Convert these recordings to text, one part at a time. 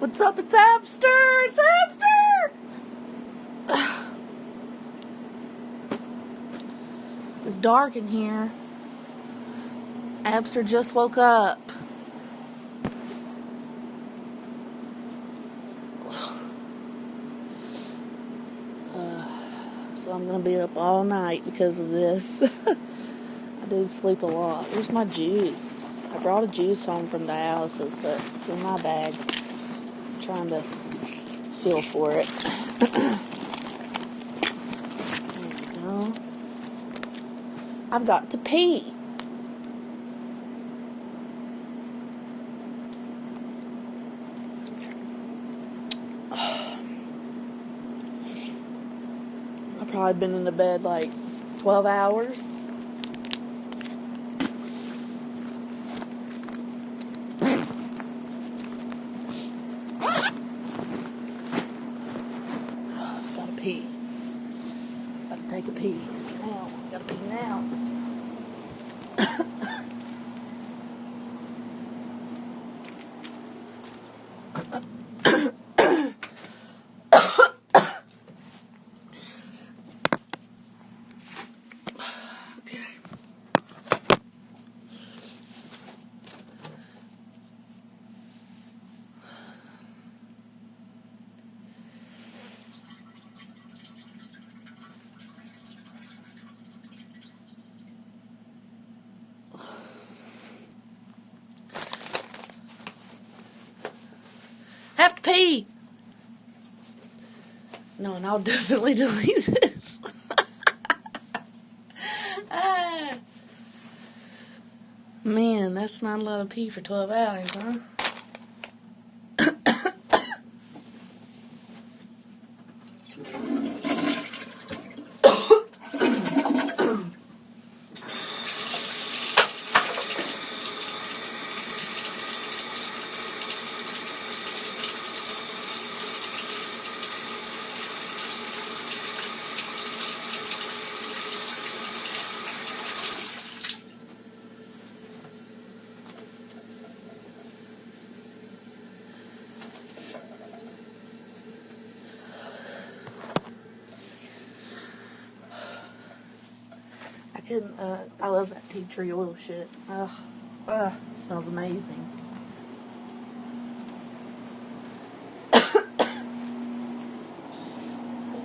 What's up? It's Hamster! It's Hamster! It's dark in here. Hamster just woke up. So I'm going to be up all night because of this. I do sleep a lot. Where's my juice? I brought a juice home from dialysis, but it's in my bag. I'm trying to feel for it. There we go. I've got to pee. I've probably been in the bed like 12 hours. I've got to pee. Got to take a pee now. Got to pee now. Have to pee. No, and I'll definitely delete this. Man, that's not a lot of pee for 12 hours, huh? I love that tea tree oil shit. Smells amazing.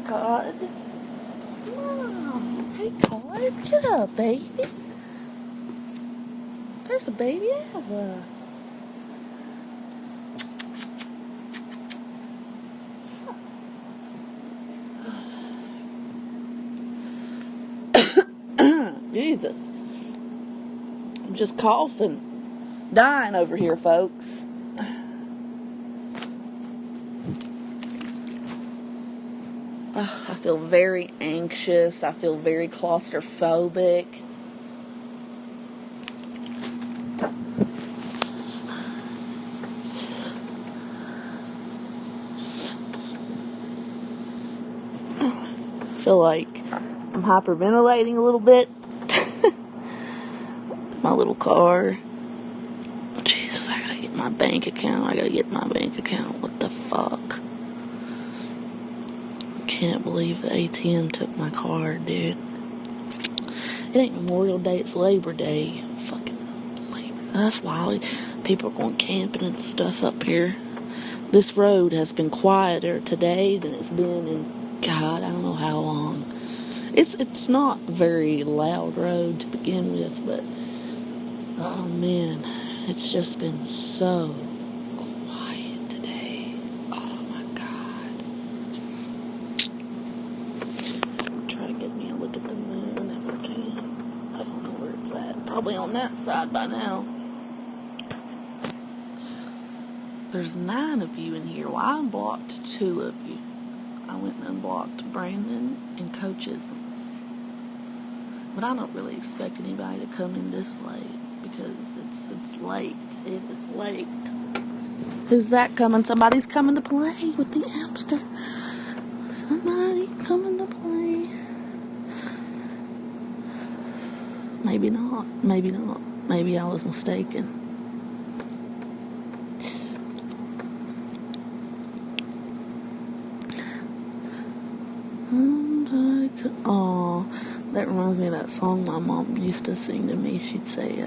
God. Mom. Hey, God. Get up, baby. There's a baby Ava. Jesus. I'm just coughing. Dying over here, folks. I feel very anxious. I feel very claustrophobic. I feel like I'm hyperventilating a little bit. My little car. Jesus, I gotta get my bank account. What the fuck? I can't believe the ATM took my card, dude. It ain't Memorial Day, it's Labor Day. Fucking Labor. That's why people are going camping and stuff up here. This road has been quieter today than it's been in, God, I don't know how long. It's not a very loud road to begin with, but oh man, it's just been so quiet today. Oh my God. Try to get me a look at the moon if I can. I don't know where it's at. Probably on that side by now. There's 9 of you in here. Well, I unblocked 2 of you. I went and unblocked Brandon and Coaches. But I don't really expect anybody to come in this late because it's late. It is late. Who's that coming? Somebody's coming to play with the hamster. Somebody's coming to play. Maybe not. Maybe I was mistaken. Oh, that reminds me of that song my mom used to sing to me. She'd say,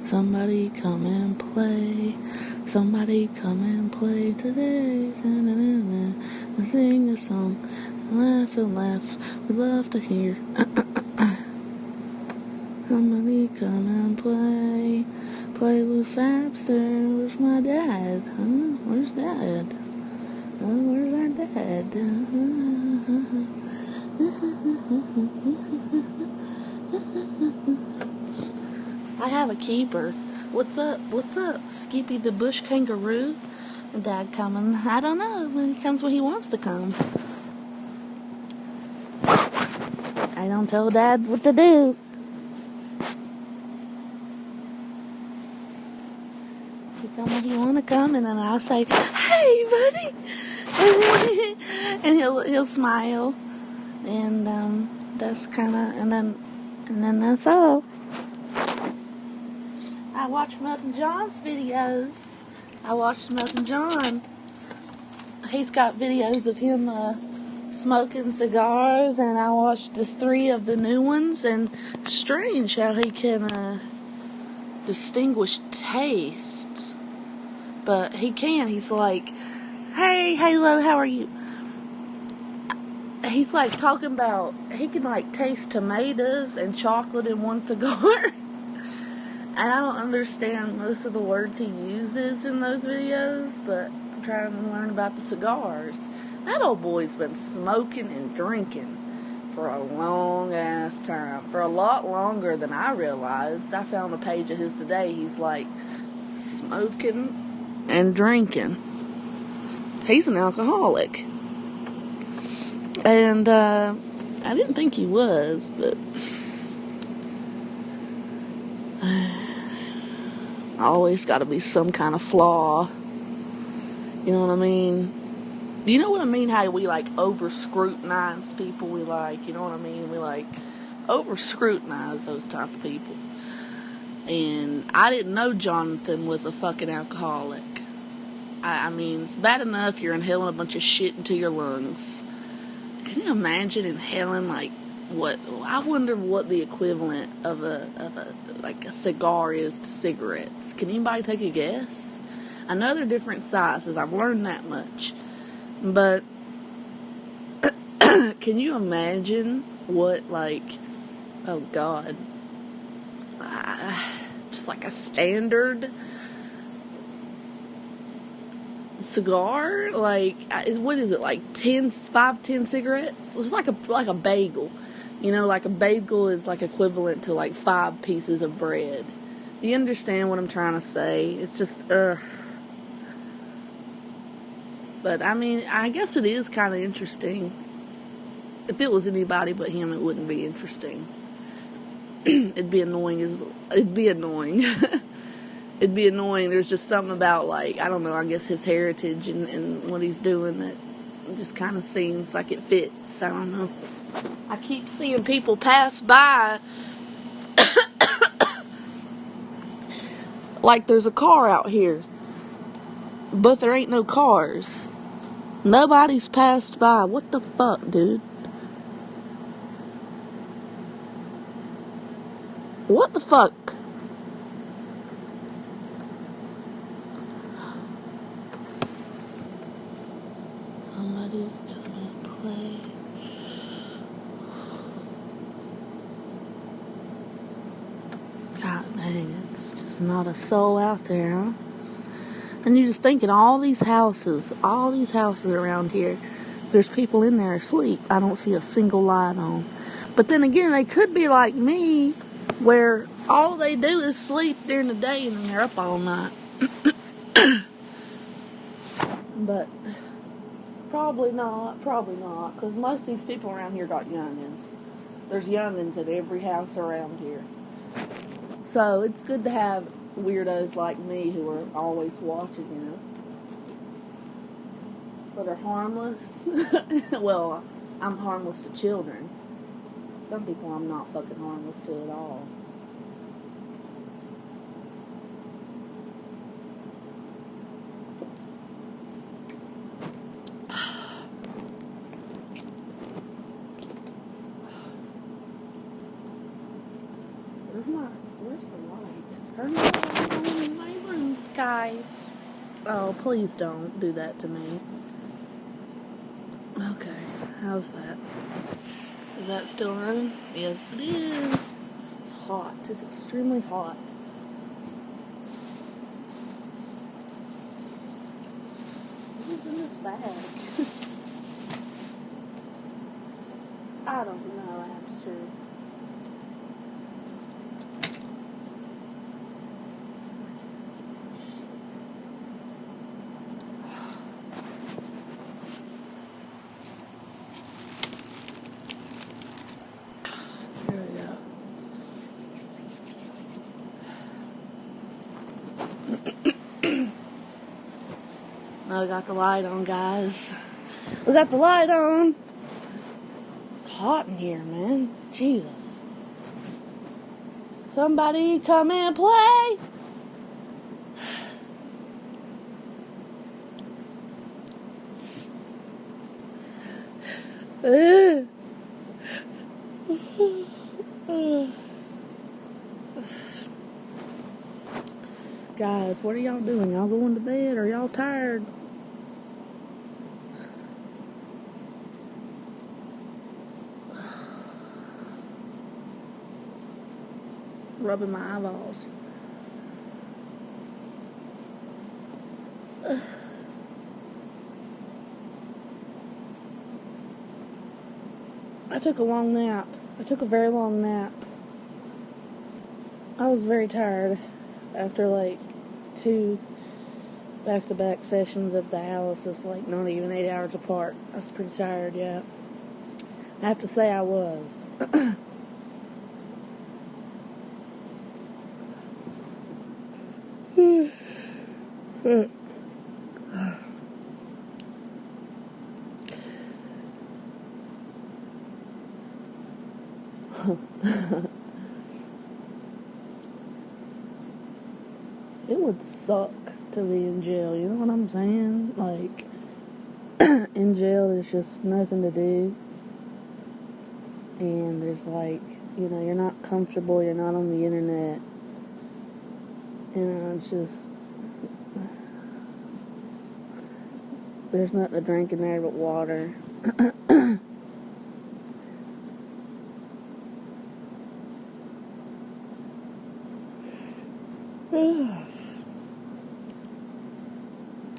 somebody come and play. Somebody come and play today. And sing a song. Laugh and laugh. We love to hear. Somebody come and play. Play with Fabster. Where's my dad? Huh? Where's dad? Where's our dad? I have a keeper. What's up? What's up? Skippy the bush kangaroo? Dad coming? I don't know. He comes when he wants to come. I don't tell Dad what to do. He come when he want to come, and then I'll say, "Hey, buddy," and he'll smile, and that's kind of, and then that's all. I watch Melton John's videos. I watched Melton John. He's got videos of him smoking cigars, and I watched the 3 of the new ones, and strange how he can distinguish tastes. But he can. He's like, "Hey, Halo, how are you?" He's like talking about, he can like taste tomatoes and chocolate in one cigar. And I don't understand most of the words he uses in those videos, but I'm trying to learn about the cigars. That old boy's been smoking and drinking for a long ass time. For a lot longer than I realized. I found a page of his today. He's like smoking and drinking. He's an alcoholic. And I didn't think he was, but always got to be some kind of flaw. You know what I mean? You know what I mean? How we like over scrutinize people we like. You know what I mean? We like over scrutinize those type of people. And I didn't know Jonathan was a fucking alcoholic. I mean, it's bad enough you're inhaling a bunch of shit into your lungs. Can you imagine inhaling like what? I wonder what the equivalent of a cigar is to cigarettes. Can anybody take a guess? I know they're different sizes. I've learned that much. But can you imagine what, like, oh God, just like a standard cigar? Like, what is it, like 10 cigarettes? It's like a bagel. You know, like a bagel is like equivalent to like 5 pieces of bread. Do you understand what I'm trying to say? It's just, But, I mean, I guess it is kind of interesting. If it was anybody but him, it wouldn't be interesting. It'd be annoying. It'd be annoying. It'd be annoying. There's just something about, like, I don't know, I guess his heritage and what he's doing that just kind of seems like it fits. I don't know. I keep seeing people pass by like there's a car out here, but there ain't no cars. Nobody's passed by. What the fuck, dude? What the fuck? Somebody come and play. God dang, it's just not a soul out there, huh? And you're just thinking, all these houses around here, there's people in there asleep. I don't see a single light on. But then again, they could be like me, where all they do is sleep during the day and then they're up all night. But probably not, because most of these people around here got youngins. There's youngins at every house around here. So it's good to have weirdos like me who are always watching, you know. But are harmless. Well, I'm harmless to children. Some people I'm not fucking harmless to at all. Where's the light? Turn the light on in my room, guys. Oh, please don't do that to me. Okay, how's that? Is that still running? Yes, it is. It's hot. It's extremely hot. What is in this bag? I don't know, Abster. There we go. Now we got the light on, guys. We got the light on. It's hot in here, man. Jesus. Somebody come and play. Guys, what are y'all doing? Y'all going to bed? Are y'all tired? Rubbing my eyeballs. I took a long nap. I took a very long nap. I was very tired after like 2 back-to-back sessions of dialysis, like not even 8 hours apart. I was pretty tired, yeah. I have to say I was. It would suck to be in jail, you know what I'm saying? Like, in jail there's just nothing to do. And there's like, you know, you're not comfortable, you're not on the internet. You know, it's just, there's nothing to drink in there but water.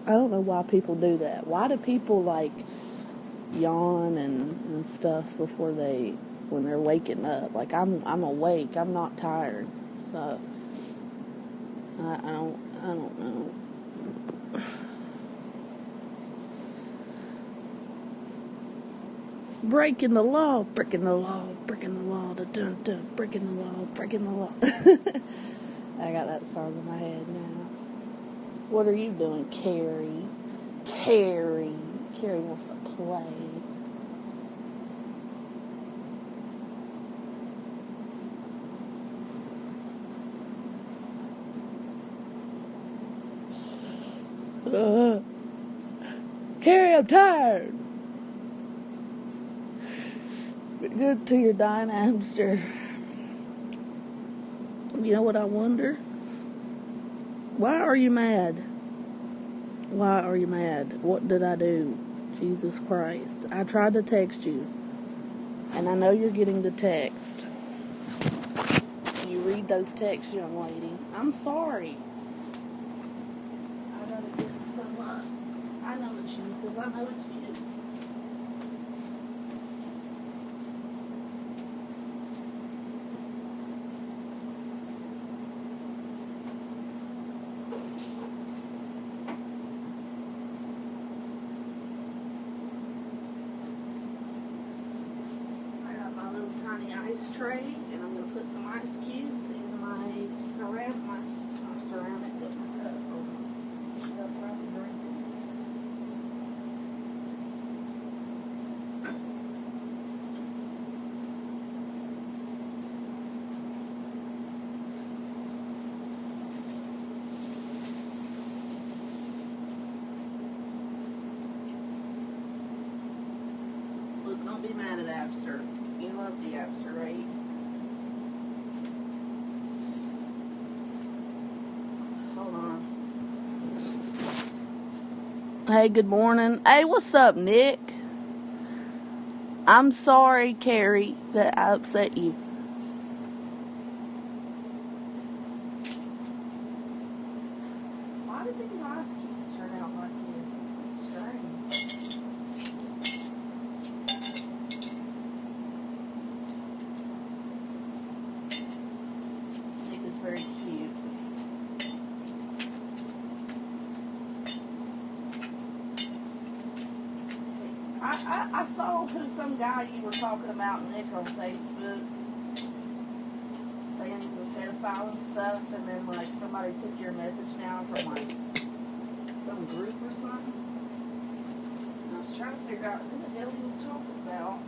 I don't know why people do that. Why do people like yawn and stuff before when they're waking up? Like I'm awake. I'm not tired. So I don't know. Breaking the law, breaking the law, breaking the law, dun dun, breaking the law, breaking the law. I got that song in my head now. What are you doing, Carrie? Carrie wants to play. Carrie, I'm tired. Good to your dying hamster. You know what I wonder? Why are you mad? Why are you mad? What did I do? Jesus Christ. I tried to text you. And I know you're getting the text. You read those texts, young lady. I'm sorry. I gotta get some, I know it's you, because I know it's you. Tiny ice tray, and I'm going to put some ice cubes in my ceramic with my cup. Look, don't be mad at Abster. You love the Abster, right? Hey, good morning. Hey, what's up, Nick? I'm sorry, Carrie, that I upset you. Why did these ice cubes turn out like this? It's strange. Nick is very cute. I saw some guy you were talking about, Nick, on Facebook, saying he was a pedophile and stuff, and then like somebody took your message down from like some group or something. And I was trying to figure out who the hell he was talking about.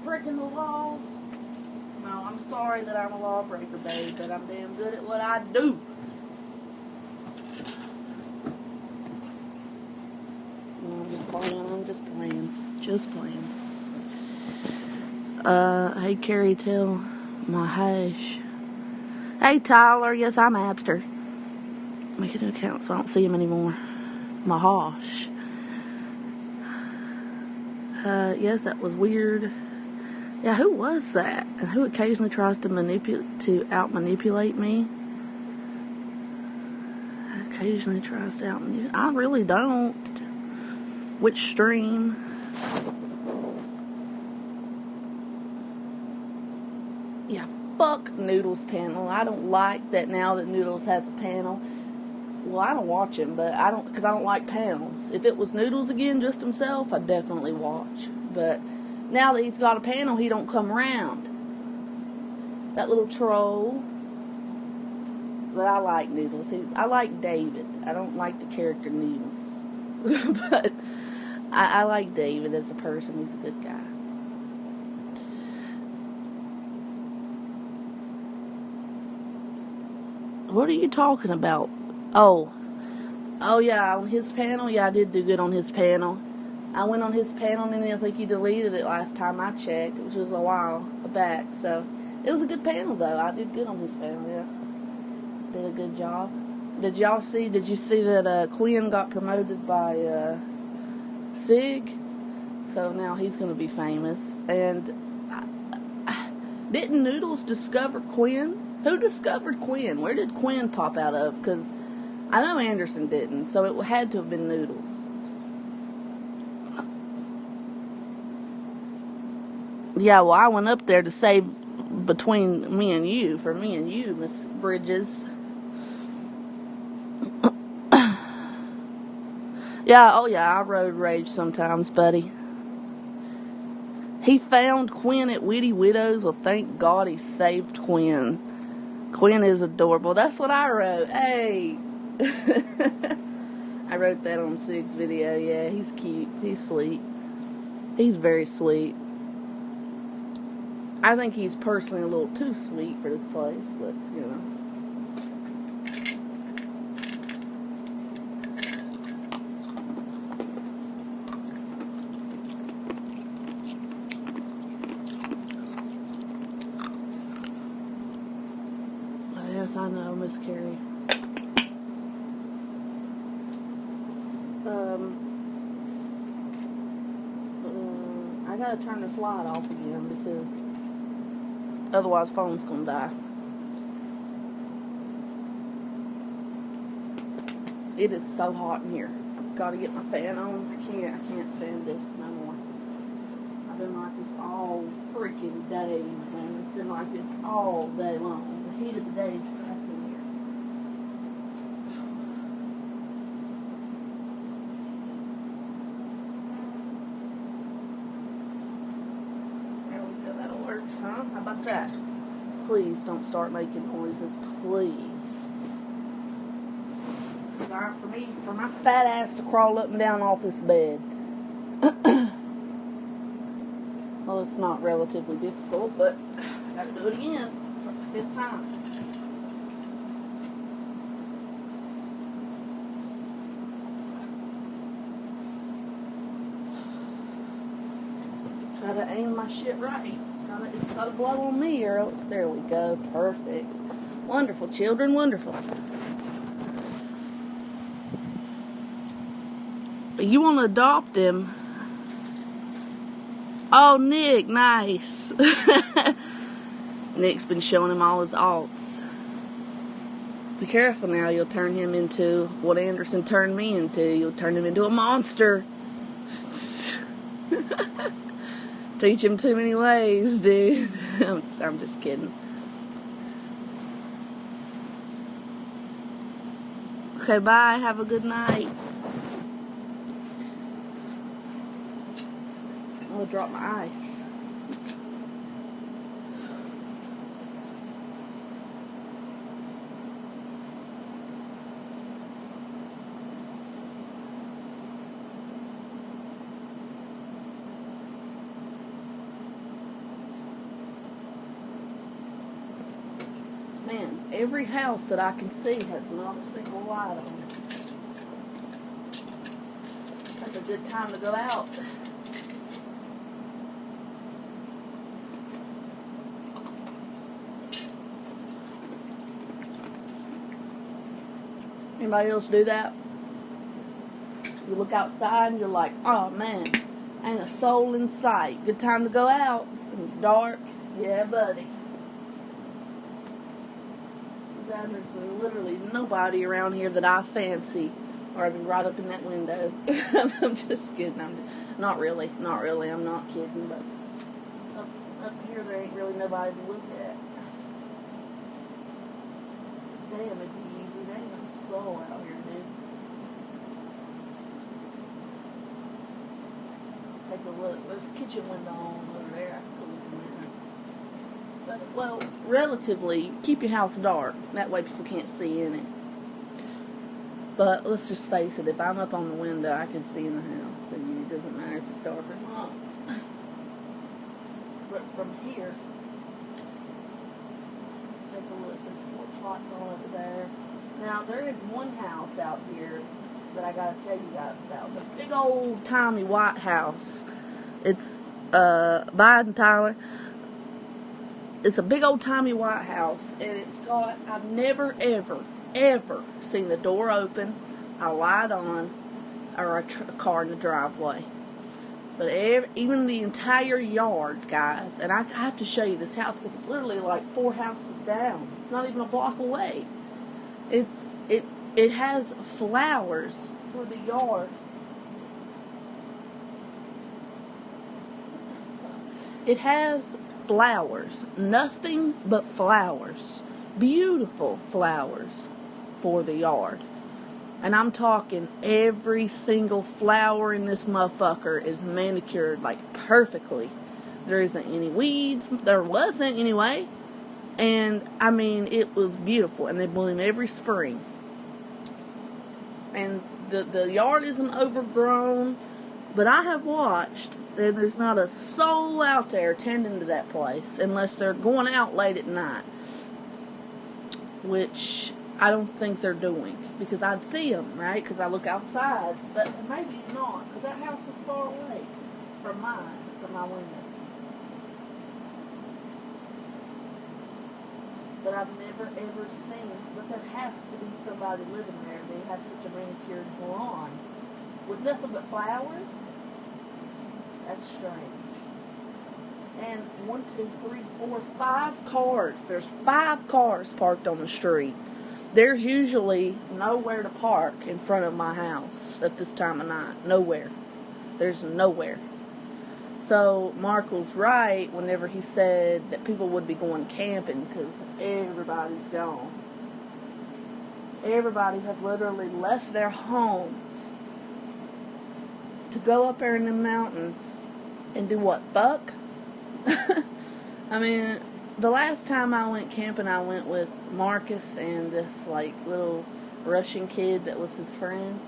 Breaking the laws. No, I'm sorry that I'm a lawbreaker, babe, but I'm damn good at what I do. No, I'm just playing. Hey, Carrie, tell my hash. Hey, Tyler, yes, I'm Abster. Make a new account so I don't see him anymore. My hash. Yes, that was weird. Yeah, who was that? And who occasionally tries to out-manipulate me? Occasionally tries to out-manipulate. I really don't. Which stream? Yeah, fuck Noodles panel. I don't like that now that Noodles has a panel. Well, I don't watch him, but because I don't like panels. If it was Noodles again, just himself, I'd definitely watch. But now that he's got a panel, he don't come around. That little troll. But I like Noodles. I like David. I don't like the character Noodles. But I like David as a person. He's a good guy. What are you talking about? Oh yeah, on his panel. Yeah, I did do good on his panel. I went on his panel and I think he deleted it last time I checked, which was a while back. So it was a good panel though. I did good on his panel. Yeah, did a good job. Did you see that Quinn got promoted by Sig? So now he's going to be famous. And didn't Noodles discover Quinn? Who discovered Quinn? Where did Quinn pop out of? Because I know Anderson didn't, so it had to have been Noodles. Yeah, well, I went up there to save between me and you, Miss Bridges. Yeah, oh yeah, I road rage sometimes, buddy. He found Quinn at Witty Widows. Well, thank God he saved Quinn. Quinn is adorable. That's what I wrote. Hey. I wrote that on Sig's video. Yeah, he's cute. He's sweet. He's very sweet. I think he's personally a little too sweet for this place, but, you know. Yes, I know, Miss Carrie. I gotta turn the slide off again because otherwise phone's gonna die. It is so hot in here. Gotta get my fan on. I can't stand this no more. I've been like this all freaking day, man. It's been like this all day long. The heat of the day is trapped in here. There we go. That'll work, huh? How about that? Please don't start making noises, please. For my fat ass to crawl up and down off this bed. Well, it's not relatively difficult, but I gotta do it again. It's like the 5th time. gotta aim my shit right. It's gotta blow on me or else. There we go. Perfect. Wonderful, children. Wonderful. You want to adopt him? Oh, Nick, nice. Nick's been showing him all his alts. Be careful now, you'll turn him into what Anderson turned me into. You'll turn him into a monster. Teach him too many ways, dude. I'm just kidding. Okay, bye. Have a good night. I'm gonna drop my ice. Man, every house that I can see has not a single light on it. That's a good time to go out. Anybody else do that? You look outside and you're like, oh man, ain't a soul in sight. Good time to go out. And it's dark. Yeah, buddy. There's literally nobody around here that I fancy, or I'd be right up in that window. I'm just kidding. Not really. I'm not kidding. But up here, there ain't really nobody to look at. Damn, it'd be easy. There ain't no soul out here, dude. Take a look. There's a kitchen window on over there. But, well, relatively, keep your house dark. That way people can't see in it. But let's just face it, if I'm up on the window, I can see in the house. And it doesn't matter if it's dark or not. But from here, let's take a look. There's porch lights on over there. Now, there is one house out here that I gotta tell you guys about. It's a big old timey white house. It's, Biden Tyler. It's a big old timey white house, and it's got, I've never, ever seen the door open, a light on, or a car in the driveway. But even the entire yard, guys, and I have to show you this house because it's literally like 4 houses down. It's not even a block away. It has flowers for the yard. It has flowers, nothing but flowers, beautiful flowers for the yard. And I'm talking every single flower in this motherfucker is manicured like perfectly. There isn't any weeds, there wasn't anyway. And I mean, it was beautiful, and they bloom every spring. And the yard isn't overgrown, but I have watched, and there's not a soul out there tending to that place unless they're going out late at night, which I don't think they're doing, because I'd see them, right, because I look outside, but maybe not, because that house is far away from my window. But I've never ever seen, but there has to be somebody living there. They have such a manicured lawn with nothing but flowers. That's strange. And 1, 2, 3, 4, 5 cars. There's 5 cars parked on the street. There's usually nowhere to park in front of my house at this time of night. Nowhere. There's nowhere. So Mark was right whenever he said that people would be going camping because everybody's gone. Everybody has literally left their homes to go up there in the mountains and do what? Fuck? I mean, the last time I went camping, I went with Marcus and this like little Russian kid that was his friend.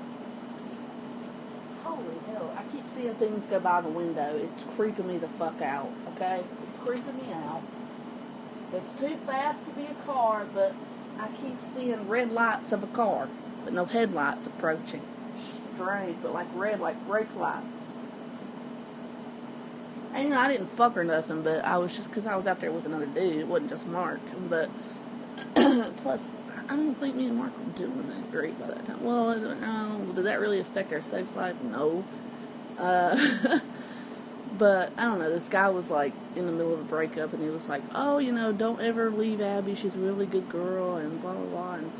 Holy hell, I keep seeing things go by the window. It's creeping me the fuck out, okay? It's creeping me out. It's too fast to be a car, but I keep seeing red lights of a car, but no headlights approaching. Strange, but like red, like brake lights. And, you know, I didn't fuck or nothing, but I was just, because I was out there with another dude. It wasn't just Mark. But, plus, I don't think me and Mark were doing that great by that time. Well, I don't know. Did that really affect our sex life? No. But, I don't know, this guy was, like, in the middle of a breakup, and he was like, oh, you know, don't ever leave Abby, she's a really good girl, and blah, blah, blah, and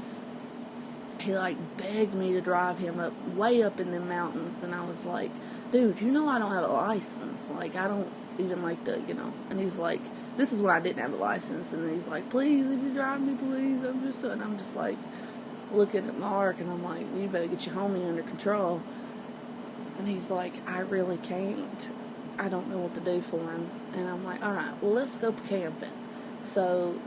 he, like, begged me to drive him up, way up in the mountains, and I was like, dude, you know I don't have a license, like, I don't even like the, you know, and he's like, this is when I didn't have a license, and he's like, please, if you drive me, please, and I'm just like, looking at Mark, and I'm like, you better get your homie under control, and he's like, I really can't. I don't know what to do for him. And I'm like, alright, well, let's go camping. So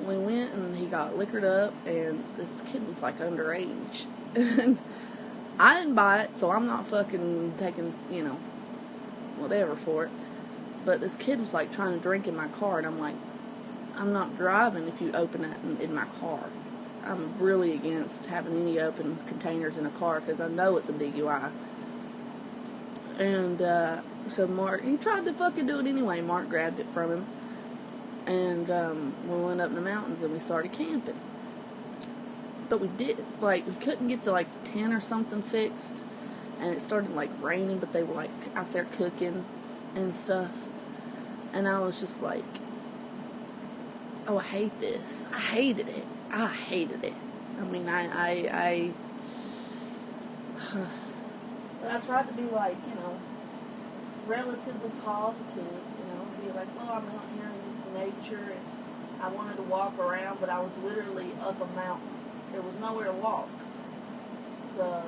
we went and he got liquored up, and this kid was like underage. And I didn't buy it, so I'm not fucking taking, you know, whatever for it. But this kid was like trying to drink in my car, and I'm like, I'm not driving if you open that in my car. I'm really against having any open containers in a car, because I know it's a DUI. And, so Mark, he tried to fucking do it anyway. Mark grabbed it from him. And, we went up in the mountains and we started camping. But we couldn't get the, like, tent or something fixed. And it started, like, raining, but they were, like, out there cooking and stuff. And I was just like, oh, I hate this. I hated it. I mean, but I tried to be like, you know, relatively positive, you know, be like, well, I'm out here in nature, and I wanted to walk around, but I was literally up a mountain. There was nowhere to walk. So,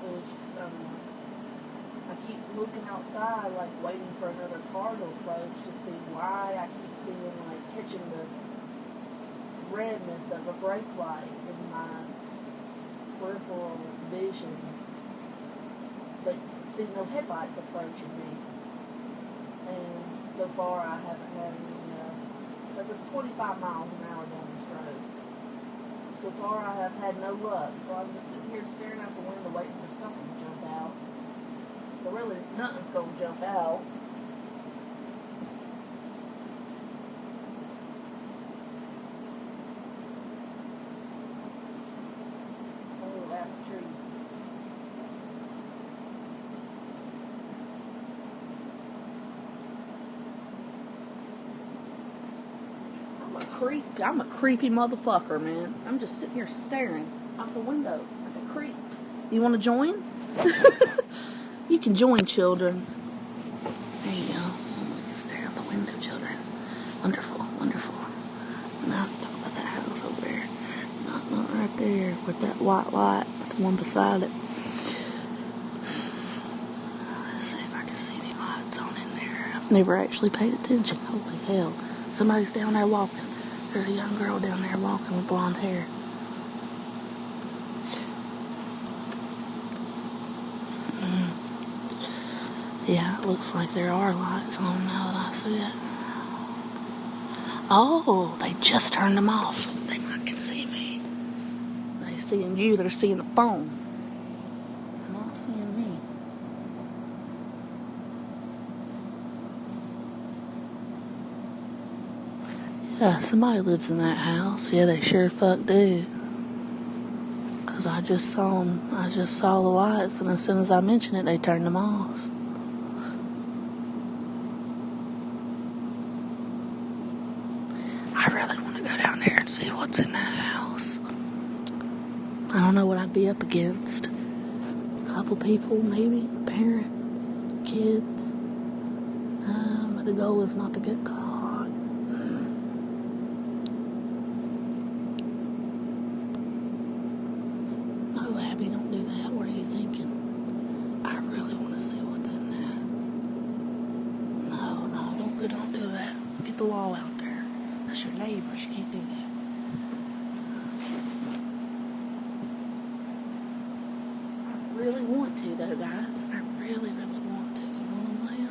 it was just, I keep looking outside, like, waiting for another car to approach to see why I keep seeing, like, catching the redness of a brake light in my peripheral vision. But see no headlights approaching me. And so far I haven't had any, because it's 25 miles an hour down this road. So far I have had no luck. So I'm just sitting here staring out the window waiting for something to jump out. But really, nothing's going to jump out. Oh, that tree. I'm a creepy motherfucker, man. I'm just sitting here staring out the window like a creep. You want to join? You can join, children. There you go. Stare out the window, children. Wonderful, wonderful. Now let's talk about that house over there. Not right there with that white light, the one beside it. Let's see if I can see any lights on in there. I've never actually paid attention. Holy hell. Somebody's down there walking. There's a young girl down there walking with blonde hair. Yeah, it looks like there are lights on now that I see it. Oh, they just turned them off. They might can see me. They're seeing you, they're seeing the phone. They're not seeing me. Yeah, somebody lives in that house. Yeah, they sure fuck do. Because I just saw the lights, and as soon as I mentioned it, they turned them off. I really want to go down there and see what's in that house. I don't know what I'd be up against. A couple people, maybe. Parents, kids. But the goal is not to get caught. No, Abby, don't do that. What are you thinking? I really want to see what's in that. No, don't do that. Get the law out there. That's your neighbors. You can't do that. I really want to, though, guys. I really want to. You know what I'm saying?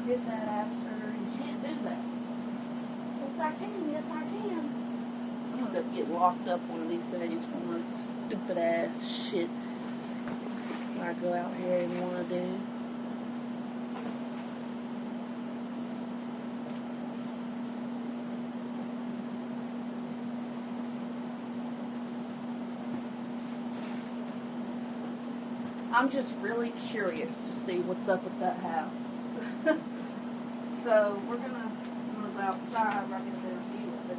hit that after. You can't do that. Yes, I can. Yes, I can. I'm gonna get locked up one of these days for my stupid ass shit that I go out here and want to do. I'm just really curious to see what's up with that house. So I'm gonna go outside right into their view of it.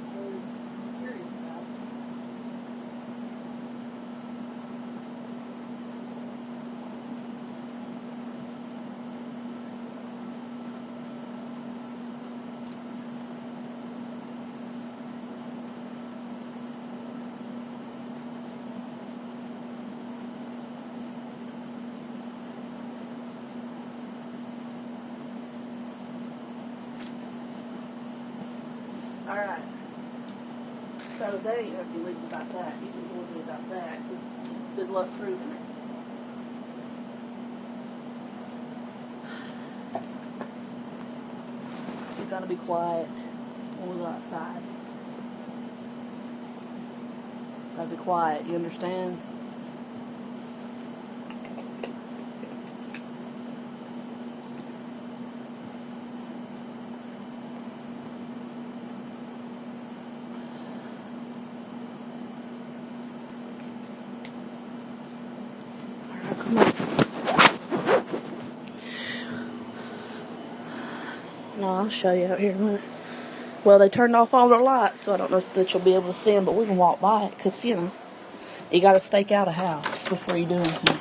I was curious about it. Alright. So they ain't gonna be leaving about that. You can believe me about that, because good luck proving it. You gotta be quiet when we go outside. Gotta be quiet, you understand? Come on. No, I'll show you out here in a minute. Well, they turned off all their lights, so I don't know that you'll be able to see them, but we can walk by it, because, you know, you got to stake out a house before you do anything.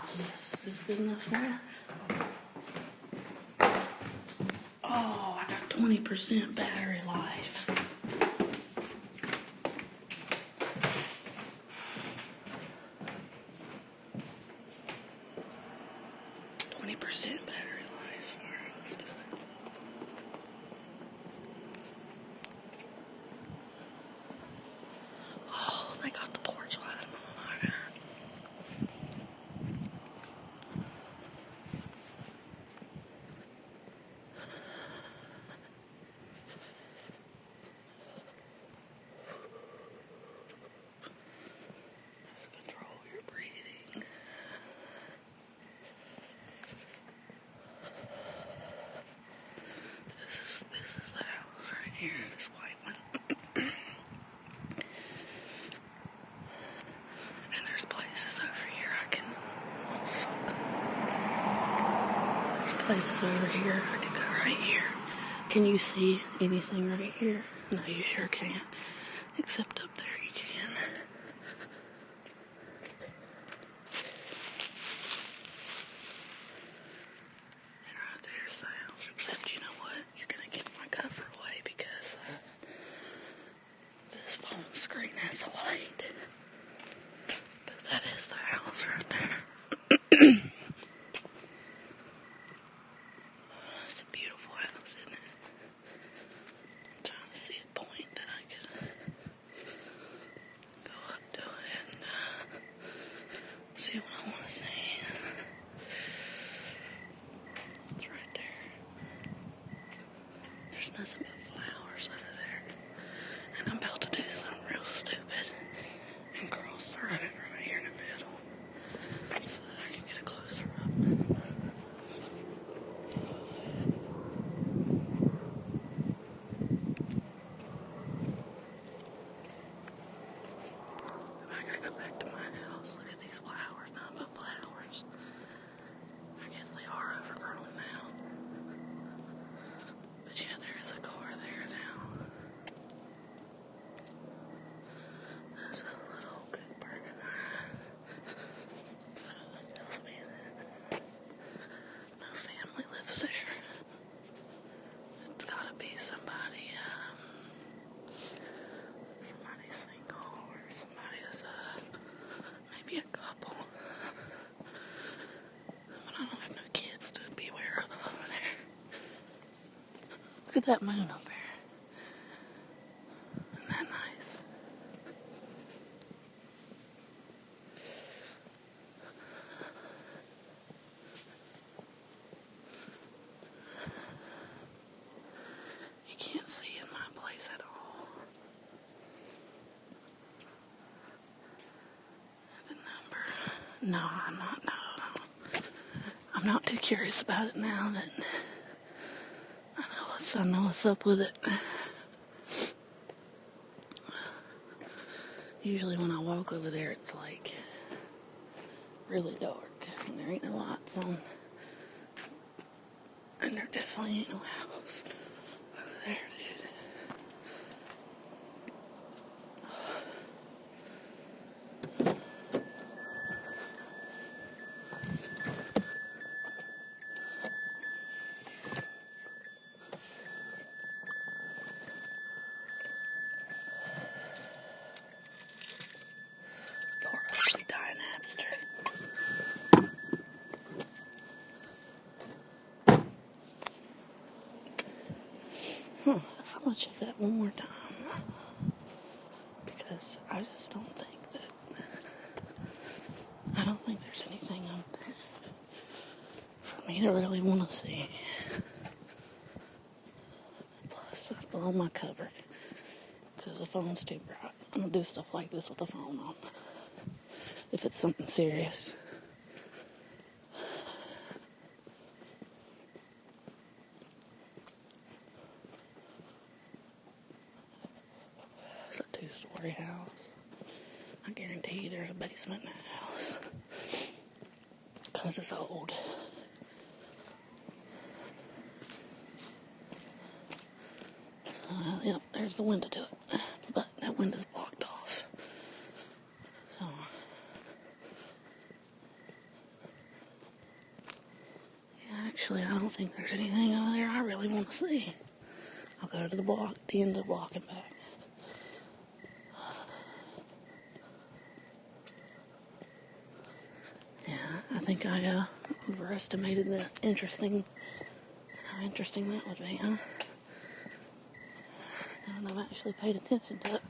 Is this good enough now? Oh, I got 20% battery life. 20% battery life. Alright, let's do it. Oh, they got the porch light on. Okay. Control your breathing. This is the house right here, this white one. And there's places over here I can, oh fuck. There's places over here I can go right here. Can you see anything right here? No, you sure can't. Except up there you can. And right there's the house. Except you know what? You're gonna get my cover away because this phone screen has a light. But that is the house right there. It's a beautiful house, isn't it? I'm trying to see a point that I could go up to it and see what I want to see. It's right there. There's nothing but flowers over there. And I'm about to do something real stupid and cross the road right here in the middle so that I can get a closer up. I gotta go back to my house. Look at these flowers, nothing but flowers. Look at that moon up there. Isn't that nice? You can't see in my place at all. The number. No, I'm not. No. I'm not too curious about it now that I know what's up with it. Usually when I walk over there, it's like really dark and there ain't no lights on. And there definitely ain't no house over there, dude. Poor ugly dying hamster. I'm gonna check that one more time. Because I just don't think there's anything out there for me to really want to see. Plus, I blow my cover because the phone's too bright. I'm gonna do stuff like this with the phone on if it's something serious. It's a 2-story house. I guarantee you there's a basement in that house. Because it's old. So, yep, there's the window to it. But that window's blocked off. So, yeah, actually, I don't think there's anything over there I really want to see. I'll go to the end of the block and back. Yeah, I think I overestimated how interesting that would be, huh? And I've actually paid attention to it.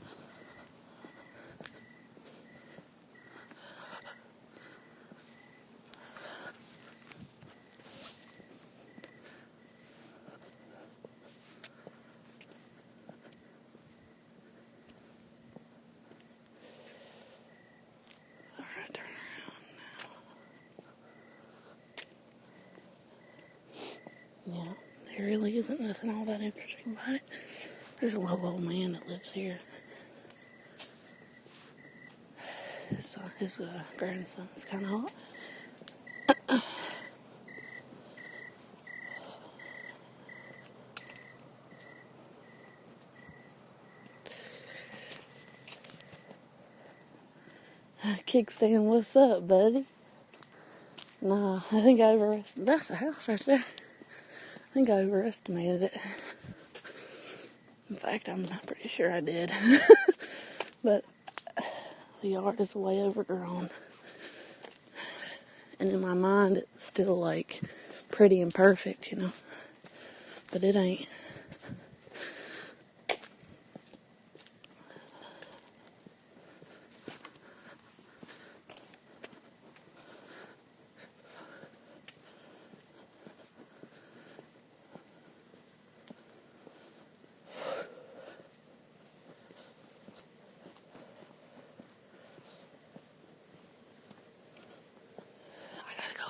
Alright, turn around now. Yeah, there really isn't nothing all that interesting about it. There's a little old man that lives here. His grandson's kind of hot. Kickstand, what's up, buddy? No, I think I overestimated. That's the house right there. I think I overestimated it. In fact, I'm pretty sure I did. But the yard is way overgrown. And in my mind, it's still like pretty and perfect, you know. But it ain't.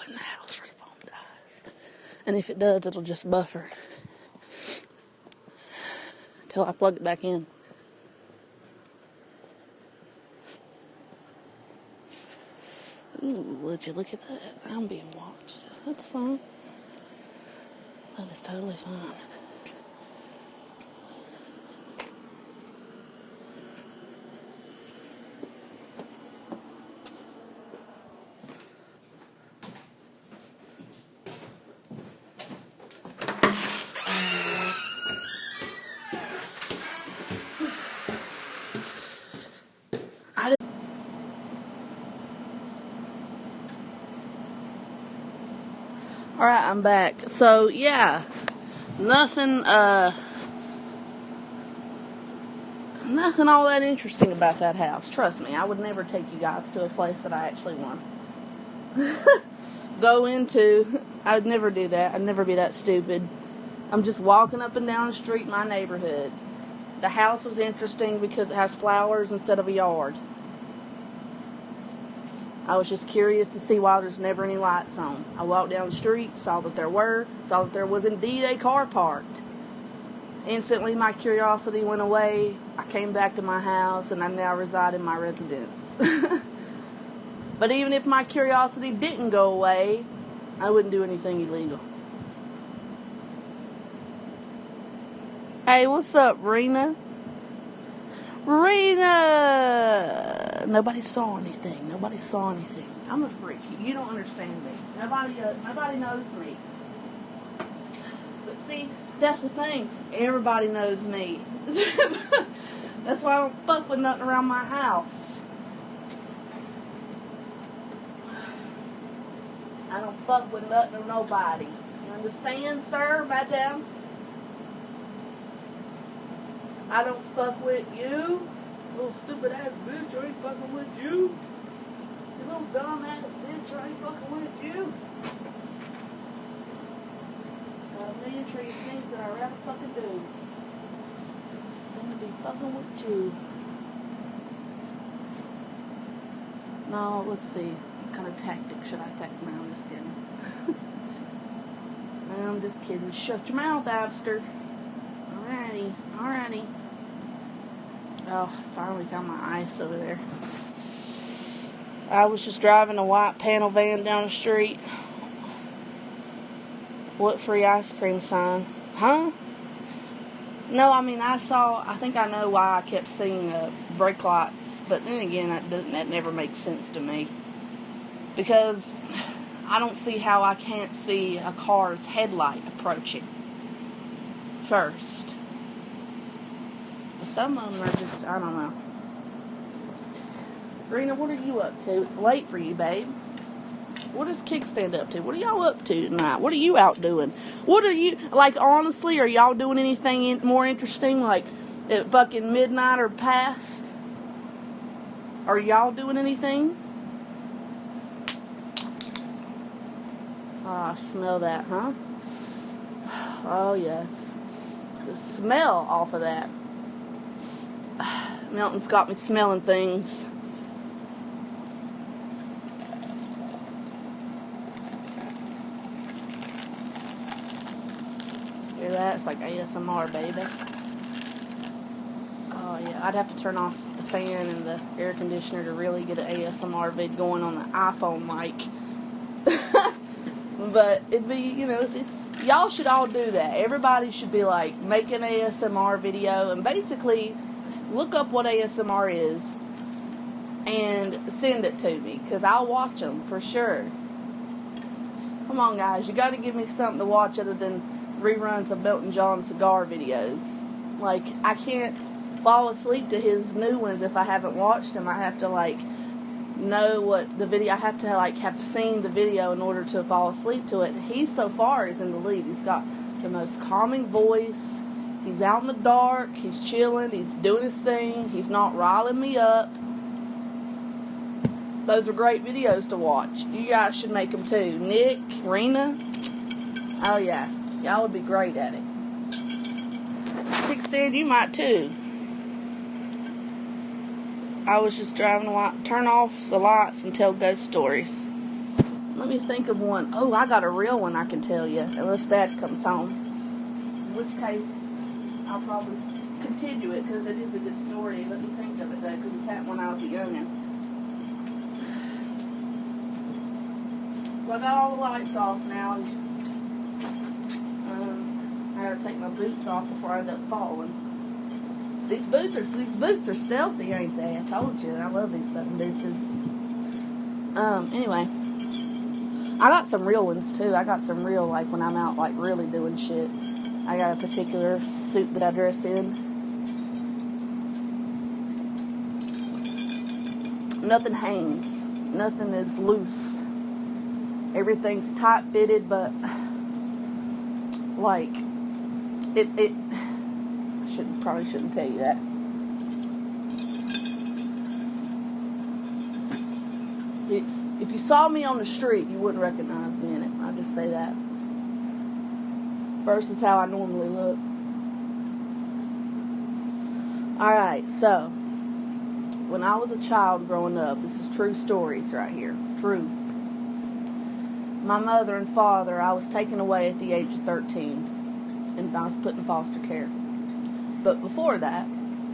In the house where the phone dies. And if it does, it'll just buffer till I plug it back in. Ooh, would you look at that? I'm being watched. That's fine. That is totally fine. Alright, I'm back. So, yeah. Nothing all that interesting about that house. Trust me, I would never take you guys to a place that I actually want to go into. I would never do that. I'd never be that stupid. I'm just walking up and down the street in my neighborhood. The house was interesting because it has flowers instead of a yard. I was just curious to see why there's never any lights on. I walked down the street, saw that there was indeed a car parked. Instantly, my curiosity went away. I came back to my house, and I now reside in my residence. But even if my curiosity didn't go away, I wouldn't do anything illegal. Hey, what's up, Rena? Rena! Nobody saw anything. I'm a freak. You don't understand me. Nobody knows me. But see, that's the thing. Everybody knows me. That's why I don't fuck with nothing around my house. I don't fuck with nothing or nobody. You understand, sir, madam? I don't fuck with you. Little stupid ass bitch, I ain't fucking with you. You little dumb ass bitch, I ain't fucking with you. Got a million trillion things that I'd rather fucking do than to be fucking with you. No, let's see. What kind of tactic should I take? No, I'm just kidding. I'm just kidding. Shut your mouth, Abster. Alrighty. Oh, I finally found my ice over there. I was just driving a white panel van down the street. What free ice cream sign? Huh? No, I mean, I think I know why I kept seeing brake lights, but then again, that never makes sense to me. Because I don't see how I can't see a car's headlight approaching first. But some of them are just, I don't know. Rena, what are you up to? It's late for you, babe. What is Kickstand up to? What are y'all up to tonight? What are you out doing? What are you, like, honestly, are y'all doing anything more interesting, like, at fucking midnight or past? Are y'all doing anything? Oh, I smell that, huh? Oh, yes. The smell off of that. Milton's got me smelling things. Hear that? It's like ASMR, baby. Oh, yeah. I'd have to turn off the fan and the air conditioner to really get an ASMR vid going on the iPhone mic. But it'd be, y'all should all do that. Everybody should be like, make an ASMR video and basically look up what ASMR is and send it to me, because I'll watch them for sure. Come on, guys, you got to give me something to watch other than reruns of Milton John cigar videos. Like, I can't fall asleep to his new ones if I haven't watched them. I have to, know what the video, I have to, have seen the video in order to fall asleep to it. He, so far, is in the lead. He's got the most calming voice. He's out in the dark. He's chilling. He's doing his thing. He's not riling me up. Those are great videos to watch. You guys should make them too. Nick, Rena. Oh, yeah. Y'all would be great at it. Kickstand, you might too. I was just driving turn off the lights and tell ghost stories. Let me think of one. Oh, I got a real one I can tell you, unless Dad comes home. In which case, I'll probably continue it, because it is a good story. Let me think of it, though, because it's happened when I was a youngin'. So I got all the lights off now. I gotta take my boots off before I end up falling. These boots are stealthy, ain't they? I told you, I love these southern bitches. Anyway. I got some real ones, too. I got some real, when I'm out, really doing shit. I got a particular suit that I dress in. Nothing hangs. Nothing is loose. Everything's tight-fitted, but, probably shouldn't tell you that. If you saw me on the street, you wouldn't recognize me in it. I'll just say that. Versus how I normally look. Alright, so when I was a child growing up, this is true stories right here. True. My mother and father, I was taken away at the age of 13, and I was put in foster care. But before that,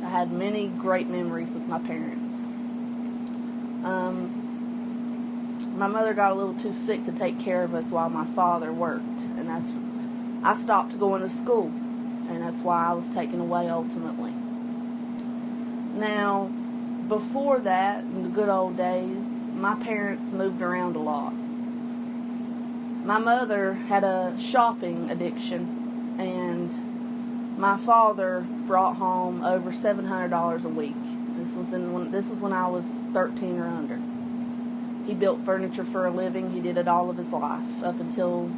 I had many great memories with my parents. My mother got a little too sick to take care of us while my father worked, and I stopped going to school, and that's why I was taken away ultimately. Now, before that, in the good old days, my parents moved around a lot. My mother had a shopping addiction, and my father brought home over $700 a week. This was when I was 13 or under. He built furniture for a living. He did it all of his life up until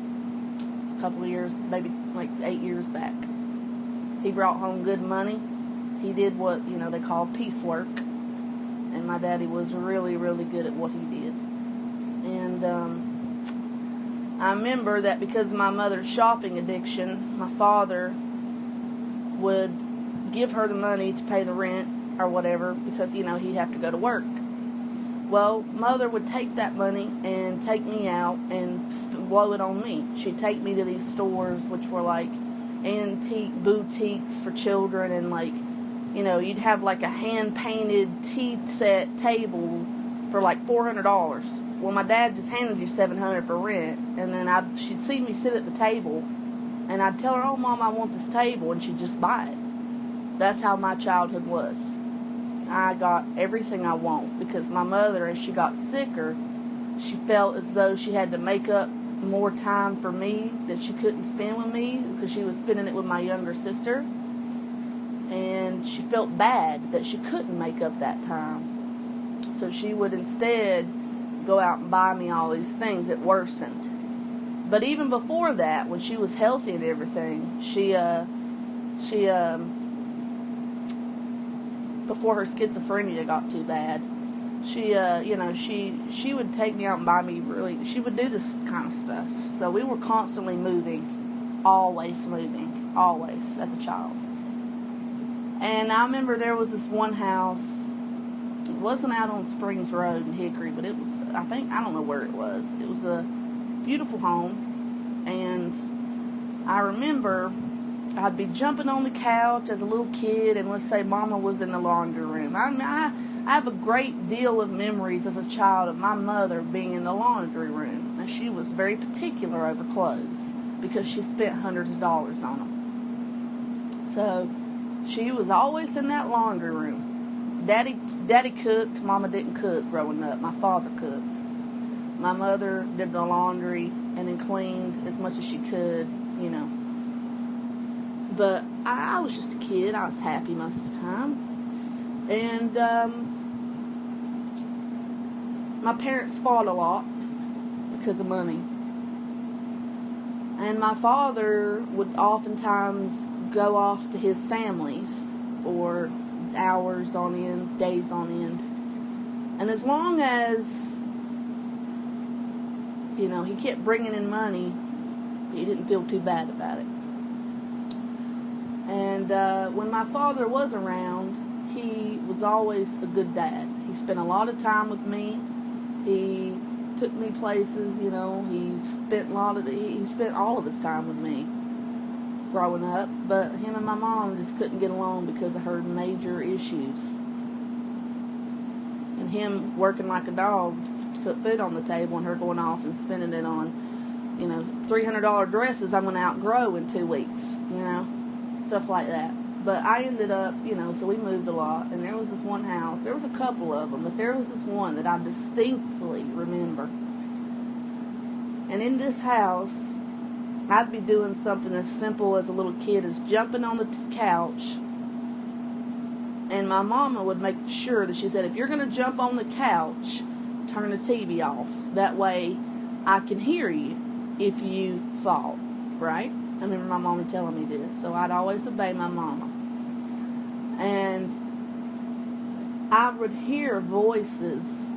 a couple of years, maybe like 8 years back. He brought home good money. He did what, they call piecework. And my daddy was really, really good at what he did. And I remember that because of my mother's shopping addiction, my father would give her the money to pay the rent or whatever because, he'd have to go to work. Well, mother would take that money and take me out and blow it on me. She'd take me to these stores, which were like antique boutiques for children, and like, you'd have like a hand-painted tea set table for like $400. Well, my dad just handed you $700 for rent, and then she'd see me sit at the table, and I'd tell her, "Oh, Mom, I want this table," and she'd just buy it. That's how my childhood was. I got everything I want because my mother, as she got sicker, she felt as though she had to make up more time for me that she couldn't spend with me because she was spending it with my younger sister. And she felt bad that she couldn't make up that time. So she would instead go out and buy me all these things. It worsened. But even before that, when she was healthy and everything, before her schizophrenia got too bad, she would take me out and buy me she would do this kind of stuff. So we were constantly moving, always as a child. And I remember there was this one house. It wasn't out on Springs Road in Hickory, but it was, I don't know where it was. It was a beautiful home, and I remember I'd be jumping on the couch as a little kid, and let's say Mama was in the laundry room. I have a great deal of memories as a child of my mother being in the laundry room. Now, she was very particular over clothes because she spent hundreds of dollars on them. So she was always in that laundry room. Daddy cooked. Mama didn't cook growing up. My father cooked. My mother did the laundry and then cleaned as much as she could, But I was just a kid. I was happy most of the time. And my parents fought a lot because of money. And my father would oftentimes go off to his families for hours on end, days on end. And as long as, he kept bringing in money, he didn't feel too bad about it. And when my father was around, he was always a good dad. He spent a lot of time with me. He took me places, he spent all of his time with me growing up. But him and my mom just couldn't get along because of her major issues. And him working like a dog to put food on the table, and her going off and spending it on, $300 dresses I'm going to outgrow in 2 weeks, stuff like that. But I ended up, so we moved a lot, and there was this one house. There was a couple of them, but there was this one that I distinctly remember. And in this house, I'd be doing something as simple as a little kid as jumping on the couch, and my mama would make sure that she said, "If you're going to jump on the couch, turn the TV off. That way I can hear you if you fall," right? I remember my mama telling me this. So I'd always obey my mama. And I would hear voices,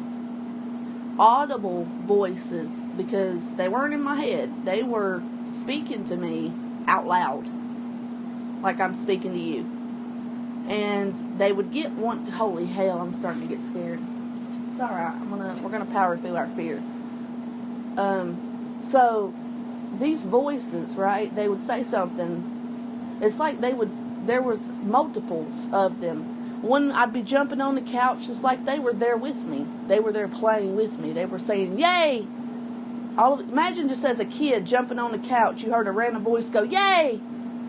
audible voices, because they weren't in my head. They were speaking to me out loud, like I'm speaking to you. And they would get one. Holy hell! I'm starting to get scared. It's all right. We're gonna power through our fear. So these voices, right? They would say something. It's like there was multiples of them. When I'd be jumping on the couch, it's like they were there with me. They were there playing with me. They were saying, "Yay!" Imagine just as a kid jumping on the couch, you heard a random voice go, "Yay!"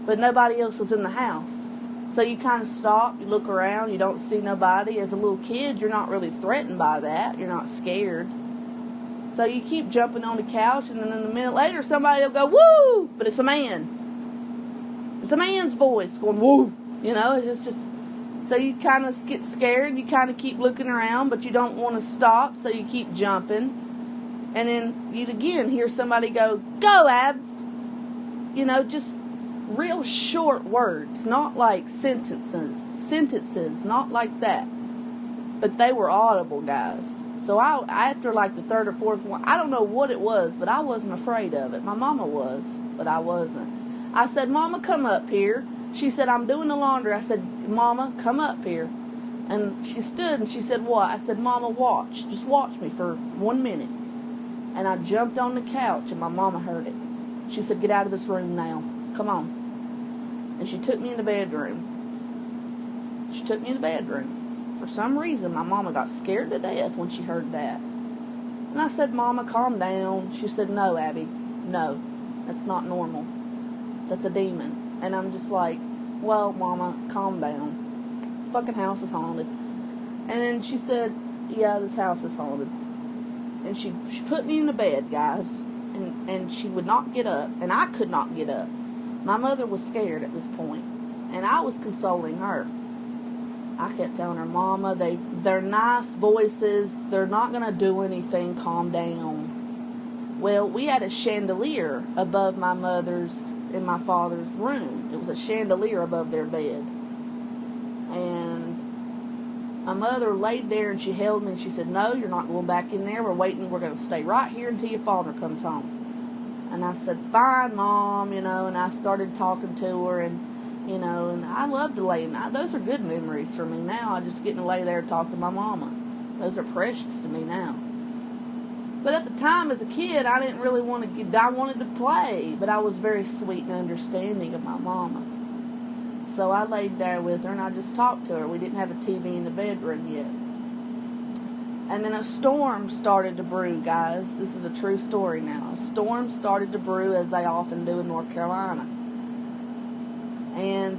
But nobody else was in the house. So you kind of stop, you look around, you don't see nobody. As a little kid, you're not really threatened by that. You're not scared. So you keep jumping on the couch, and then a minute later, somebody will go, "Woo!" But it's a man. It's a man's voice going, "Woo!" It's just... So you kind of get scared, you kind of keep looking around, but you don't want to stop, so you keep jumping. And then you'd again hear somebody go, "Go, Abs!" Just real short words, not like sentences, not like that. But they were audible, guys. So after like the third or fourth one, I don't know what it was, but I wasn't afraid of it. My mama was, but I wasn't. I said, "Mama, come up here." She said, "I'm doing the laundry." I said, "Mama, come up here." And she stood and she said, "What?" I said, "Mama, watch. Just watch me for 1 minute." And I jumped on the couch and my mama heard it. She said, "Get out of this room now. Come on." And she took me in the bedroom. For some reason, my mama got scared to death when she heard that. And I said, "Mama, calm down." She said, "No, Abby, no. That's not normal. That's a demon." And I'm just like, "Well, Mama, calm down. Fucking house is haunted." And then she said, "Yeah, this house is haunted." And she put me in the bed, guys. And she would not get up. And I could not get up. My mother was scared at this point. And I was consoling her. I kept telling her, "Mama, they're nice voices. They're not going to do anything. Calm down." Well, we had a chandelier above my mother's in my father's room. It was a chandelier above their bed. And my mother laid there and she held me and she said, "No, you're not going back in there. We're waiting. We're going to stay right here until your father comes home." And I said, "Fine, Mom," and I started talking to her, and I love to lay in. Those are good memories for me now. I just getting to lay there and talk to my mama. Those are precious to me now. But at the time, as a kid, I didn't really want to. I wanted to play, but I was very sweet and understanding of my mama. So I laid there with her and I just talked to her. We didn't have a TV in the bedroom yet. And then a storm started to brew, guys. This is a true story now. A storm started to brew, as they often do in North Carolina. And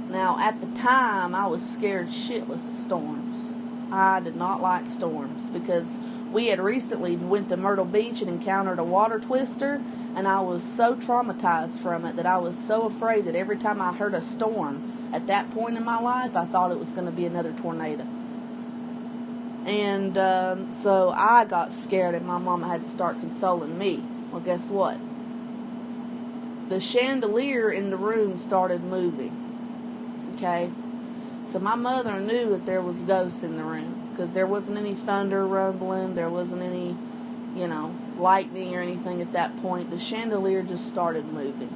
now, at the time, I was scared shitless of storms. I did not like storms because we had recently went to Myrtle Beach and encountered a water twister, and I was so traumatized from it that I was so afraid that every time I heard a storm, at that point in my life, I thought it was going to be another tornado. And so I got scared, and my mama had to start consoling me. Well, guess what? The chandelier in the room started moving. Okay? So my mother knew that there was ghosts in the room, because there wasn't any thunder rumbling, there wasn't any, lightning or anything at that point. The chandelier just started moving.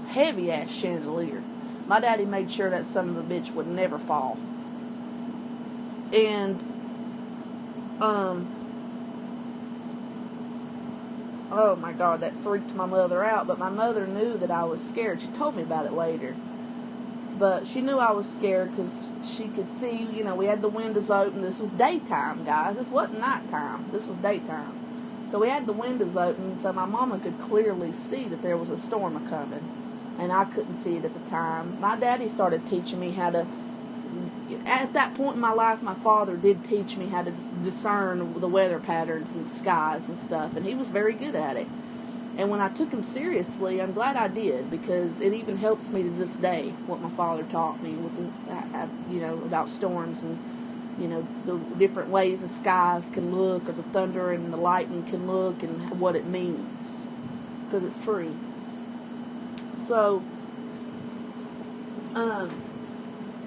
Heavy-ass chandelier. My daddy made sure that son of a bitch would never fall. And, oh my God, that freaked my mother out, but my mother knew that I was scared. She told me about it later. But she knew I was scared because she could see, we had the windows open. This was daytime, guys. This wasn't nighttime. This was daytime. So we had the windows open, so my mama could clearly see that there was a storm a-coming. And I couldn't see it at the time. My daddy started teaching me how to... At that point in my life, my father did teach me how to discern the weather patterns and skies and stuff. And he was very good at it. And when I took him seriously, I'm glad I did, because it even helps me to this day, what my father taught me with about storms and, the different ways the skies can look, or the thunder and the lightning can look, and what it means, because it's true. So,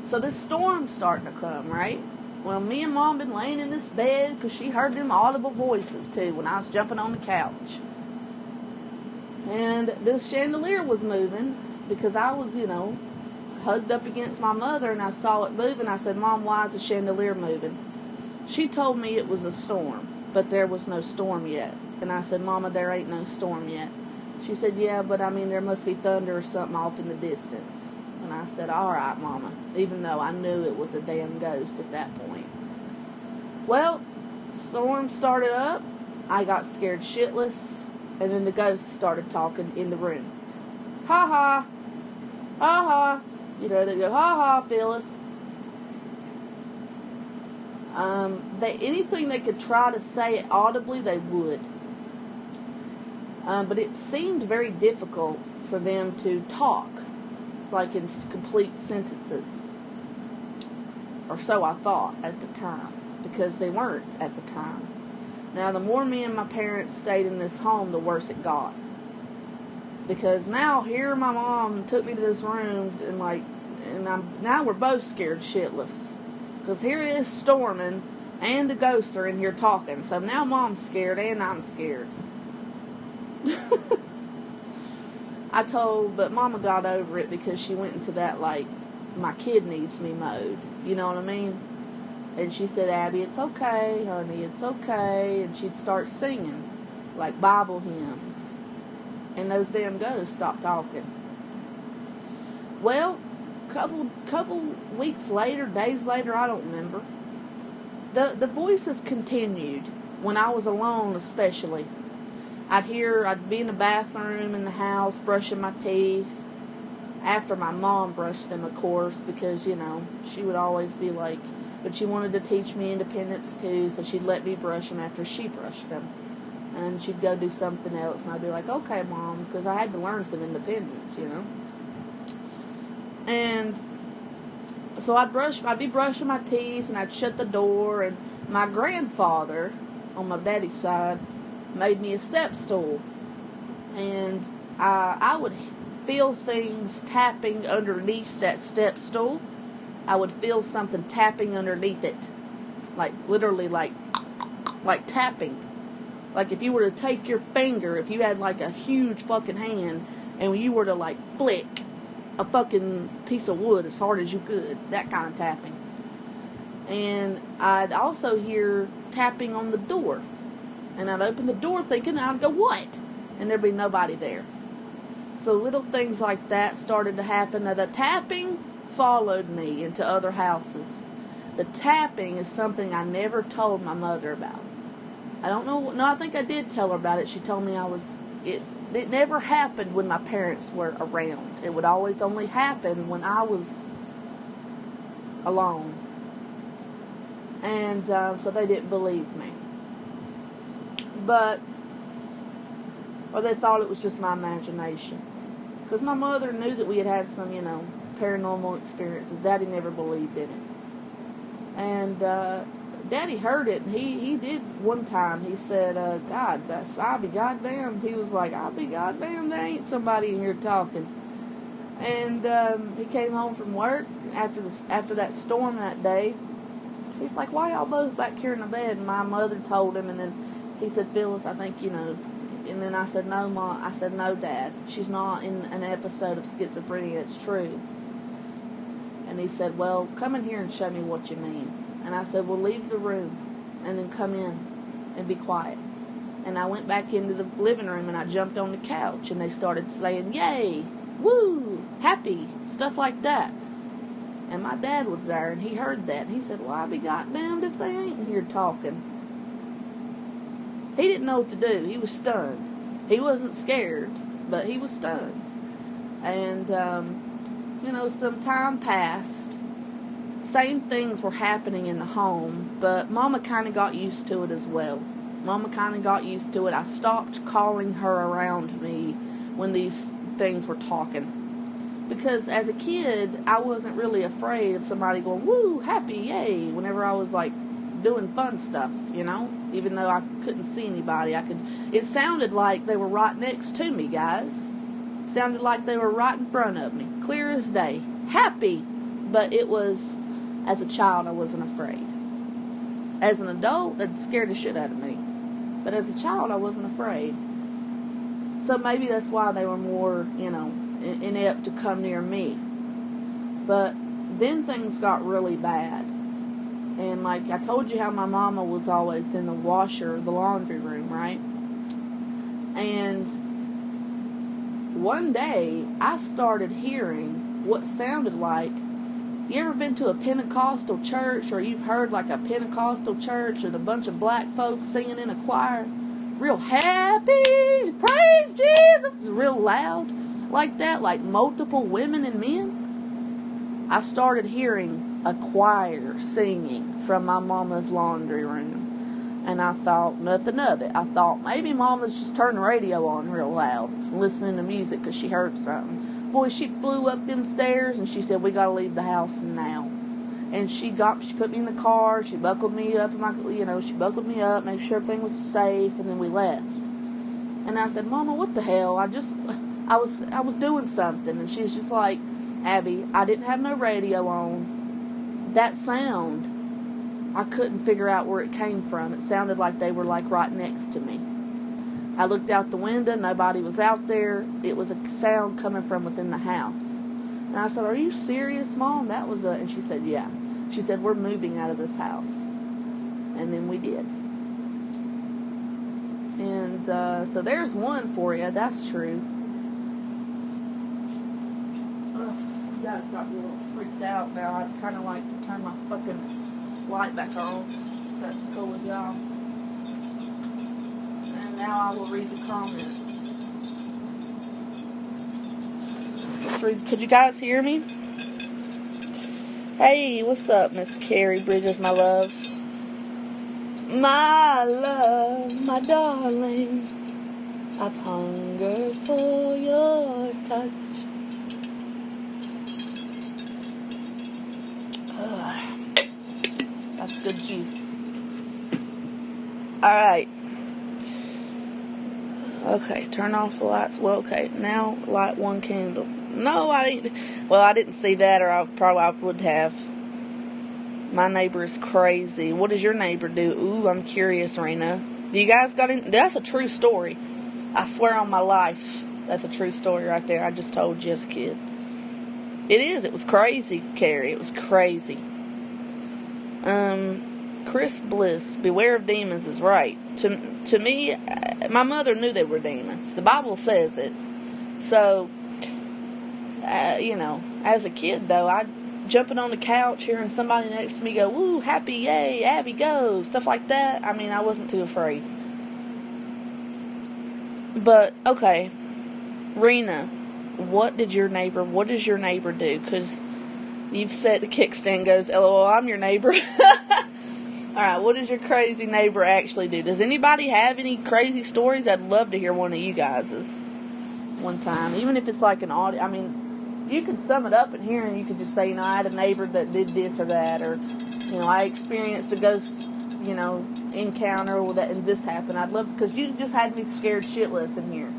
so this storm's starting to come, right? Well, me and Mom been laying in this bed because she heard them audible voices, too, when I was jumping on the couch. And this chandelier was moving because I was, hugged up against my mother, and I saw it moving. I said, Mom, why is the chandelier moving? She told me it was a storm, but there was no storm yet. And I said, Mama, there ain't no storm yet. She said, yeah, but there must be thunder or something off in the distance. And I said, all right, Mama, even though I knew it was a damn ghost at that point. Well, storm started up. I got scared shitless, and then the ghost started talking in the room. Ha ha, ha ha. They go, ha ha, Phyllis. Anything they could try to say it audibly, they would. But it seemed very difficult for them to talk, like in complete sentences. Or so I thought at the time, because they weren't at the time. Now, the more me and my parents stayed in this home, the worse it got. Because now, here my mom took me to this room, now we're both scared shitless. Because here it is storming, and the ghosts are in here talking. So now Mom's scared, and I'm scared. But Mama got over it because she went into that, my kid needs me mode. You know what I mean? And she said, Abby, it's okay, honey, it's okay. And she'd start singing, Bible hymns. And those damn ghosts stopped talking. Well, couple weeks later, days later, I don't remember. The voices continued when I was alone, especially. I'd be in the bathroom in the house brushing my teeth. After my mom brushed them, of course, because, she would always be but she wanted to teach me independence too, so she'd let me brush them after she brushed them. And she'd go do something else, and I'd be like, okay, Mom, because I had to learn some independence, And so I'd be brushing my teeth, and I'd shut the door, and my grandfather, on my daddy's side, made me a step stool. And I would feel things tapping underneath that step stool. I would feel something tapping underneath it. Literally like tapping. Like if you were to take your finger, if you had a huge fucking hand, and you were to flick a fucking piece of wood as hard as you could. That kind of tapping. And I'd also hear tapping on the door. And I'd open the door thinking, I'd go, what? And there'd be nobody there. So little things like that started to happen. Now the tapping followed me into other houses. The tapping is something I never told my mother about. I don't know. No, I think I did tell her about it. She told me it never happened when my parents were around. It would always only happen when I was alone. And so they didn't believe me. Or they thought it was just my imagination. Because my mother knew that we had some, paranormal experiences. Daddy never believed in it. And Daddy heard it, and he did one time. He said, I'll be goddamned. He was like, I'll be goddamned, there ain't somebody in here talking. And he came home from work after that storm that day. He's like, why y'all both back here in the bed? And my mother told him, and then he said, Phyllis, I think, And then I said, no, Mom. I said, no, Dad. She's not in an episode of schizophrenia. It's true. And he said, well, come in here and show me what you mean. And I said, well, leave the room and then come in and be quiet. And I went back into the living room and I jumped on the couch and they started saying, yay, woo, happy, stuff like that. And my dad was there and he heard that. And he said, well, I'll be goddamned if they ain't in here talking. He didn't know what to do. He was stunned. He wasn't scared, but he was stunned. And, some time passed. Same things were happening in the home, but Mama kind of got used to it as well. I stopped calling her around me when these things were talking. Because as a kid, I wasn't really afraid of somebody going, woo, happy, yay, whenever I was doing fun stuff, even though I couldn't see anybody. It sounded like they were right next to me, guys. Sounded like they were right in front of me. Clear as day. Happy. But it was, as a child, I wasn't afraid. As an adult, that scared the shit out of me. But as a child, I wasn't afraid. So maybe that's why they were more, inept to come near me. But then things got really bad. And like I told you how my mama was always in the washer, the laundry room, right? And one day, I started hearing what sounded like, you ever been to a Pentecostal church, or you've heard like a Pentecostal church with a bunch of black folks singing in a choir? Real happy, praise Jesus, real loud like that, like multiple women and men. I started hearing a choir singing from my mama's laundry room, and I thought nothing of it. I thought maybe mama's just turned the radio on real loud, listening to music because she heard something. Boy, she flew up them stairs and she said, we gotta leave the house now. And she put me in the car, she buckled me up she buckled me up, made sure everything was safe, and then we left. And I said, Mama, what the hell? I was doing something. And she was just like, Abby, I didn't have no radio on. That sound, I couldn't figure out where it came from. It sounded like they were like right next to me. I looked out the window, nobody was out there. It was a sound coming from within the house. And I said, are you serious, Mom? And she said, yeah. She said, we're moving out of this house. And then we did. And so there's one for you. That's true. You guys got me a little freaked out now. I'd kind of like to turn my fucking light back on. If that's cool with y'all. And now I will read the comments. Could you guys hear me? Hey, what's up, Miss Carrie Bridges, my love? My love, my darling, I've hungered for your touch. That's good juice. Alright. Okay, turn off the lights. Well, okay, now light one candle. No, I didn't. Well, I didn't see that, or I would have. My neighbor is crazy. What does your neighbor do? Ooh, I'm curious, Rena. Do you guys got in? That's a true story. I swear on my life, that's a true story right there. I just told you as a kid. It is. It was crazy, Carrie. It was crazy. Chris Bliss, beware of demons is right. To me, my mother knew they were demons. The Bible says it. So, as a kid, though, I jumping on the couch, hearing somebody next to me go, woo, happy, yay, Abby, go, stuff like that. I mean, I wasn't too afraid. But, okay, Rena, what does your neighbor do? Because you've said the kickstand goes, LOL, I'm your neighbor. Alright, what does your crazy neighbor actually do? Does anybody have any crazy stories? I'd love to hear one of you guys's one time. Even if it's like an audio. I mean, you can sum it up in here and you could just say, I had a neighbor that did this or that. Or, I experienced a ghost, encounter or that and this happened. I'd love, because you just had me scared shitless in here.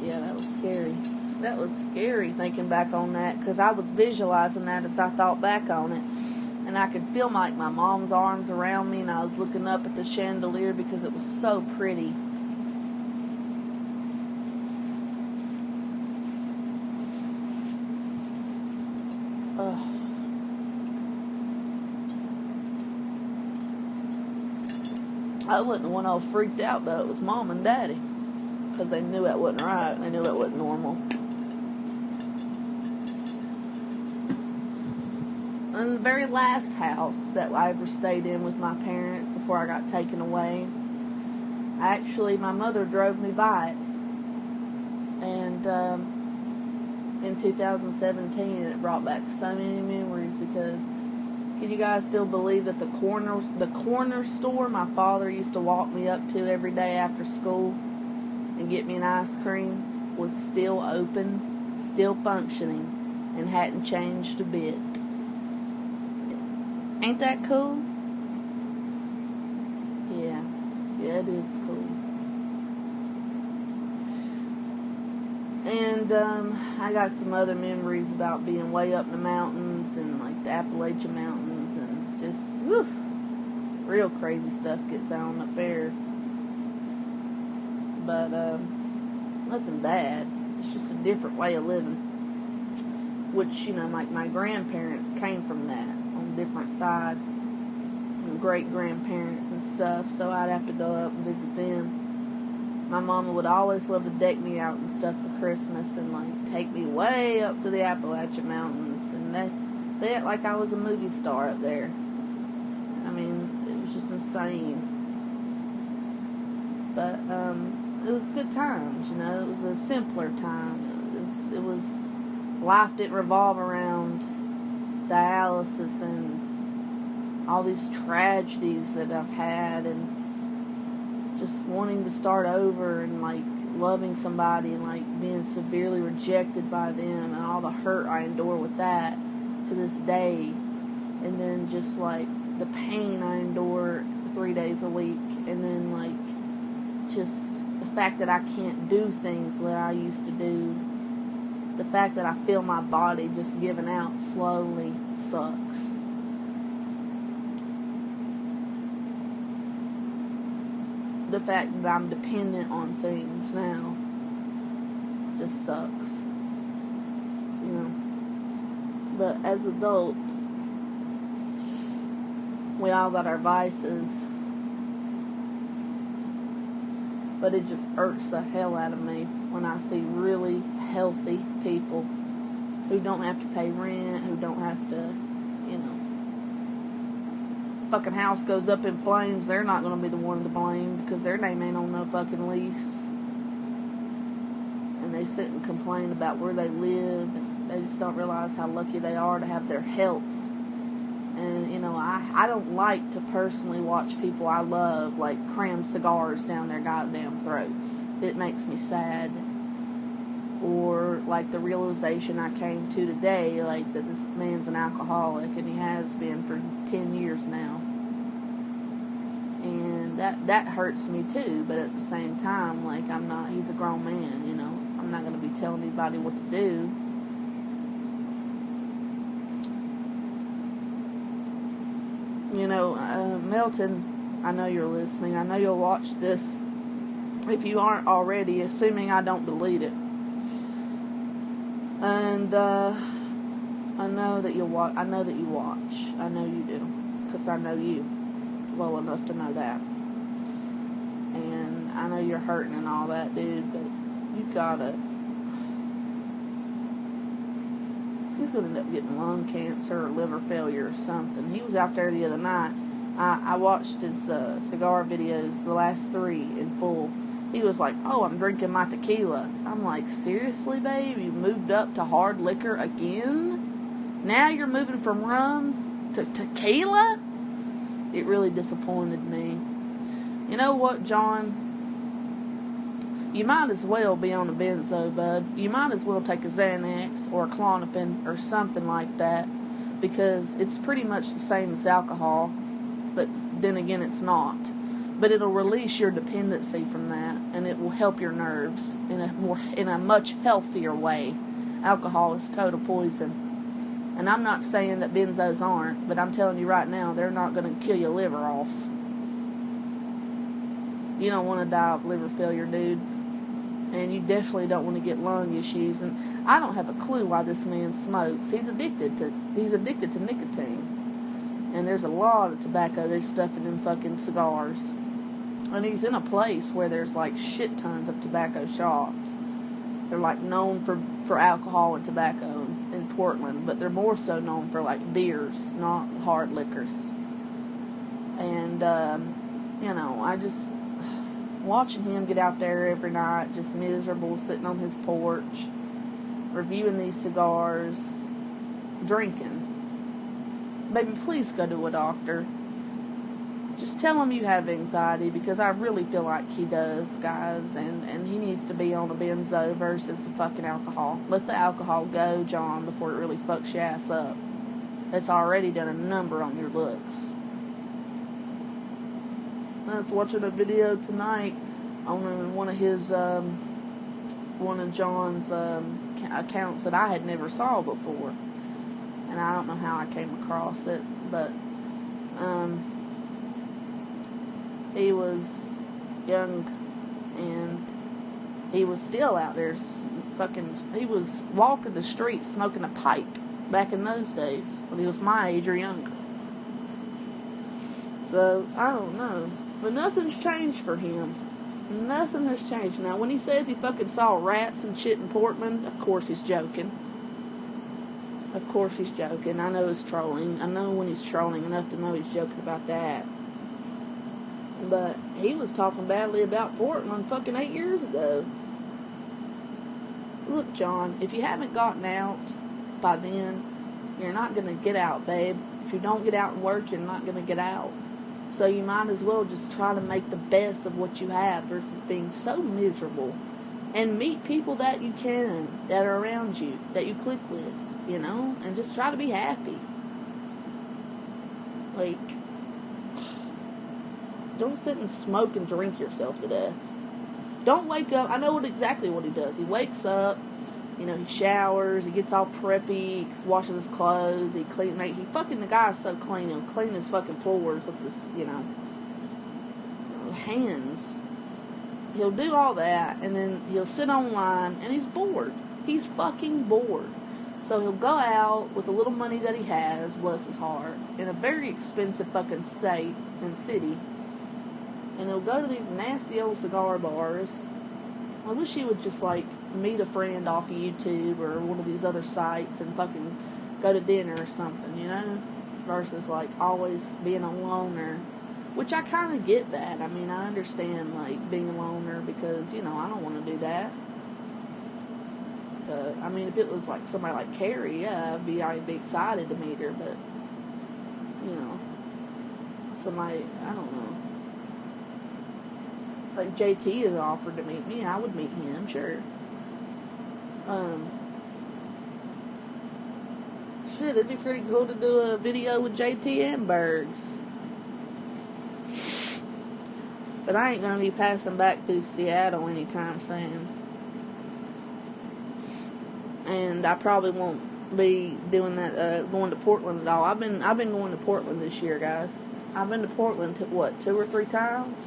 Yeah, that was scary. That was scary thinking back on that, because I was visualizing that as I thought back on it. And I could feel like my mom's arms around me, and I was looking up at the chandelier because it was so pretty. I wasn't the one all freaked out, though. It was Mom and Daddy. Because they knew that wasn't right. They knew that wasn't normal. And the very last house that I ever stayed in with my parents before I got taken away, my mother drove me by it. And in 2017, it brought back so many memories because... Can you guys still believe that the corner store my father used to walk me up to every day after school and get me an ice cream? was still open, still functioning, and hadn't changed a bit. Ain't that cool? Yeah, it is cool. And I got some other memories about being way up in the mountains and like the Appalachian Mountains, and just real crazy stuff gets on up there. But nothing bad. It's just a different way of living. Which, like my grandparents came from that on different sides, and great grandparents and stuff. So I'd have to go up and visit them. My mama would always love to deck me out and stuff for Christmas and like take me way up to the Appalachian Mountains, and they act like I was a movie star up there. I mean, it was just insane. But it was good times, It was a simpler time. It was life didn't revolve around dialysis and all these tragedies that I've had, and just wanting to start over, and like loving somebody and like being severely rejected by them, and all the hurt I endure with that to this day, and then just like the pain I endure 3 days a week, and then like just the fact that I can't do things that I used to do, the fact that I feel my body just giving out slowly sucks. The fact that I'm dependent on things now just sucks. But as adults, we all got our vices. But it just irks the hell out of me when I see really healthy people who don't have to pay rent, who don't have to, fucking house goes up in flames, they're not going to be the one to blame because their name ain't on no fucking lease. And they sit and complain about where they live, and they just don't realize how lucky they are to have their health. And, I don't like to personally watch people I love, like, cram cigars down their goddamn throats. It makes me sad. Or, like, the realization I came to today, like, that this man's an alcoholic, and he has been for 10 years now. And that hurts me, too. But at the same time, like, he's a grown man, I'm not going to be telling anybody what to do. Milton, I know you're listening. I know you'll watch this if you aren't already, assuming I don't delete it. And I know that you watch. I know that you watch. I know you do, because I know you well enough to know that. And I know you're hurting and all that, dude. But you gotta. He's gonna end up getting lung cancer or liver failure or something. He was out there the other night. I watched his cigar videos, the last 3 in full. He was like, "Oh, I'm drinking my tequila." I'm like, "Seriously, babe? You moved up to hard liquor again? Now you're moving from rum to tequila?" It really disappointed me. You know what, John? You might as well be on a benzo, bud. You might as well take a Xanax or a Klonopin or something like that, because it's pretty much the same as alcohol, but then again it's not. But it'll release your dependency from that, and it will help your nerves in a much healthier way. Alcohol is total poison. And I'm not saying that benzos aren't, but I'm telling you right now, they're not going to kill your liver off. You don't want to die of liver failure, dude. And you definitely don't want to get lung issues. And I don't have a clue why this man smokes. He's addicted to nicotine. And there's a lot of tobacco they stuff in them fucking cigars. And he's in a place where there's like shit tons of tobacco shops. They're like known for alcohol and tobacco in Portland, but they're more so known for like beers, not hard liquors. And I just watching him get out there every night, just miserable, sitting on his porch, reviewing these cigars, drinking. Baby, please go to a doctor. Just tell him you have anxiety, because I really feel like he does, guys, and he needs to be on a benzo versus the fucking alcohol. Let the alcohol go, John, before it really fucks your ass up. It's already done a number on your looks. I was watching a video tonight on one of John's accounts that I had never saw before, and I don't know how I came across it, but he was young, and he was still out there he was walking the street smoking a pipe back in those days, when he was my age or younger. So, I don't know. But nothing's changed for him. Nothing has changed. Now, when he says he fucking saw rats and shit in Portland, of course he's joking. Of course he's joking. I know he's trolling. I know when he's trolling enough to know he's joking about that. But he was talking badly about Portland fucking 8 years ago. Look, John, if you haven't gotten out by then, you're not going to get out, babe. If you don't get out and work, you're not going to get out. So you might as well just try to make the best of what you have versus being so miserable. And meet people that you can, that are around you, that you click with, you know? And just try to be happy. Like, don't sit and smoke and drink yourself to death. Don't wake up. I know exactly what he does. He wakes up, you know, he showers, he gets all preppy, he washes his clothes, the guy is so clean, he'll clean his fucking floors with his, hands. He'll do all that, and then he'll sit online, and he's bored. He's fucking bored. So he'll go out with the little money that he has, bless his heart, in a very expensive fucking state and city, and he'll go to these nasty old cigar bars. I wish he would just, meet a friend off of YouTube or one of these other sites and fucking go to dinner or something, you know? Versus, always being a loner. Which I kind of get that. I mean, I understand, being a loner because, I don't want to do that. But, I mean, if it was, somebody like Carrie, yeah, I'd be excited to meet her. But, somebody, I don't know. Like JT has offered to meet me, I would meet him, sure. Shit, it'd be pretty cool to do a video with JT and Bergs. But I ain't gonna be passing back through Seattle anytime soon. And I probably won't be doing that, going to Portland at all. I've been going to Portland this year, guys. I've been to Portland, 2 or 3 times?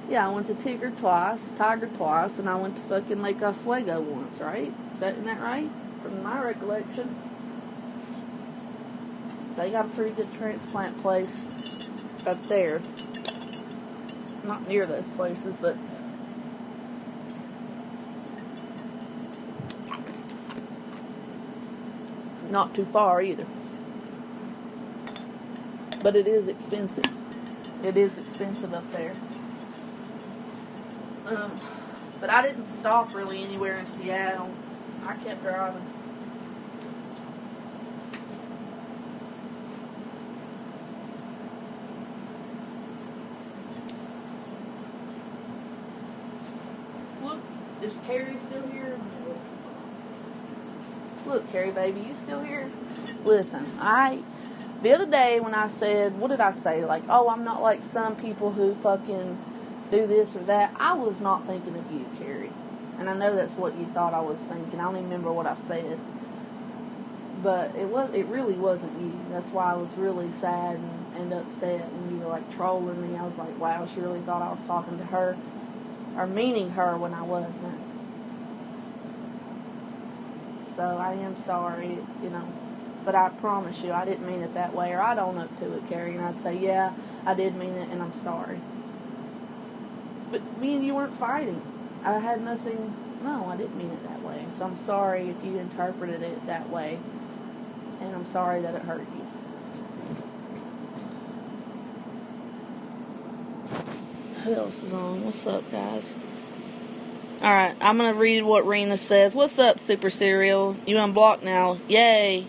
Yeah, I went to Tiger twice, and I went to fucking Lake Oswego once, right? Isn't that right? From my recollection. They got a pretty good transplant place up there. Not near those places, but not too far either. But it is expensive. It is expensive up there. But I didn't stop really anywhere in Seattle. I kept driving. Look, is Carrie still here? Look, Carrie, baby, you still here? Listen, the other day when I said, what did I say? I'm not like some people who fucking do this or that. I was not thinking of you, Carrie. And I know that's what you thought I was thinking. I don't even remember what I said. But it really wasn't you. That's why I was really sad and upset when you were trolling me. I was like, wow, she really thought I was talking to her or meaning her when I wasn't. So I am sorry, but I promise you I didn't mean it that way, or I'd own up to it, Carrie, and I'd say, yeah, I did mean it and I'm sorry. But me and you weren't fighting. I had nothing. No, I didn't mean it that way. So I'm sorry if you interpreted it that way. And I'm sorry that it hurt you. Who else is on? What's up, guys? Alright, I'm going to read what Rena says. What's up, Super Cereal? You unblocked now. Yay.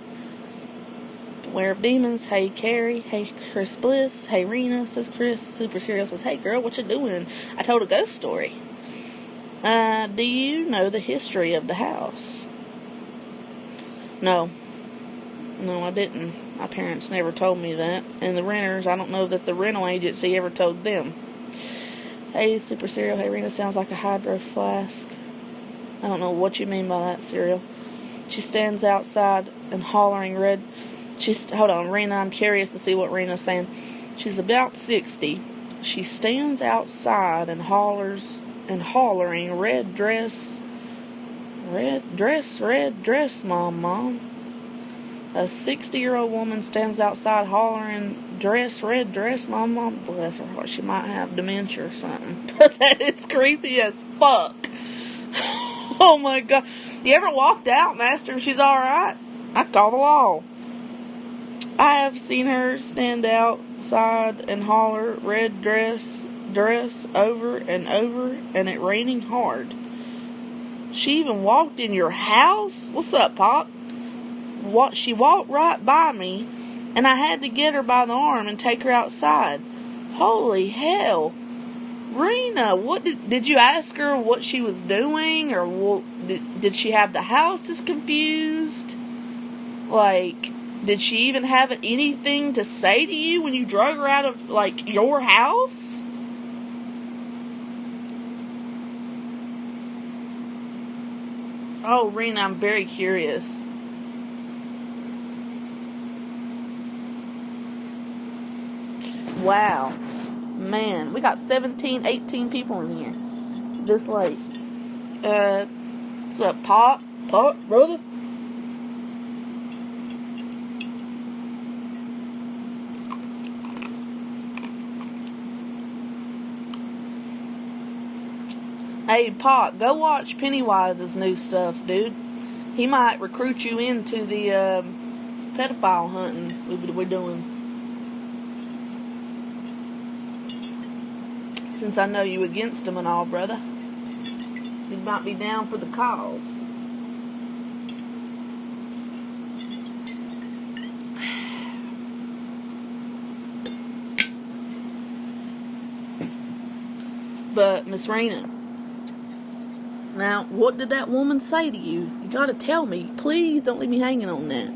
Nightmare of Demons. Hey, Carrie. Hey, Chris Bliss. Hey, Rena, says Chris. Super Serial says, hey, girl, what you doing? I told a ghost story. Do you know the history of the house? No, I didn't. My parents never told me that. And the renters, I don't know that the rental agency ever told them. Hey, Super Serial. Hey, Rena, sounds like a hydro flask. I don't know what you mean by that, Serial. She stands outside and hollering red. Hold on, Rena, I'm curious to see what Rena's saying. She's about 60. She stands outside and hollering red dress, mom. A 60-year-old woman stands outside hollering red dress, mom. Bless her heart, she might have dementia or something. But that is creepy as fuck. Oh my God. You ever walked out and asked her if she's alright? I'd call the law. I have seen her stand outside and holler red dress over and over, and it raining hard. She even walked in your house? What's up, Pop? She walked right by me, and I had to get her by the arm and take her outside. Holy hell. Rena, what did you ask her what she was doing, or did she have the houses confused? Like, did she even have anything to say to you when you drug her out of, like, your house? Oh, Rena, I'm very curious. Wow. Man, we got 17, 18 people in here. This late. What's up, Pop? Pop, brother? Hey, Pop, go watch Pennywise's new stuff, dude. He might recruit you into the pedophile hunting we're doing. Since I know you against him and all, brother. You might be down for the cause. But, Miss Rena, now, what did that woman say to you? You gotta tell me. Please don't leave me hanging on that.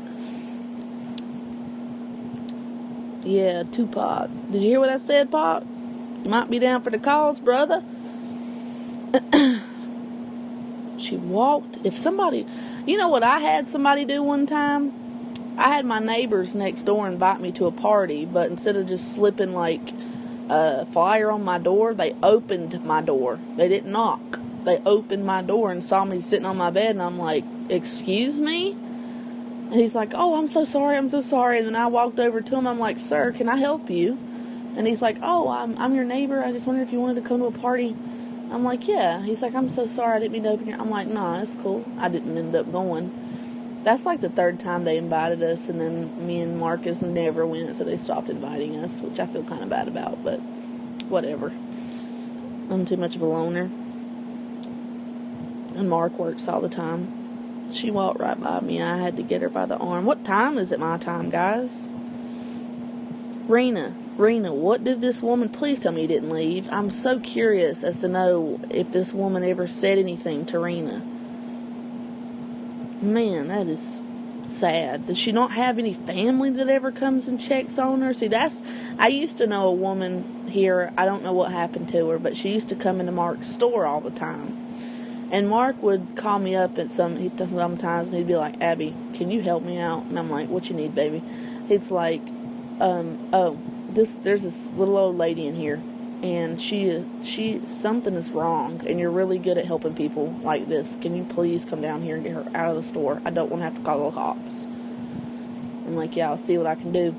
Yeah, Tupac. Did you hear what I said, Pop? You might be down for the cause, brother. She walked. If somebody... You know what I had somebody do one time? I had my neighbors next door invite me to a party, but instead of just slipping, like, a flyer on my door, they opened my door. They didn't knock. They opened my door and saw me sitting on my bed, and I'm like, excuse me? And he's like, oh, I'm so sorry. And then I walked over to him. I'm like, sir, can I help you? And he's like, oh, I'm your neighbor. I just wondered if you wanted to come to a party. I'm like, yeah. He's like, I'm so sorry. I didn't mean to open your... I'm like, nah, it's cool. I didn't end up going. That's like the third time they invited us, and then me and Marcus never went, so they stopped inviting us, which I feel kind of bad about, but whatever. I'm too much of a loner. And Mark works all the time. She walked right by me. I had to get her by the arm. What time is it my time, guys? Rena, what did this woman... Please tell me you didn't leave. I'm so curious as to know if this woman ever said anything to Rena. Man, that is sad. Does she not have any family that ever comes and checks on her? See, I used to know a woman here. I don't know what happened to her, but she used to come into Mark's store all the time. And Mark would call me up at sometimes, and he'd be like, Abby, can you help me out? And I'm like, what you need, baby? He's like, there's this little old lady in here, and she something is wrong, and you're really good at helping people like this. Can you please come down here and get her out of the store? I don't want to have to call the cops. I'm like, yeah, I'll see what I can do.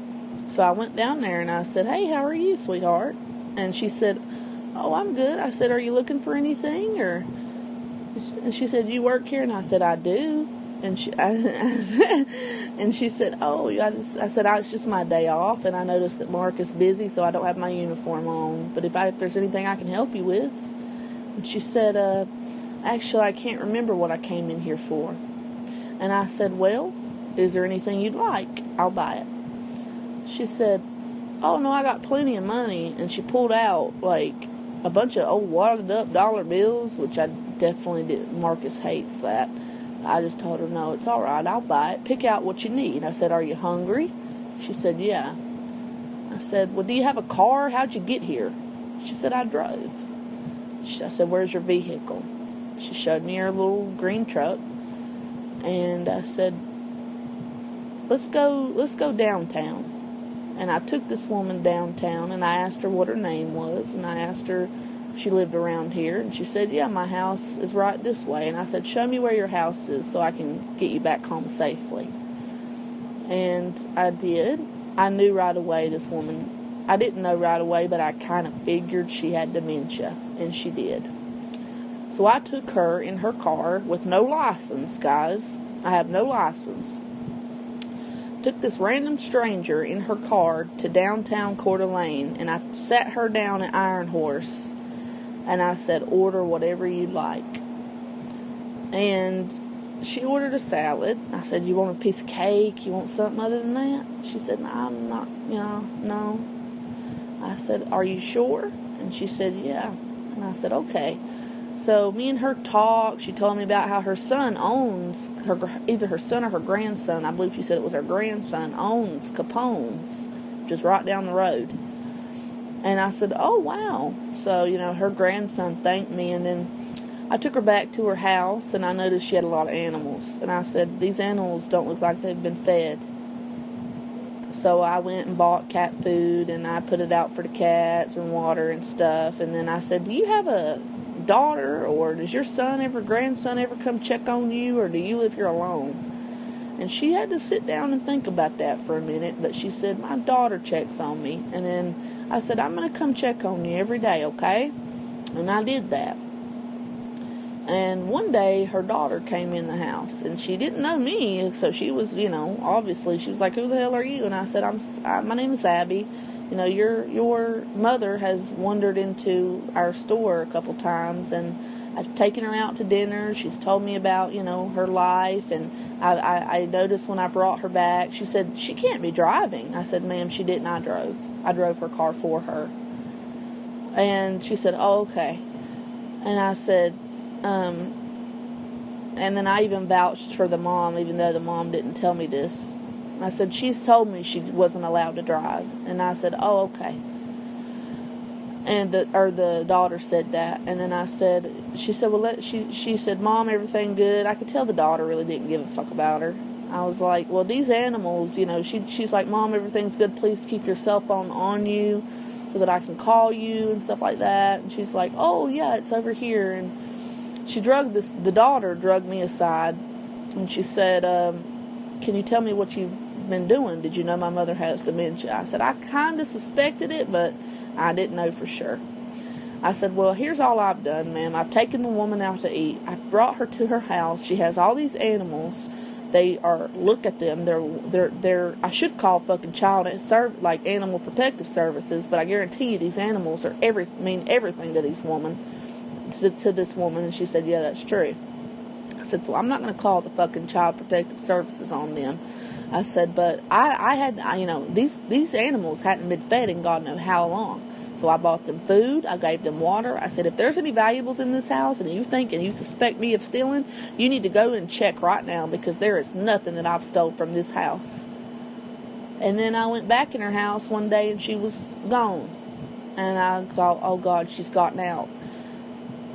So I went down there, and I said, hey, how are you, sweetheart? And she said, oh, I'm good. I said, are you looking for anything, or... And she said, you work here? And I said, I do. And she said, oh, I said, it's just my day off, and I noticed that Mark is busy, so I don't have my uniform on. But if there's anything I can help you with. And she said, actually, I can't remember what I came in here for. And I said, well, is there anything you'd like? I'll buy it. she said, oh, no, I got plenty of money. And she pulled out, like, a bunch of old wadded up dollar bills, which I definitely did. Marcus hates that. I just told her, no, it's all right. I'll buy it. Pick out what you need. I said, are you hungry? She said, yeah. I said, well, do you have a car? How'd you get here? She said, I drove. I said, where's your vehicle? She showed me her little green truck. And I said, let's go downtown. And I took this woman downtown, and I asked her what her name was, and I asked her if she lived around here, and she said, yeah, my house is right this way. And I said, show me where your house is so I can get you back home safely. And I did. I knew right away this woman, I didn't know right away, but I kind of figured she had dementia, and she did. So I took her in her car with no license, guys. I have no license. Took this random stranger in her car to downtown Coeur d'Alene, and I sat her down at Iron Horse, and I said, order whatever you like. And she ordered a salad. I said, you want a piece of cake? You want something other than that? She said, no, I'm not, no. I said, are you sure? And she said, yeah. And I said, okay. So me and her talked. She told me about how her son owns, either her son or her grandson, I believe she said it was her grandson, owns Capone's, just right down the road. And I said, oh, wow. So, her grandson thanked me, and then I took her back to her house, and I noticed she had a lot of animals. And I said, these animals don't look like they've been fed. So I went and bought cat food, and I put it out for the cats and water and stuff. And then I said, do you have a daughter, or does your grandson ever come check on you, or do you live here alone? And she had to sit down and think about that for a minute, but she said, my daughter checks on me. And then I said, I'm going to come check on you every day, okay? And I did that. And one day her daughter came in the house, and she didn't know me, so she was, obviously she was like, who the hell are you? And I said, my name is Abby. Your mother has wandered into our store a couple times, and I've taken her out to dinner. She's told me about, her life, and I noticed when I brought her back, she said, she can't be driving. I said, ma'am, she didn't. I drove her car for her. And she said, oh, okay. And I said, and then I even vouched for the mom, even though the mom didn't tell me this. I said, she's told me she wasn't allowed to drive. And I said, oh, okay. And the daughter said that. And then I said, she said, well, she said, Mom, everything good? I could tell the daughter really didn't give a fuck about her. I was like, well, these animals, she's like, Mom, everything's good. Please keep your cell phone on you so that I can call you and stuff like that. And she's like, oh, yeah, it's over here. And the daughter drugged me aside. And she said, can you tell me what you've been doing? Did you know my mother has dementia? I said, I kind of suspected it, but I didn't know for sure. I said, well, here's all I've done, ma'am. I've taken the woman out to eat. I've brought her to her house. She has all these animals. Look at them. They're I should call fucking like animal protective services, but I guarantee you these animals are mean everything to this woman. And she said, yeah, that's true. I said, so I'm not going to call the fucking child protective services on them. I said, but I had these animals hadn't been fed in God knows how long. So I bought them food. I gave them water. I said, if there's any valuables in this house and you suspect me of stealing, you need to go and check right now, because there is nothing that I've stole from this house. And then I went back in her house one day, and she was gone. And I thought, oh God, she's gotten out.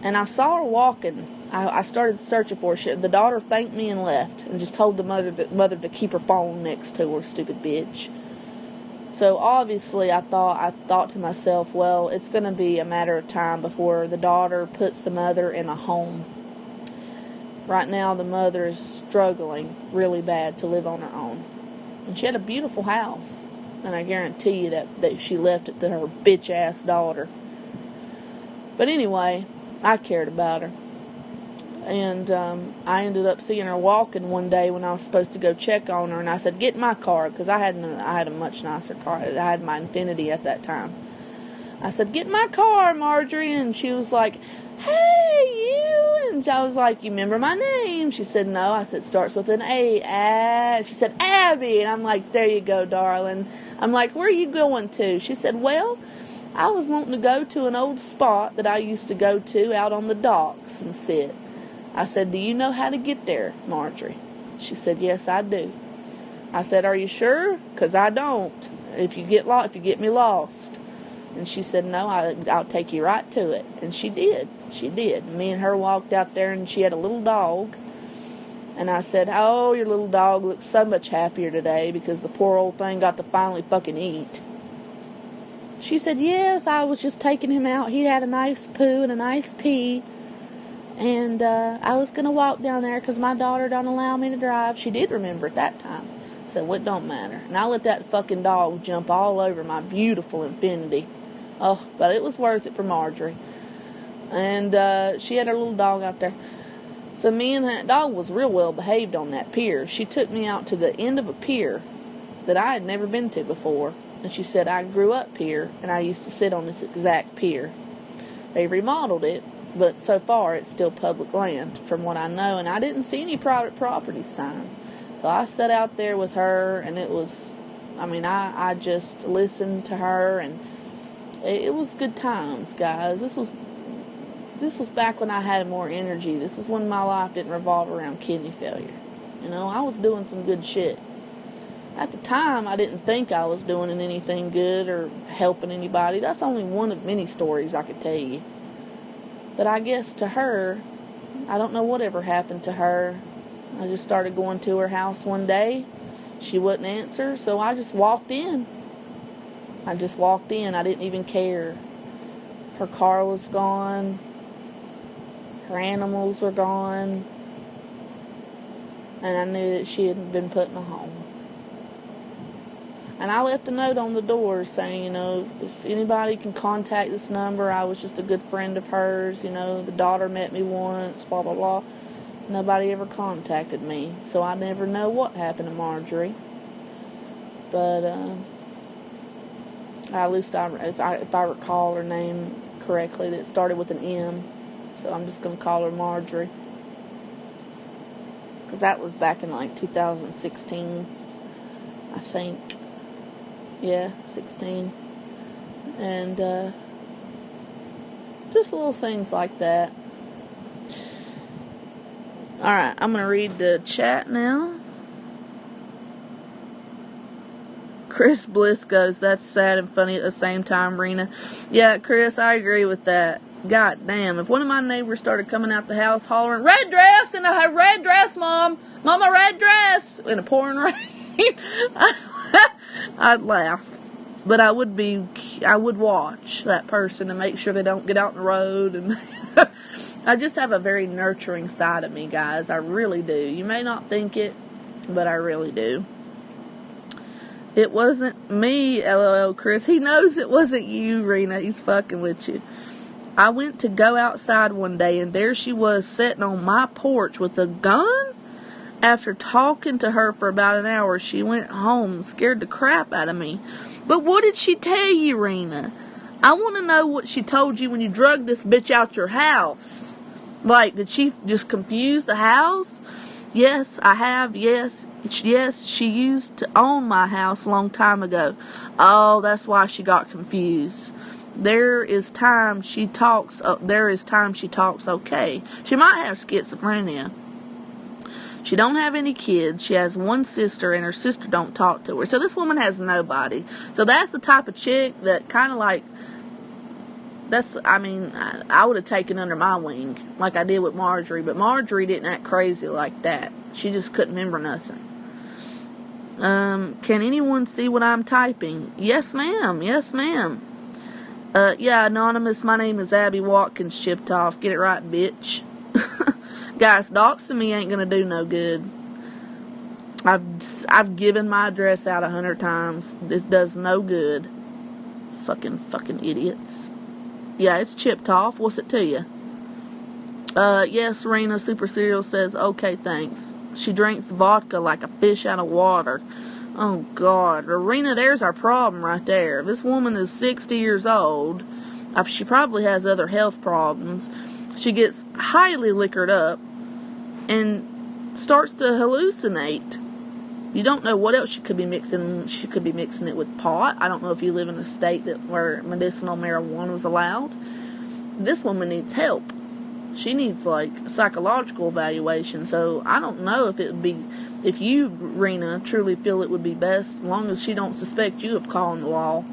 And I saw her walking. I started searching for her. The daughter thanked me and left, and just told the mother to keep her phone next to her, stupid bitch. So obviously I thought to myself, well, it's going to be a matter of time before the daughter puts the mother in a home. Right now the mother is struggling really bad to live on her own. And she had a beautiful house, and I guarantee you that she left it to her bitch-ass daughter. But anyway, I cared about her. And I ended up seeing her walking one day when I was supposed to go check on her. And I said, get in my car, because I had a much nicer car. I had my Infiniti at that time. I said, get in my car, Marjorie. And she was like, hey, you. And I was like, you remember my name? She said, no. I said, starts with an A. She said, Abby. And I'm like, there you go, darling. I'm like, where are you going to? She said, well, I was wanting to go to an old spot that I used to go to out on the docks and sit. I said, do you know how to get there, Marjorie? She said, yes, I do. I said, are you sure? Because I don't. If you get me lost. And she said, no, I'll take you right to it. And she did. She did. Me and her walked out there, and she had a little dog. And I said, oh, your little dog looks so much happier today because the poor old thing got to finally fucking eat. She said, yes, I was just taking him out. He had a nice poo and a nice pee. And I was going to walk down there because my daughter don't allow me to drive. She did remember at that time. I said, well, it don't matter. And I let that fucking dog jump all over my beautiful Infinity. Oh, but it was worth it for Marjorie. And she had her little dog out there. So me and that dog was real well behaved on that pier. She took me out to the end of a pier that I had never been to before. And she said, I grew up here, and I used to sit on this exact pier. They remodeled it, but so far it's still public land from what I know. And I didn't see any private property signs. So I sat out there with her, and it was, I just listened to her, and it was good times, guys. This was back when I had more energy. This is when my life didn't revolve around kidney failure. I was doing some good shit. At the time, I didn't think I was doing anything good or helping anybody. That's only one of many stories I could tell you. But I guess to her, I don't know whatever happened to her. I just started going to her house one day. She wouldn't answer, so I just walked in. I didn't even care. Her car was gone. Her animals were gone. And I knew that she had been put in a home. And I left a note on the door saying, if anybody can contact this number, I was just a good friend of hers. The daughter met me once, blah, blah, blah. Nobody ever contacted me. So I never know what happened to Marjorie. But, at least if I recall her name correctly, that started with an M. So I'm just going to call her Marjorie. Because that was back in 2016, I think. Yeah, 16. And just little things like that. Alright, I'm going to read the chat now. Chris Bliss goes, that's sad and funny at the same time, Rena. Yeah, Chris, I agree with that. God damn, if one of my neighbors started coming out the house hollering, red dress, and I have red dress, Mom, a red dress, in a pouring rain, I'd laugh. But I would watch that person and make sure they don't get out on the road. And I just have a very nurturing side of me, guys. I really do. You may not think it, but I really do. It wasn't me, LOL, Chris. He knows it wasn't you, Rena. He's fucking with you. I went to go outside one day, and there she was sitting on my porch with a gun. After talking to her for about an hour, she went home, scared the crap out of me. But what did she tell you, Rena? I want to know what she told you when you drugged this bitch out your house. Like, did she just confuse the house? Yes, I have. Yes, she used to own my house a long time ago. Oh, that's why she got confused. There is time she talks okay. She might have schizophrenia. She don't have any kids. She has one sister, and her sister don't talk to her. So this woman has nobody. So that's the type of chick that kind of like, I would have taken under my wing like I did with Marjorie. But Marjorie didn't act crazy like that. She just couldn't remember nothing. Can anyone see what I'm typing? Yes, ma'am. Yes, ma'am. Yeah, anonymous, my name is Abby Watkins, chipped off. Get it right, bitch. Guys, doxing me ain't gonna do no good. I've given my address out 100 times. This does no good. Fucking idiots. Yeah, it's chipped off. What's it to you? Yes, Rena Super Cereal says, okay, thanks. She drinks vodka like a fish out of water. Oh, God. Rena, there's our problem right there. This woman is 60 years old. She probably has other health problems. she gets highly liquored up and starts to hallucinate. You don't know what else she could be mixing. She could be mixing it with pot. I don't know if you live in a state where medicinal marijuana is allowed. This woman needs help. She needs, like, psychological evaluation. So I don't know if it would be, if you, Rena, truly feel it would be best, as long as she don't suspect you of calling the law,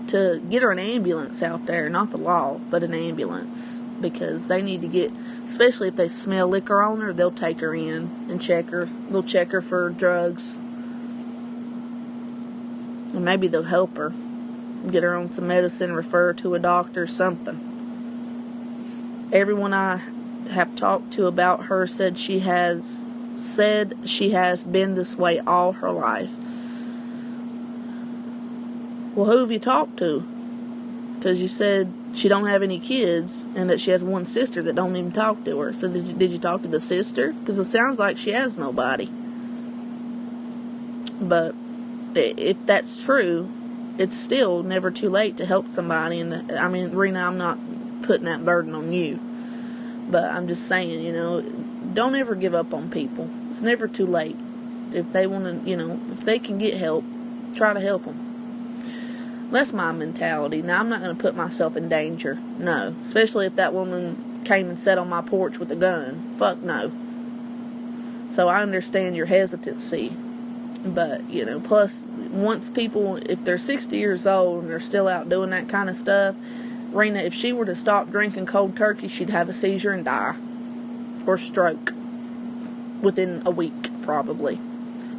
to get her an ambulance out there. Not the law, but an ambulance. Because they need to get, especially if they smell liquor on her, they'll take her in and check her. They'll check her for drugs. And maybe they'll help her. Get her on some medicine, refer her to a doctor, something. Everyone I have talked to about her said she has been this way all her life. Well, who have you talked to? Because you said she don't have any kids and that she has one sister that don't even talk to her. So did you talk to the sister? Because it sounds like she has nobody. But if that's true, it's still never too late to help somebody. And I mean, Rena, I'm not putting that burden on you, but I'm just saying, don't ever give up on people. It's never too late. If they want to, if they can get help, try to help them. That's my mentality. Now, I'm not going to put myself in danger. No. Especially if that woman came and sat on my porch with a gun. Fuck no. So I understand your hesitancy. But, plus, once people, if they're 60 years old and they're still out doing that kind of stuff, Rena, if she were to stop drinking cold turkey, she'd have a seizure and die. Or stroke. Within a week, probably.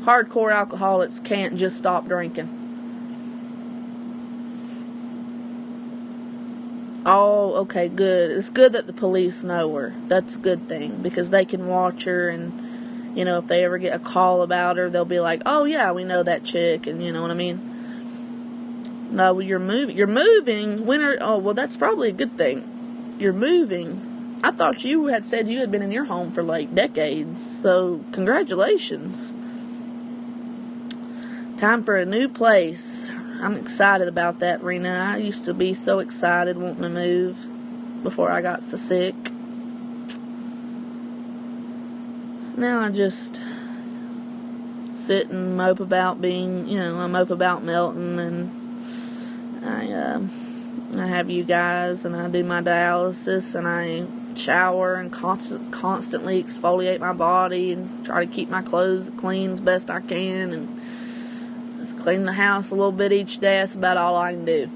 Hardcore alcoholics can't just stop drinking. Oh, okay, good. It's good that the police know her. That's a good thing, because they can watch her, and, if they ever get a call about her, they'll be like, oh, yeah, we know that chick, and you know what I mean? No, you're moving. You're moving? Oh, well, that's probably a good thing. You're moving. I thought you had said you had been in your home for, like, decades, so congratulations. Time for a new place. I'm excited about that, Rena. I used to be so excited wanting to move before I got so sick. Now I just sit and mope about I mope about Melton, and I have you guys, and I do my dialysis, and I shower and constantly exfoliate my body and try to keep my clothes clean as best I can, and clean the house a little bit each day. That's about all I can do.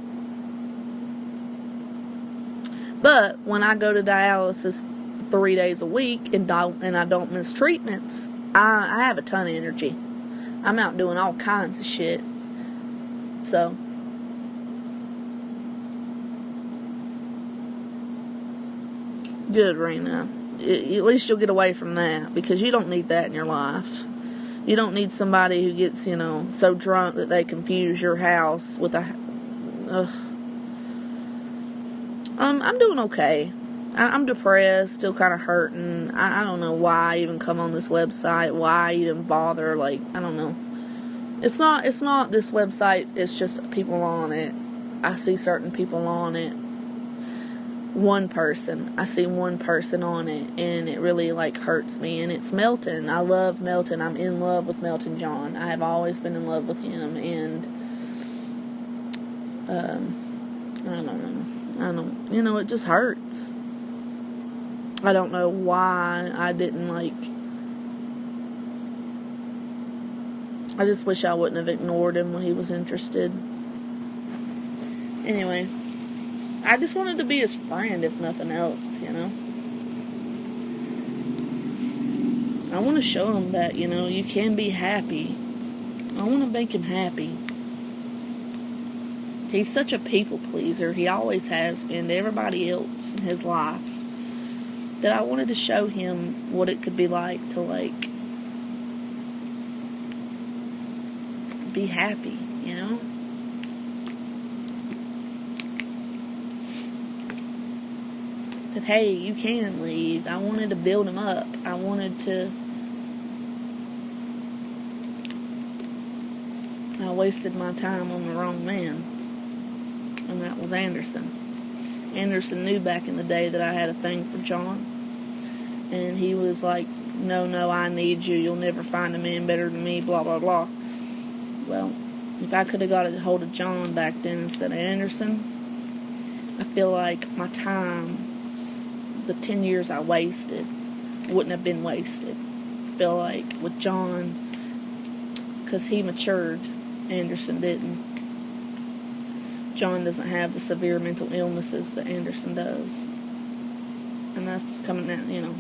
But when I go to dialysis 3 days a week and I don't miss treatments, I have a ton of energy. I'm out doing all kinds of shit. So good, Rena. At least you'll get away from that, because you don't need that in your life. You don't need somebody who gets, so drunk that they confuse your house with I'm doing okay. I'm depressed, still kind of hurting. I don't know why I even come on this website, why I even bother, I don't know. It's not this website, it's just people on it. I see certain people on it. I see one person on it, and it really, hurts me, and it's Melton. I love Melton. I'm in love with Melton John. I have always been in love with him, and, I don't, it just hurts. I don't know why I didn't, I just wish I wouldn't have ignored him when he was interested. Anyway. I just wanted to be his friend, if nothing else, I want to show him that, you can be happy. I want to make him happy. He's such a people pleaser. He always has been to everybody else in his life. That I wanted to show him what it could be like to, be happy, That, hey, you can leave. I wanted to build him up. I wasted my time on the wrong man. And that was Anderson. Anderson knew back in the day that I had a thing for John. And he was like, no, I need you. You'll never find a man better than me, blah, blah, blah. Well, if I could have got a hold of John back then instead of Anderson, I feel like my time, the 10 years I wasted, wouldn't have been wasted. I feel like with John, because he matured, Anderson didn't. John doesn't have the severe mental illnesses that Anderson does. And that's coming out,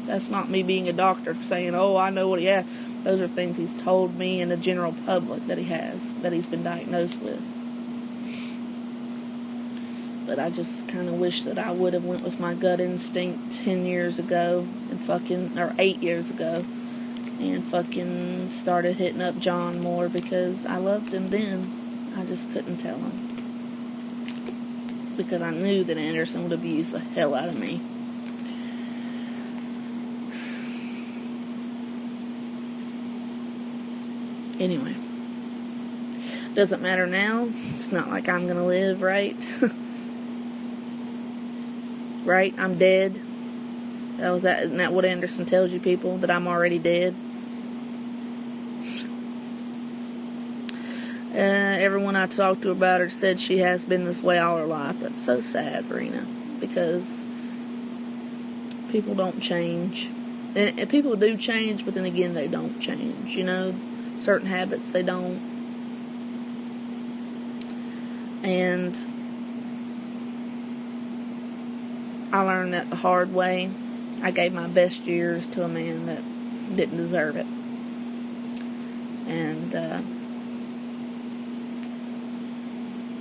that's not me being a doctor saying, oh, I know what he has. Those are things he's told me and the general public that he has, that he's been diagnosed with. But I just kind of wish that I would have went with my gut instinct 10 years ago or 8 years ago and started hitting up John more, because I loved him then. I just couldn't tell him. Because I knew that Anderson would abuse the hell out of me. Anyway, doesn't matter now. It's not like I'm gonna live, right? Right? I'm dead. Isn't that what Anderson tells you people? That I'm already dead? Everyone I talked to about her said she has been this way all her life. That's so sad, Rena, because people don't change. And people do change, but then again, they don't change, certain habits they don't. And I learned that the hard way. I gave my best years to a man that didn't deserve it. And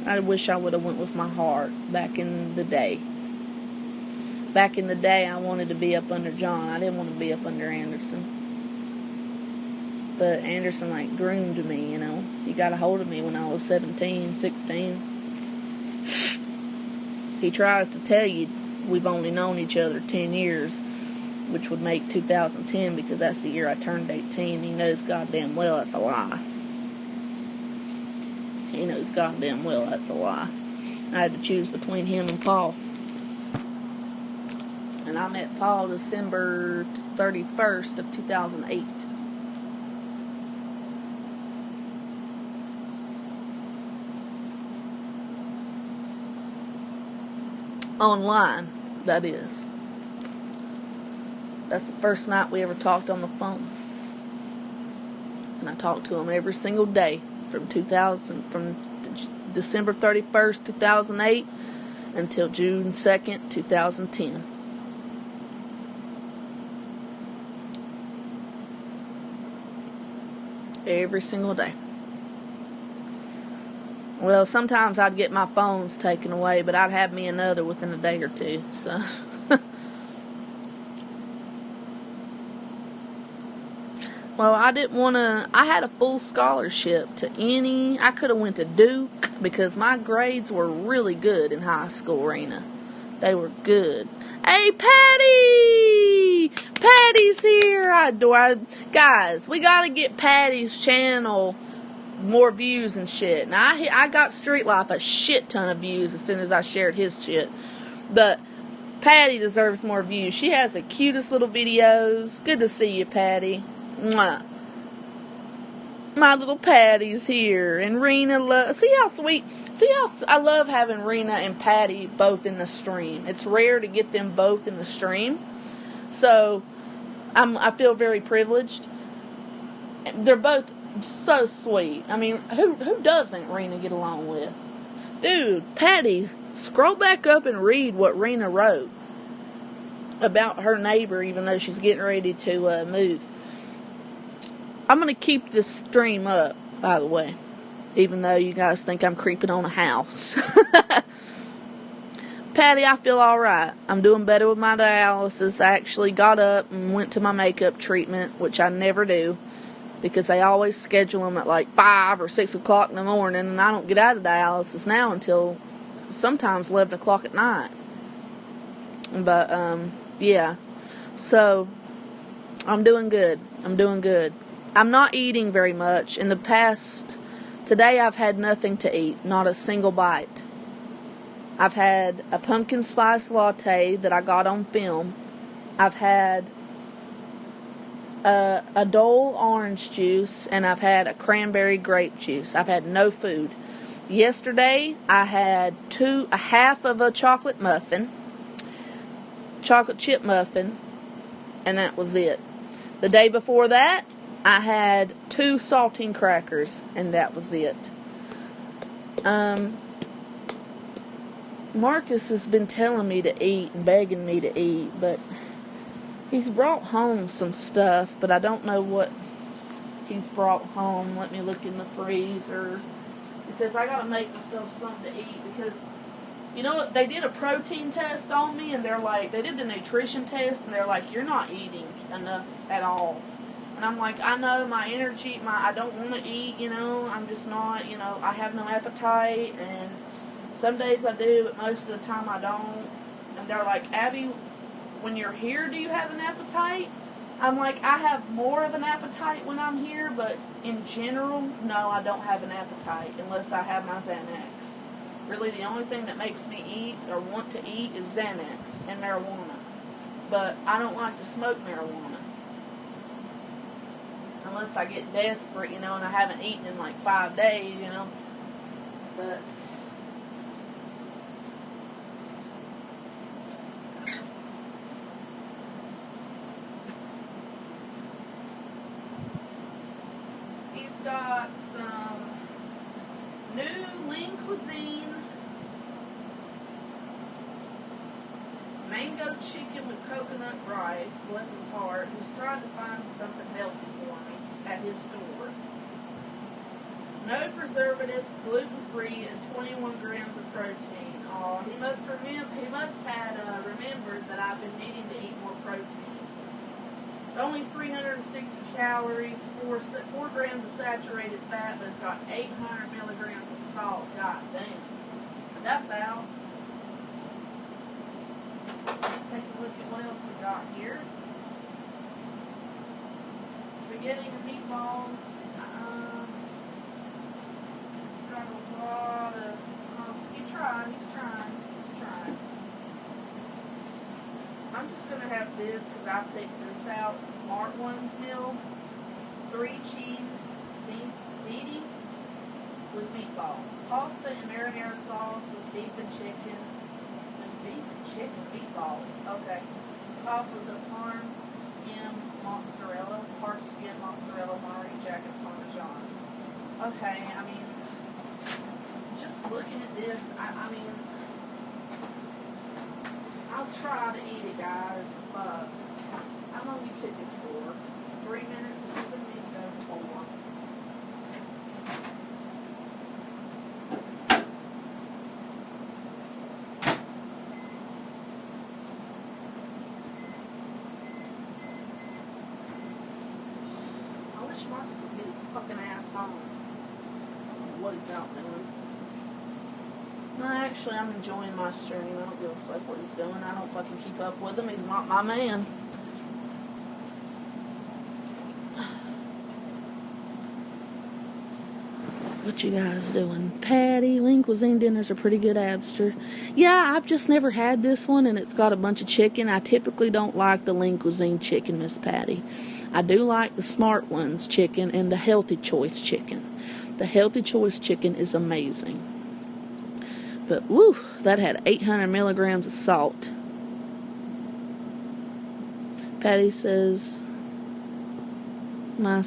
I wish I would have went with my heart back in the day. Back in the day, I wanted to be up under John. I didn't want to be up under Anderson. But Anderson, groomed me, He got a hold of me when I was 17, 16. He tries to tell you we've only known each other 10 years, which would make 2010, because that's the year I turned 18. He knows goddamn well that's a lie. He knows goddamn well that's a lie. I had to choose between him and Paul. And I met Paul December 31st of 2008. Online, that is. That's the first night we ever talked on the phone. And I talked to him every single day from December 31st, 2008 until June 2nd, 2010. Every single day. Well, sometimes I'd get my phones taken away, but I'd have me another within a day or two, so. Well, I had a full scholarship I could have went to Duke, because my grades were really good in high school, Rena. They were good. Hey, Patty! Patty's here! Guys, we gotta get Patty's channel more views and shit. Now, I got Street Life a shit ton of views as soon as I shared his shit. But Patty deserves more views. She has the cutest little videos. Good to see you, Patty. Mwah. My little Patty's here. And Rena, see how sweet. See how I love having Rena and Patty both in the stream. It's rare to get them both in the stream. So, I feel very privileged. They're both so sweet. I mean, who doesn't Rena get along with? Dude, Patty, scroll back up and read what Rena wrote about her neighbor, even though she's getting ready to move. I'm going to keep this stream up, by the way, even though you guys think I'm creeping on a house. Patty, I feel alright. I'm doing better with my dialysis. I actually got up and went to my makeup treatment, which I never do, because they always schedule them at 5 or 6 o'clock in the morning, and I don't get out of dialysis now until sometimes 11 o'clock at night. But, yeah. So, I'm doing good. I'm not eating very much. In the past, today I've had nothing to eat, not a single bite. I've had a pumpkin spice latte that I got on film. I've had a Dole orange juice, and I've had a cranberry grape juice. I've had no food. Yesterday, I had a half of a chocolate chip muffin, and that was it. The day before that, I had 2 saltine crackers, and that was it. Marcus has been telling me to eat and begging me to eat, but he's brought home some stuff, but I don't know what he's brought home. Let me look in the freezer, because I gotta make myself something to eat, because you know what, they did a protein test on me, and they did the nutrition test, and they're like, you're not eating enough at all. And I'm like, I know my energy, I don't want to eat, I'm just not, I have no appetite, and some days I do, but most of the time I don't. And they're like, Abby, when you're here, do you have an appetite? I'm like, I have more of an appetite when I'm here, but in general, no, I don't have an appetite unless I have my Xanax. Really, the only thing that makes me eat or want to eat is Xanax and marijuana. But I don't like to smoke marijuana. Unless I get desperate, and I haven't eaten in like 5 days, But he's got some new lean cuisine, mango chicken with coconut rice. Bless his heart. He's trying to find something healthy for me at his store. No preservatives, gluten-free, and 21 grams of protein. Oh, he must have remembered that I've been needing to eat more protein. Only 360 calories, 4 grams of saturated fat, but it's got 800 milligrams of salt. God damn. That's out. Let's take a look at what else we got here. Spaghetti and meatballs. It's got a lot of. He's trying. I'm just gonna have this because I picked this out. It's a Smart Ones meal. 3 cheese ziti with meatballs. Pasta and marinara sauce with beef and chicken. Meatballs. Okay. Top with the hard skin mozzarella, Monterey Jack, and Parmesan. Okay, just looking at this, I'll try to eat it, guys, but how long you cook this for? 3 minutes is something we need to go for. Marcus will get his fucking ass home. I don't know what he's out doing. No, actually, I'm enjoying my stream. I don't give a fuck what he's doing. I don't fucking keep up with him. He's not my man. What you guys doing? Patty, lean cuisine dinners are pretty good, Abster. Yeah, I've just never had this one, and it's got a bunch of chicken. I typically don't like the lean cuisine chicken, Miss Patty. I do like the Smart Ones chicken and the Healthy Choice chicken. The Healthy Choice chicken is amazing. But, woo, that had 800 milligrams of salt. Patty says, I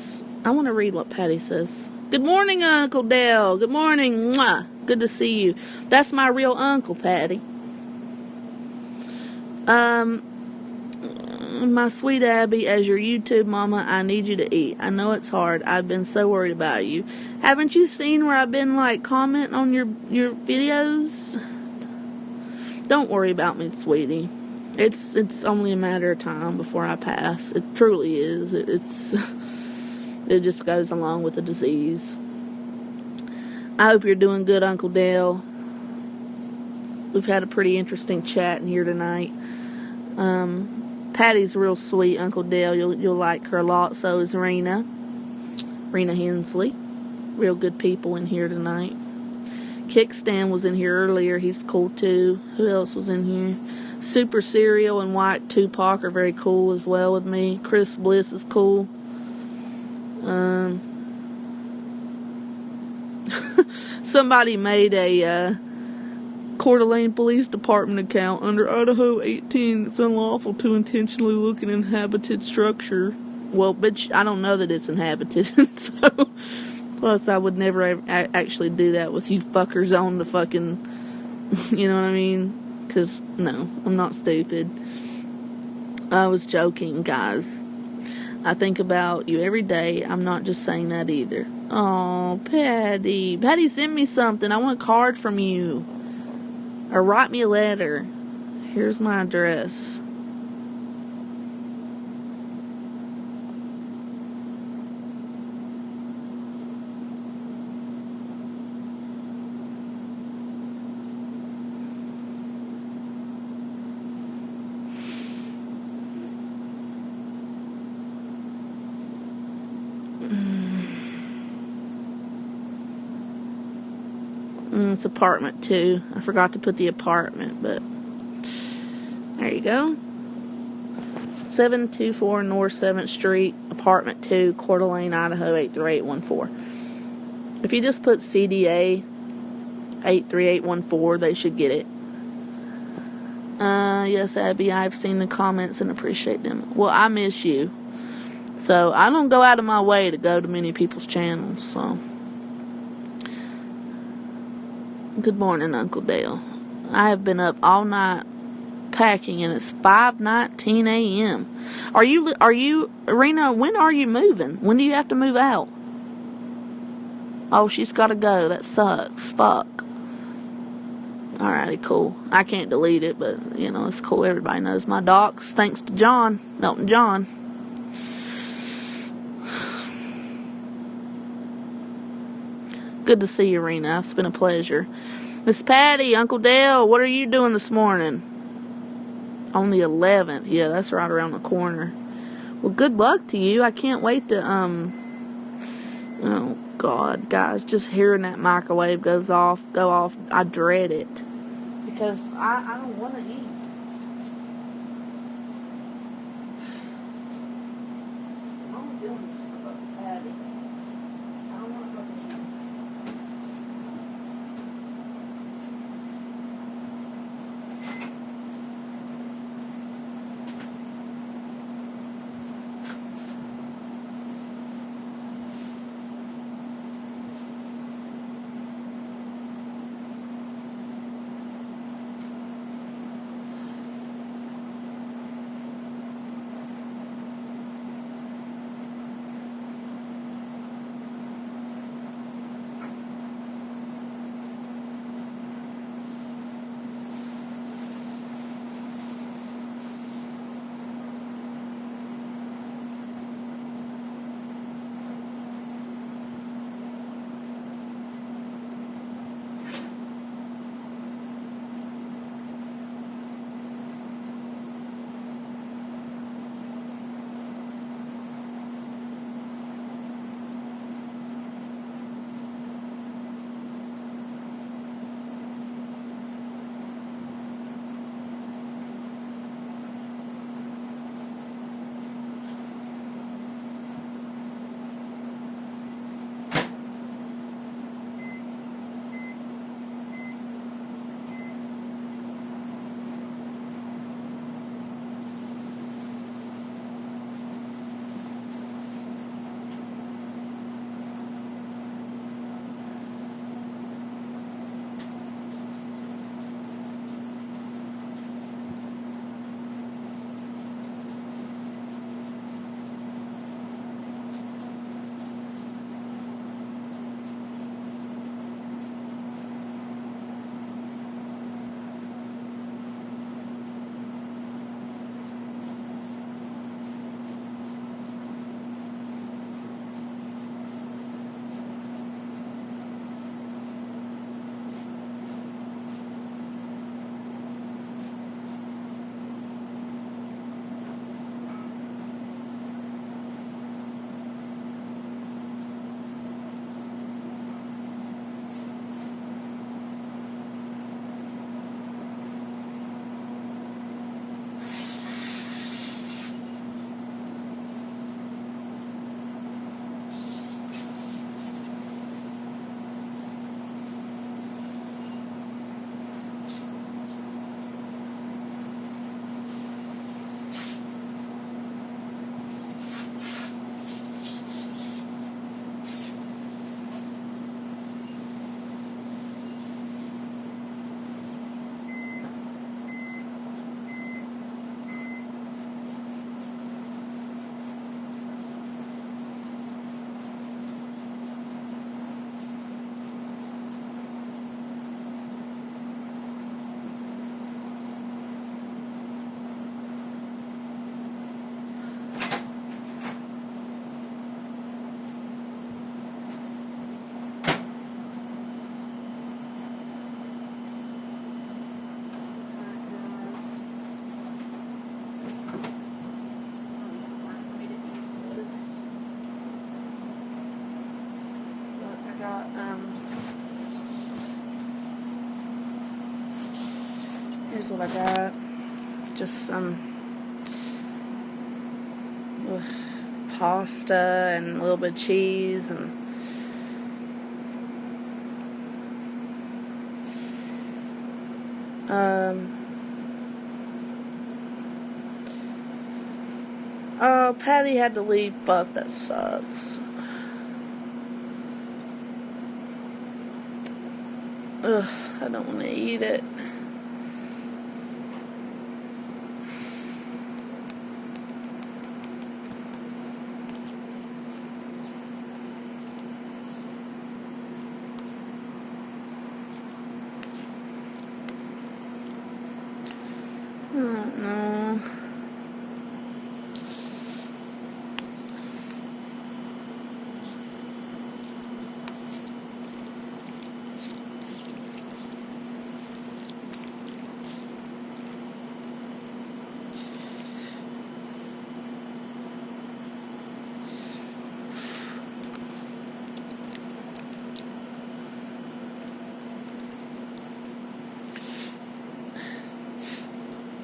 want to read what Patty says. Good morning, Uncle Dale. Good morning. Mwah. Good to see you. That's my real uncle, Patty. My sweet Abby, as your YouTube mama, I need you to eat. I know it's hard. I've been so worried about you. Haven't you seen where I've been, commenting on your videos? Don't worry about me, sweetie. It's only a matter of time before I pass. It truly is. It just goes along with the disease. I hope you're doing good, Uncle Dale. We've had a pretty interesting chat in here tonight. Patty's real sweet, Uncle Dale. You'll like her a lot. So is Rena Hensley. Real good people in here tonight. Kickstand was in here earlier. He's cool too. Who else was in here? Super Cereal and White Tupac are very cool as well with me. Chris Bliss is cool. Somebody made a Coeur d'Alene Police Department account under Idaho 18. It's unlawful to intentionally look at inhabited structure. Well, but I don't know that it's inhabited, so... Plus, I would never actually do that with you fuckers on the fucking... You know what I mean? Because, no, I'm not stupid. I was joking, guys. I think about you every day. I'm not just saying that either. Oh, Patty. Patty, send me something. I want a card from you. Or write me a letter. Here's my address. It's apartment 2. I forgot to put the apartment, but there you go. 724 North 7th Street, apartment 2, Coeur d'Alene, Idaho 83814. If you just put CDA 83814, they should get it. Yes, Abby, I've seen the comments and appreciate them. Well, I miss you. So, I don't go out of my way to go to many people's channels, so... Good morning, Uncle Dale. I have been up all night packing, and it's 5:19 a.m. Are you, Rena, when are you moving? When do you have to move out? Oh, she's got to go. That sucks. Fuck. Alrighty, cool. I can't delete it, but, you know, it's cool. Everybody knows my docs. Thanks to John, Melton John. Good to see you, Rena. It's been a pleasure. Miss Patty, Uncle Dale, what are you doing this morning? On the 11th. Yeah, that's right around the corner. Well, good luck to you. I can't wait to, oh, God, guys. Just hearing that microwave go off, I dread it. Because I don't want to eat. I'm doing this for fucking Patty. I don't want to fucking eat. Here's what I got. Just some pasta and a little bit of cheese and oh, Patty had to leave. Fuck, that sucks. Ugh, I don't want to eat it. I don't know.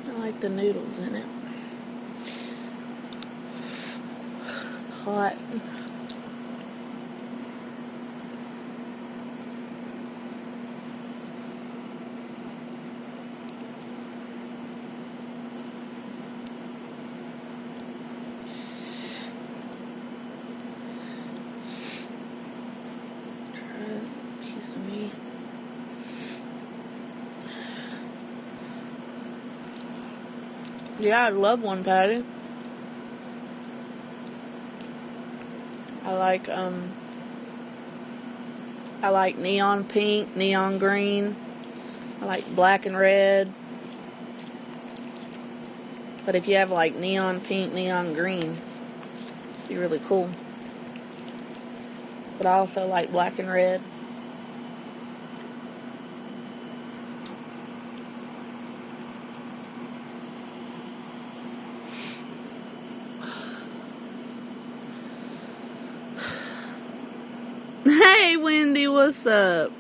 I like the noodles in it. Hot. Try a piece of meat. Yeah, I'd love one, Patty. I like neon pink, neon green. I like black and red. But if you have like neon pink, neon green, it'd be really cool. But I also like black and red. Hey, Wendy, what's up?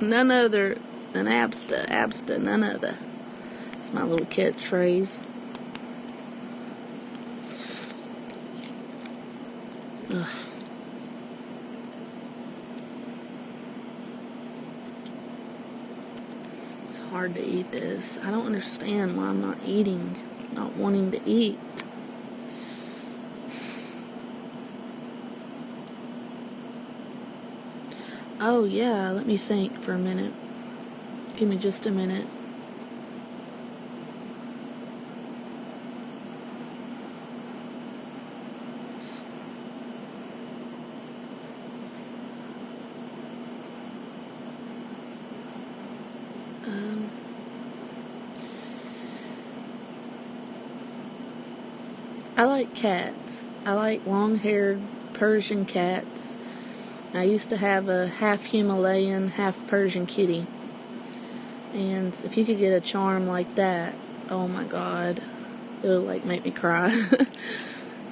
None other than Absta, none other. It's my little catchphrase. Ugh. It's hard to eat this. I don't understand why I'm not eating, not wanting to eat. Oh, yeah, let me think for a minute. Give me just a minute. I like cats. I like long-haired Persian cats. I used to have a half Himalayan, half Persian kitty. And if you could get a charm like that, oh my God, it would like make me cry.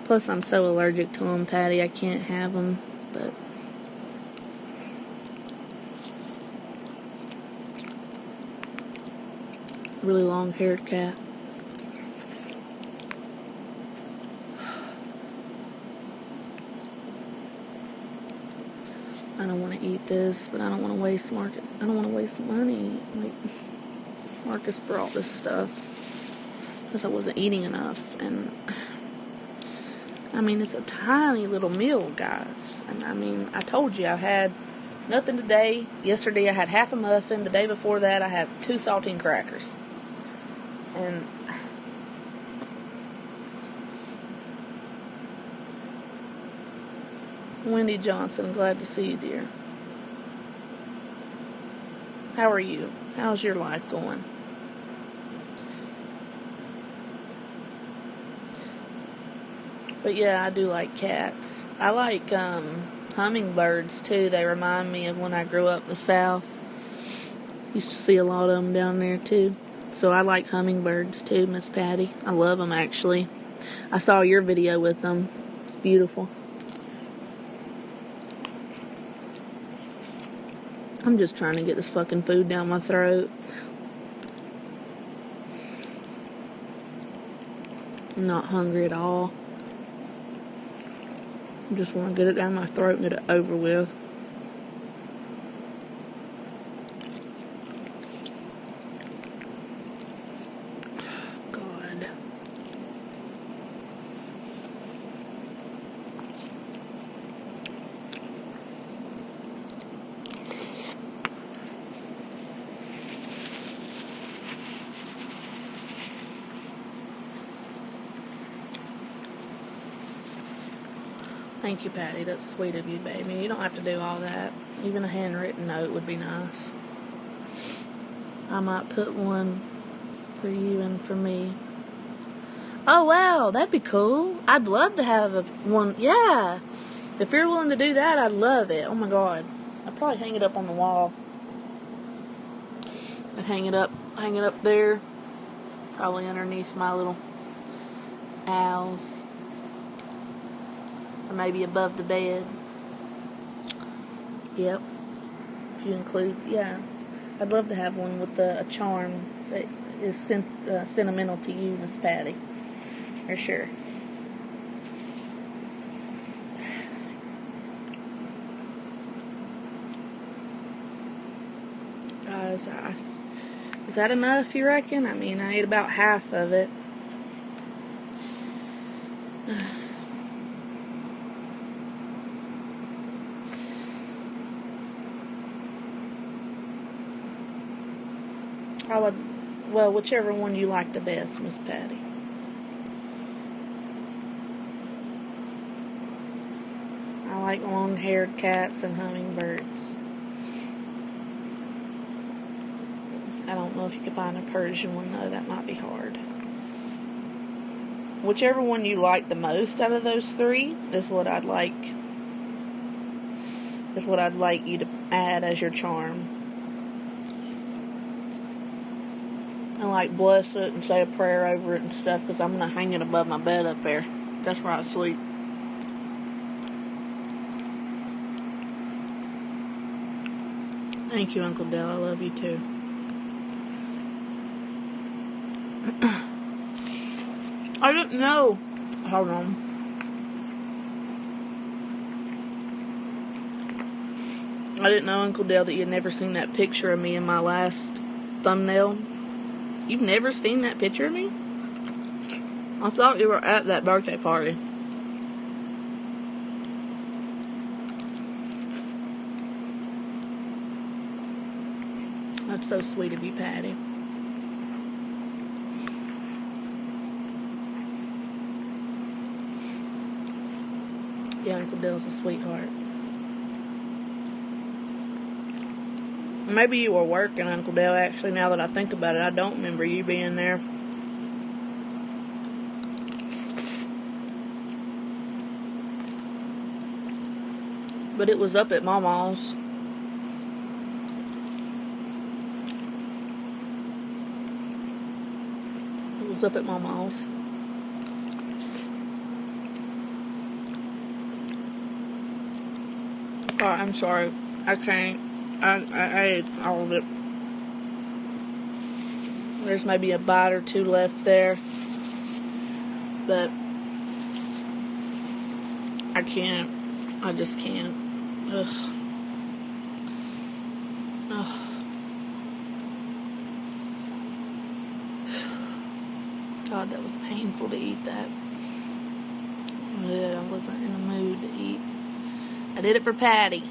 Plus I'm so allergic to them, Patty, I can't have them, but really long-haired cat. I don't want to eat this, but I don't want to waste Marcus. I don't want to waste money. Like, Marcus brought this stuff because I wasn't eating enough, and I mean, it's a tiny little meal, guys. And I mean, I told you I had nothing today. Yesterday I had half a muffin. The day before that I had 2 saltine crackers. And Wendy Johnson, glad to see you, dear. How are you? How's your life going? But yeah, I do like cats. I like hummingbirds too. They remind me of when I grew up in the South. Used to see a lot of them down there too. So I like hummingbirds too, Miss Patty. I love them actually. I saw your video with them. It's beautiful. I'm just trying to get this fucking food down my throat. I'm not hungry at all. I just want to get it down my throat and get it over with. God. Thank you, Patty. That's sweet of you, baby. You don't have to do all that. Even a handwritten note would be nice. I might put one for you and for me. Oh, wow. That'd be cool. I'd love to have one. Yeah. If you're willing to do that, I'd love it. Oh, my God. I'd probably hang it up on the wall. I'd hang it up there. Probably underneath my little owls. Or maybe above the bed. Yep. If you include, yeah. I'd love to have one with a charm that is sentimental to you, Miss Patty. For sure. Guys, is that enough, you reckon? I mean, I ate about half of it. Whichever one you like the best, Miss Patty. I like long-haired cats and hummingbirds. I don't know if you could find a Persian one, though. That might be hard. Whichever one you like the most out of those three is what I'd like. Is what I'd like you to add as your charm. And like bless it and say a prayer over it and stuff, because I'm going to hang it above my bed up there. That's where I sleep. Thank you, Uncle Dale. I love you too. I didn't know. Hold on. I didn't know, Uncle Dale, that you'd never seen that picture of me in my last thumbnail. You've never seen that picture of me? I thought you were at that birthday party. That's so sweet of you, Patty. Yeah, Uncle Dale's a sweetheart. Maybe you were working, Uncle Dale. Actually, now that I think about it, I don't remember you being there. But it was up at Mama's. It was up at Mama's. Oh, I'm sorry. I can't. I ate all of it. There's maybe a bite or two left there. But I can't. I just can't. Ugh. Ugh. God, that was painful to eat that. I wasn't in the mood to eat. I did it for Patty.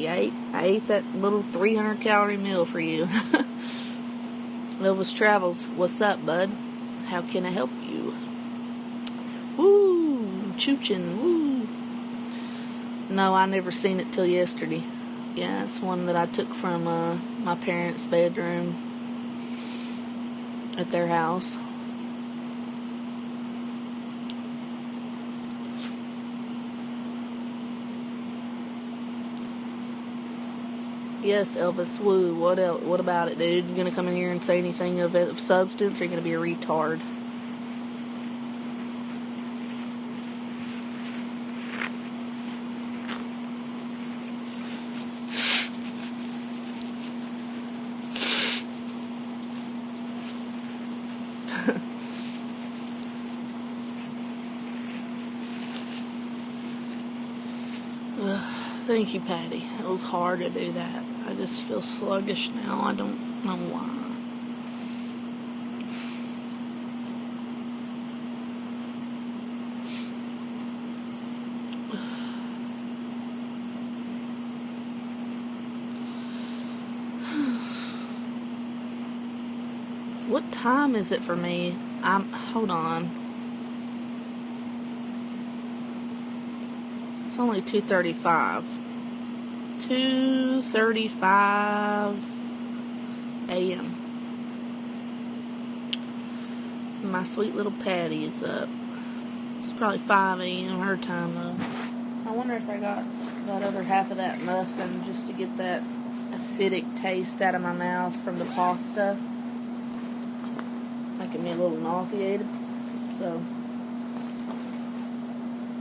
I ate that little 300 calorie meal for you. Elvis Travels, what's up, bud? How can I help you? Woo! Choochin', woo! No, I never seen it till yesterday. Yeah, it's one that I took from my parents' bedroom at their house. Yes, Elvis, woo. What else? What about it, dude? You gonna come in here and say anything of substance, or you gonna be a retard? Thank you, Patty. It was hard to do that. I just feel sluggish now. I don't know why. What time is it for me? Hold on. It's only 2:35. 2:35 a.m. My sweet little Patty is up. It's probably 5 a.m. her time, though. I wonder if I got that other half of that muffin just to get that acidic taste out of my mouth from the pasta. Making me a little nauseated. So,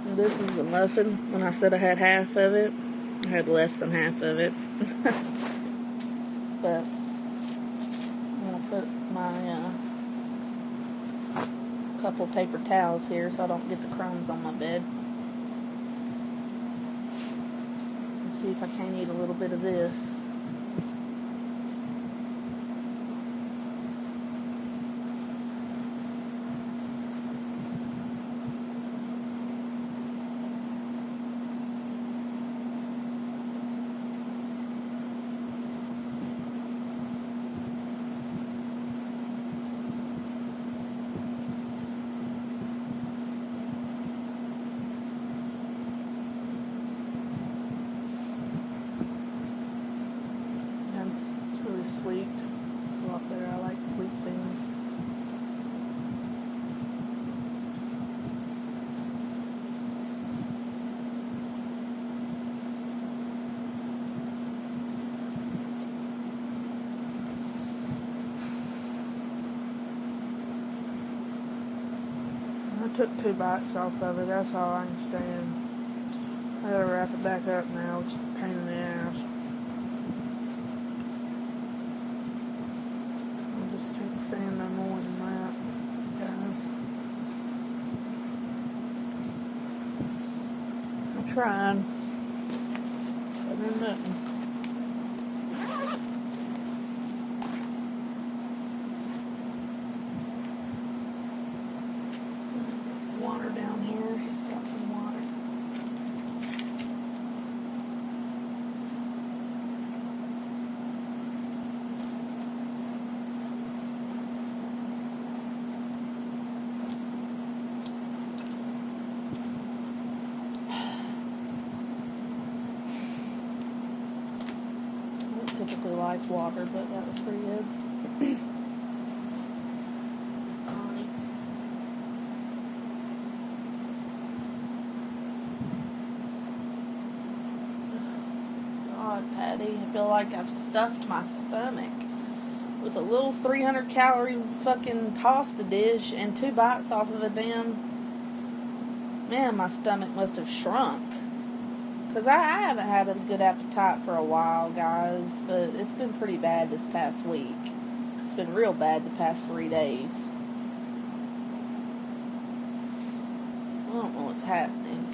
this is the muffin. When I said I had half of it, I had less than half of it. But I'm going to put my couple paper towels here so I don't get the crumbs on my bed. And see if I can't eat a little bit of this. It's really sweet. It's a lot better. I like sweet things. I took 2 bites off of it. That's all I understand. I gotta wrap it back up now, which is a pain in the ass. Can't stand no more than that, guys. I tried. Better than nothing. Some water down here. He's got some water. Typically like water, but that was pretty good. Sorry. God, Patty, I feel like I've stuffed my stomach with a little 300 calorie fucking pasta dish and 2 bites off of a damn... Man, my stomach must have shrunk. Because I haven't had a good appetite for a while, guys, but it's been pretty bad this past week. It's been real bad the past 3 days. I don't know what's happening.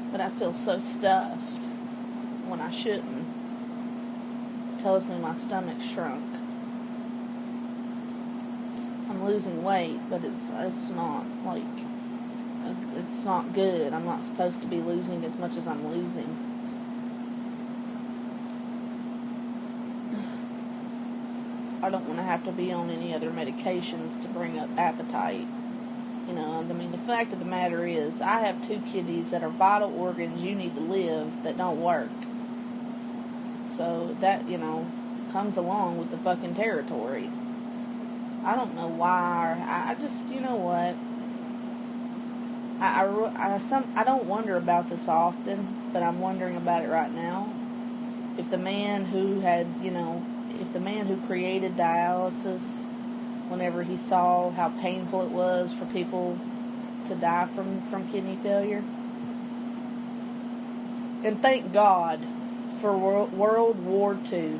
But I feel so stuffed when I shouldn't. It tells me my stomach shrunk. I'm losing weight, but it's not like... It's not good. I'm not supposed to be losing as much as I'm losing. I don't want to have to be on any other medications to bring up appetite. You know, I mean, the fact of the matter is, I have 2 kidneys that are vital organs you need to live that don't work. So that, you know, comes along with the fucking territory. I don't know why. I just, you know what? I don't wonder about this often, but I'm wondering about it right now. If the man who created dialysis, whenever he saw how painful it was for people to die from kidney failure, and thank God for World War II.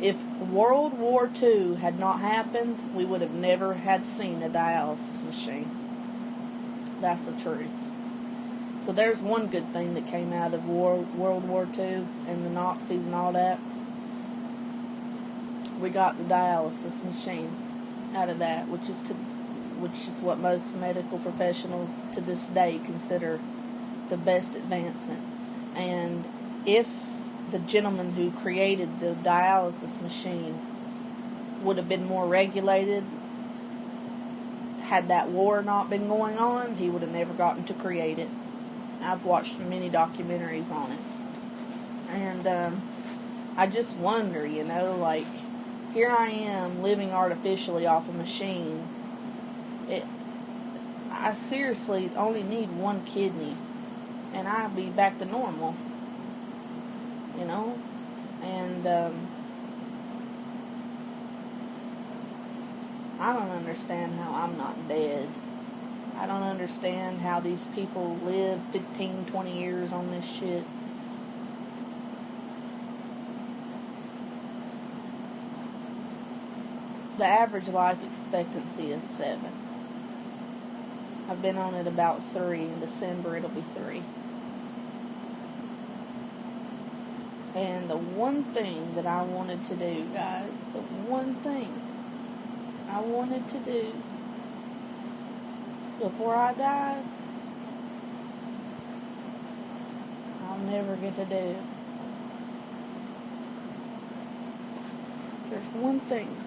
If World War II had not happened, we would have never had seen a dialysis machine. That's the truth. So there's one good thing that came out of World War II and the Nazis and all that. We got the dialysis machine out of that, which is what most medical professionals to this day consider the best advancement. And if the gentleman who created the dialysis machine would have been more regulated, had that war not been going on, he would have never gotten to create it. I've watched many documentaries on it. And I just wonder, like, here I am living artificially off a machine. I seriously only need one kidney and I'll be back to normal. And I don't understand how I'm not dead. I don't understand how these people live 15, 20 years on this shit. The average life expectancy is 7. I've been on it about 3. In December it'll be 3. And the one thing that I wanted to do, guys, the one thing I wanted to do before I died, I'll never get to do. There's one thing.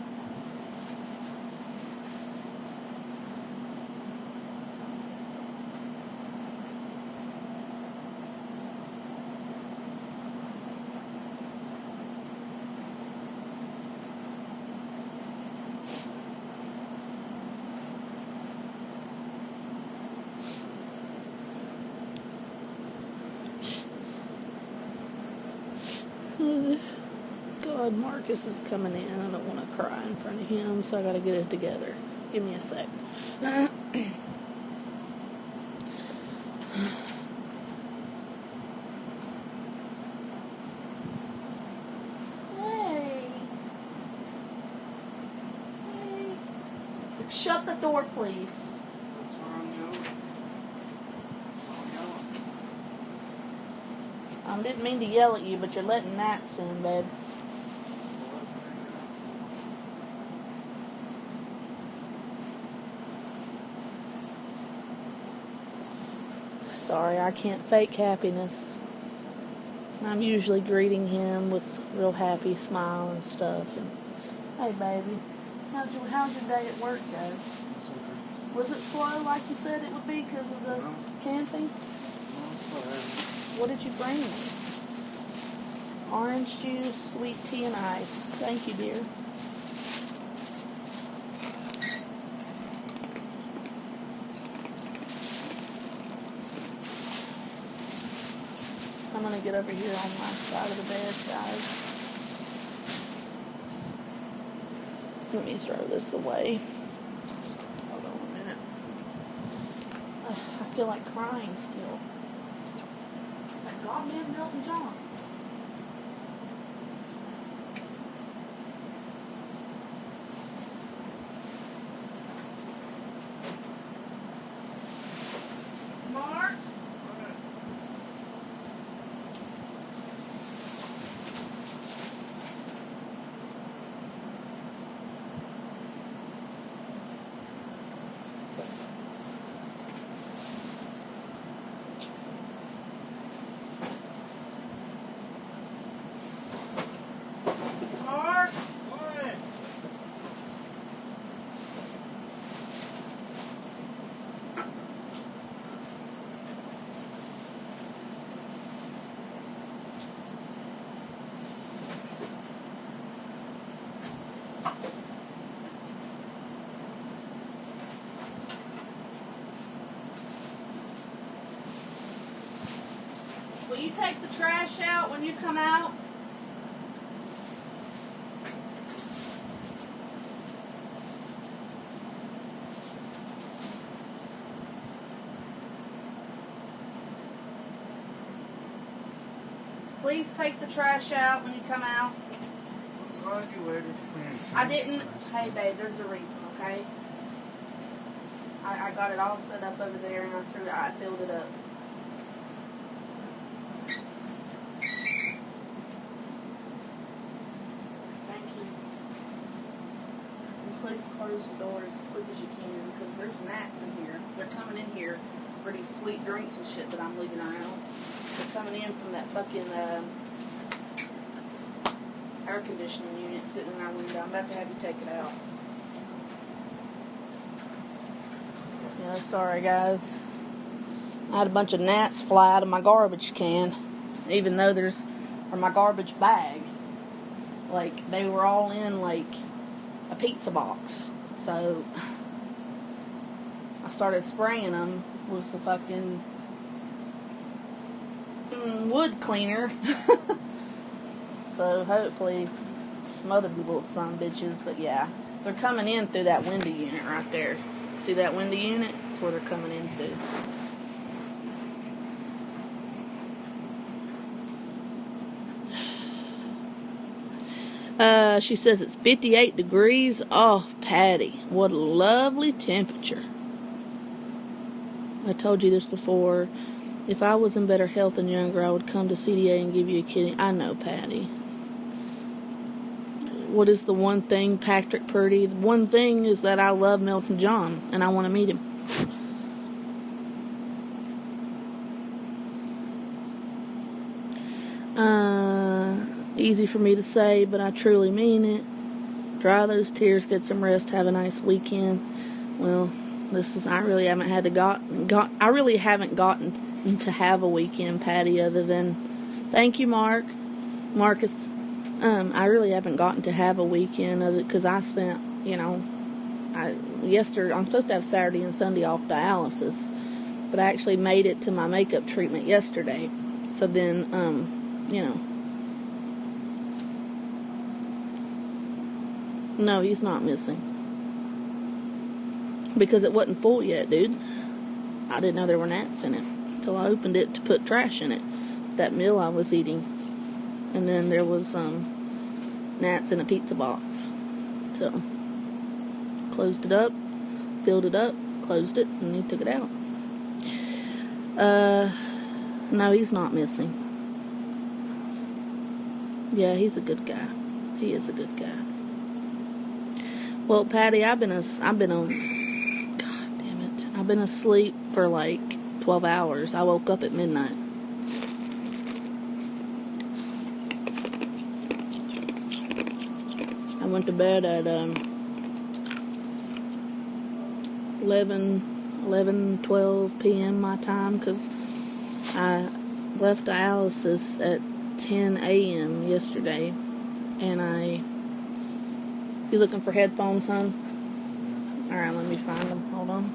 God, Marcus is coming in. I don't want to cry in front of him, so I gotta get it together. Give me a sec. Hey. Shut the door, please. I didn't mean to yell at you, but you're letting gnats in, babe. Sorry, I can't fake happiness. I'm usually greeting him with a real happy smile and stuff. And, hey, baby, how's your day at work go? Was it slow like you said it would be because of the camping? What did you bring me? Orange juice, sweet tea, and ice. Thank you, dear. I'm going to get over here on my side of the bed, guys. Let me throw this away. Hold on a minute. I feel like crying still. That goddamn Milton John. Mark? Will you take the trash out when you come out? Please take the trash out when you come out. I didn't. Hey, babe, there's a reason, okay? I got it all set up over there and I filled it up. please close the door as quick as you can because there's gnats in here. They're coming in here for these sweet drinks and shit that I'm leaving around. They're coming in from that fucking air conditioning unit sitting in our window. I'm about to have you take it out. Yeah, sorry guys. I had a bunch of gnats fly out of my garbage can, even though or my garbage bag. Like, they were all in, like, a pizza box. So, I started spraying them with the fucking wood cleaner. So, hopefully, smothered the little son bitches. But, yeah, they're coming in through that window unit right there. See that window unit? That's where they're coming in through. She says it's 58 degrees. Oh, Patty, what a lovely temperature. I told you this before. If I was in better health and younger, I would come to CDA and give you a kidney. I know, Patty. What is the one thing, Patrick Purdy? The one thing is that I love Milton John, and I want to meet him. Easy for me to say, but I truly mean it. Dry those tears, get some rest, have a nice weekend. Well, I really haven't gotten to have a weekend, Patty, other than, thank you, Marcus. I really haven't gotten to have a weekend because I spent, yesterday, I'm supposed to have Saturday and Sunday off dialysis, but I actually made it to my makeup treatment yesterday. So then, no, he's not missing. Because it wasn't full yet, dude. I didn't know there were gnats in it until I opened it to put trash in it. That meal I was eating. And then there was gnats in a pizza box. So, closed it up, filled it up, closed it, and he took it out. No, he's not missing. Yeah, he's a good guy. He is a good guy. Well, Patty, I've been asleep for like 12 hours. I woke up at midnight. I went to bed at 12 p.m. my time because I left dialysis at 10 a.m. yesterday, and you looking for headphones, hon? Alright, let me find them. Hold on.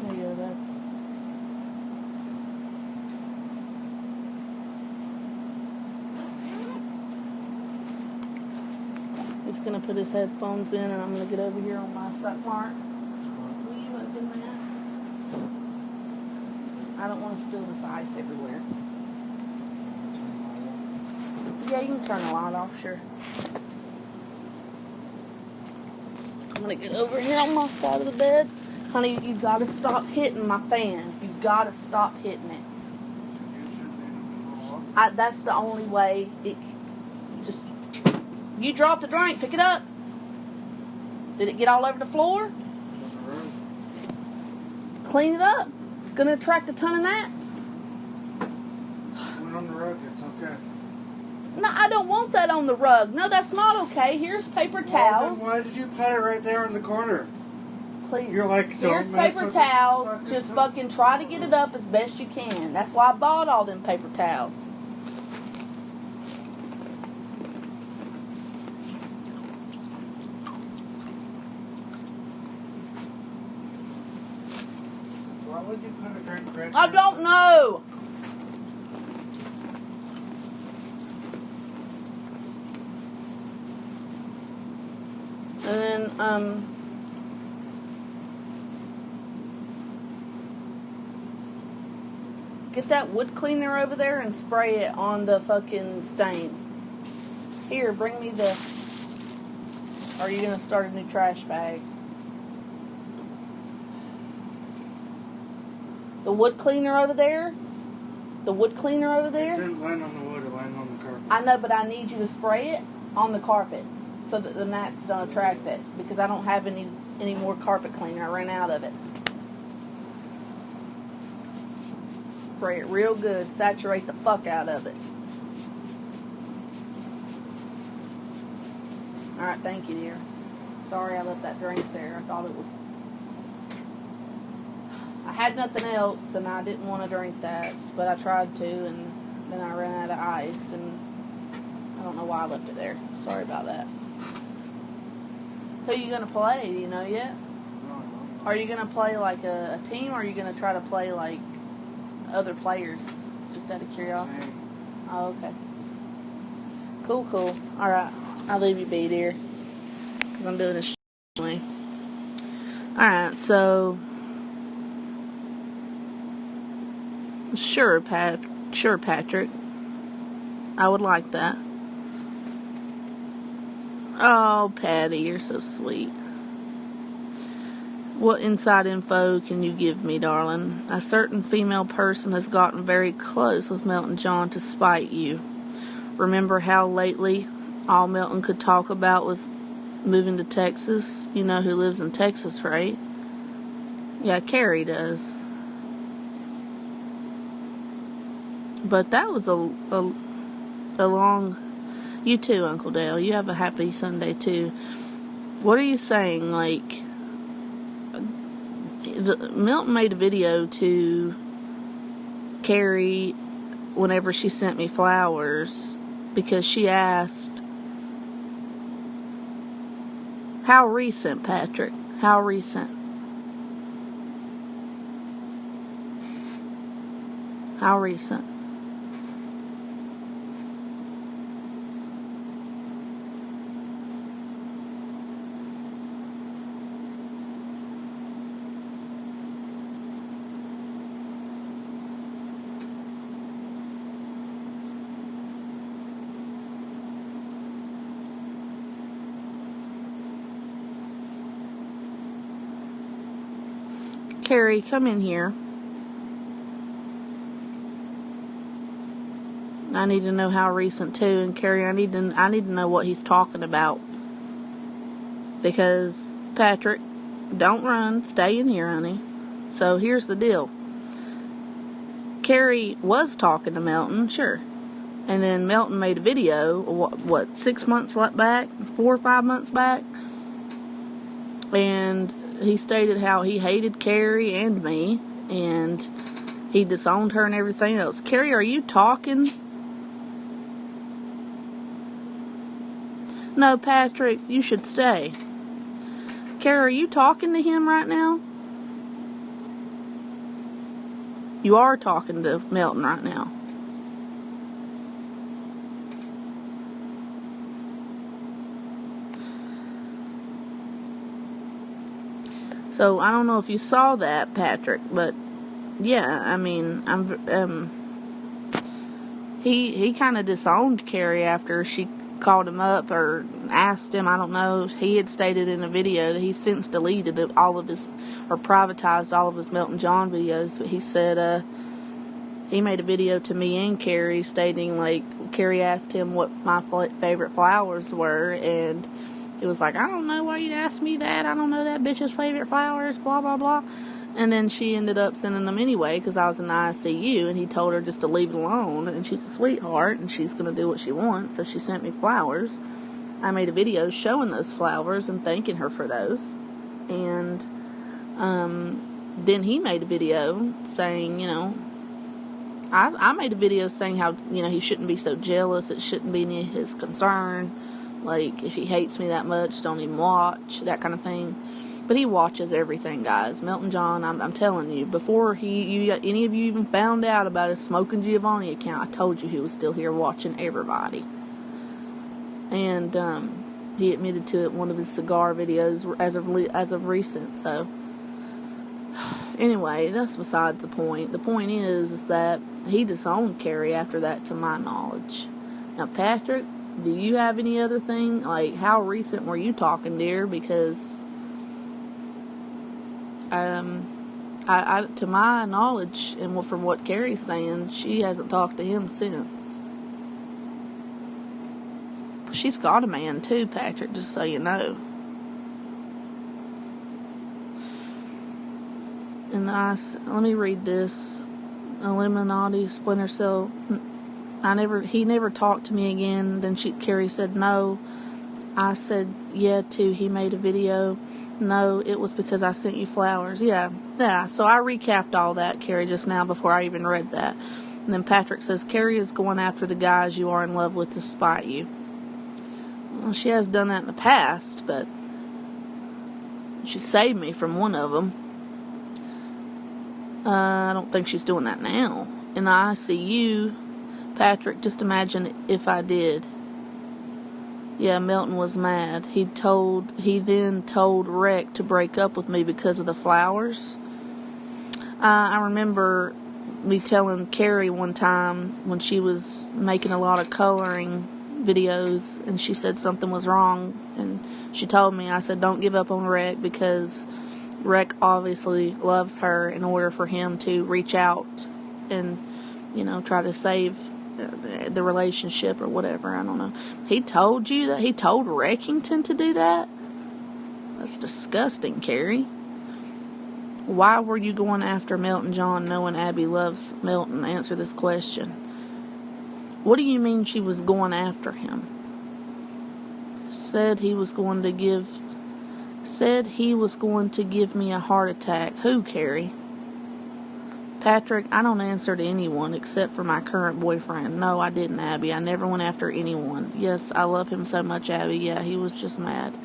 There you go, babe. He's going to put his headphones in, and I'm going to get over here on my side. Mark, will you open that? I don't want to spill this ice everywhere. Yeah, you can turn the light off, sure. I'm going to get over here on my side of the bed. Honey, you've got to stop hitting my fan. You've got to stop hitting it. That's the only way. You dropped a drink. Pick it up. Did it get all over the floor? Clean it up. It's going to attract a ton of gnats. Put it on the rug. It's okay. No, I don't want that on the rug. No, that's not okay. Here's paper towels. Well, then why did you put it right there in the corner? Please. You're like, here's paper towels. Just fucking try to get it up as best you can. That's why I bought all them paper towels. Why would you put a great I don't know. And then, get that wood cleaner over there and spray it on the fucking stain. Here, bring me the... Or are you going to start a new trash bag? The wood cleaner over there? The wood cleaner over there? It didn't land on the wood, it landed on the I know, but I need you to spray it on the carpet so that the gnats don't attract it, because I don't have any more carpet cleaner. I ran out of it. Spray it real good. Saturate the fuck out of it. Alright, thank you, dear. Sorry I left that drink there. I thought it was... I had nothing else, and I didn't want to drink that, but I tried to, and then I ran out of ice, and I don't know why I left it there. Sorry about that. Who are you going to play? Do you know yet? Are you going to play like a team, or are you going to try to play like other players? Just out of curiosity. Oh, okay. Cool. Alright. I'll leave you be, dear. Because I'm doing this way. Alright, so... Sure, Patrick. I would like that. Oh, Patty, you're so sweet. What inside info can you give me, darling? A certain female person has gotten very close with Milton John to spite you. Remember how lately all Milton could talk about was moving to Texas? You know who lives in Texas, right? Yeah, Carrie does. But that was a long... You too, Uncle Dale. You have a happy Sunday, too. What are you saying? Like, Milton made a video to Carrie whenever she sent me flowers, because she asked... How recent, Patrick? How recent? How recent? Carrie, come in here. I need to know how recent too, and Carrie, I need to know what he's talking about. Because Patrick, don't run, stay in here, honey. So here's the deal. Carrie was talking to Milton, sure. And then Milton made a video, what 6 months back? 4 or 5 months back? And he stated how he hated Carrie and me, and he disowned her and everything else. Carrie, are you talking? No, Patrick, you should stay. Carrie, are you talking to him right now? You are talking to Milton right now. So, I don't know if you saw that, Patrick, but, yeah, I mean, he kind of disowned Carrie after she called him up or asked him, I don't know. He had stated in a video that he's since deleted all of his, or privatized all of his Milton John videos, but he said, he made a video to me and Carrie stating, like, Carrie asked him what my favorite flowers were, and it was like, I don't know why you'd ask me that. I don't know that bitch's favorite flowers, blah, blah, blah. And then she ended up sending them anyway because I was in the ICU, and he told her just to leave it alone. And she's a sweetheart, and she's going to do what she wants. So she sent me flowers. I made a video showing those flowers and thanking her for those. And then he made a video saying, you know, I made a video saying how, you know, he shouldn't be so jealous. It shouldn't be any of his concern. Like, if he hates me that much, don't even watch, that kind of thing. But he watches everything, guys. Milton John, I'm telling you, before any of you even found out about his Smoking Giovanni account, I told you he was still here watching everybody. And he admitted to it in one of his cigar videos as of recent. So, anyway, that's besides the point. The point is that he disowned Carrie after that, to my knowledge. Now, Patrick, do you have any other thing? Like, how recent were you talking, dear? Because, to my knowledge, and from what Carrie's saying, she hasn't talked to him since. She's got a man too, Patrick, just so you know. And let me read this. Illuminati Splinter Cell. He never talked to me again. Then Carrie said no. I said yeah too. He made a video. No, it was because I sent you flowers. Yeah. So I recapped all that, Carrie, just now before I even read that. And then Patrick says, Carrie is going after the guys you are in love with to spite you. Well, she has done that in the past, but she saved me from one of them. I don't think she's doing that now. In the ICU, Patrick, just imagine if I did. Yeah, Milton was mad. He then told Rick to break up with me because of the flowers. I remember me telling Carrie one time when she was making a lot of coloring videos and she said something was wrong, and she told me, I said, don't give up on Rick, because Rick obviously loves her in order for him to reach out and, try to save the relationship or whatever. I don't know. He told you that? He told Reckington to do that? That's disgusting, Carrie. Why were you going after Milton John knowing Abby loves Milton? Answer this question. What do you mean she was going after him? Said he was going to give me a heart attack. Who, Carrie? Patrick, I don't answer to anyone except for my current boyfriend. No, I didn't, Abby. I never went after anyone. Yes, I love him so much, Abby. Yeah, he was just mad.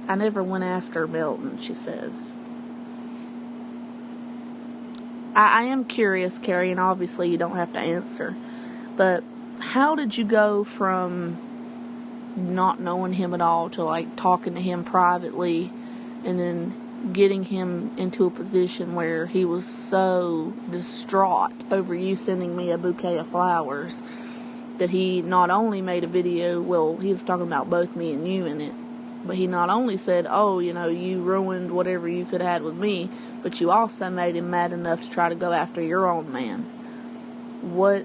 I never went after Milton, she says. I am curious, Carrie, and obviously you don't have to answer, but how did you go from not knowing him at all to talking to him privately and then getting him into a position where he was so distraught over you sending me a bouquet of flowers that he not only made a video, well, he was talking about both me and you in it, but he not only said, oh, you ruined whatever you could have had with me, but you also made him mad enough to try to go after your own man. What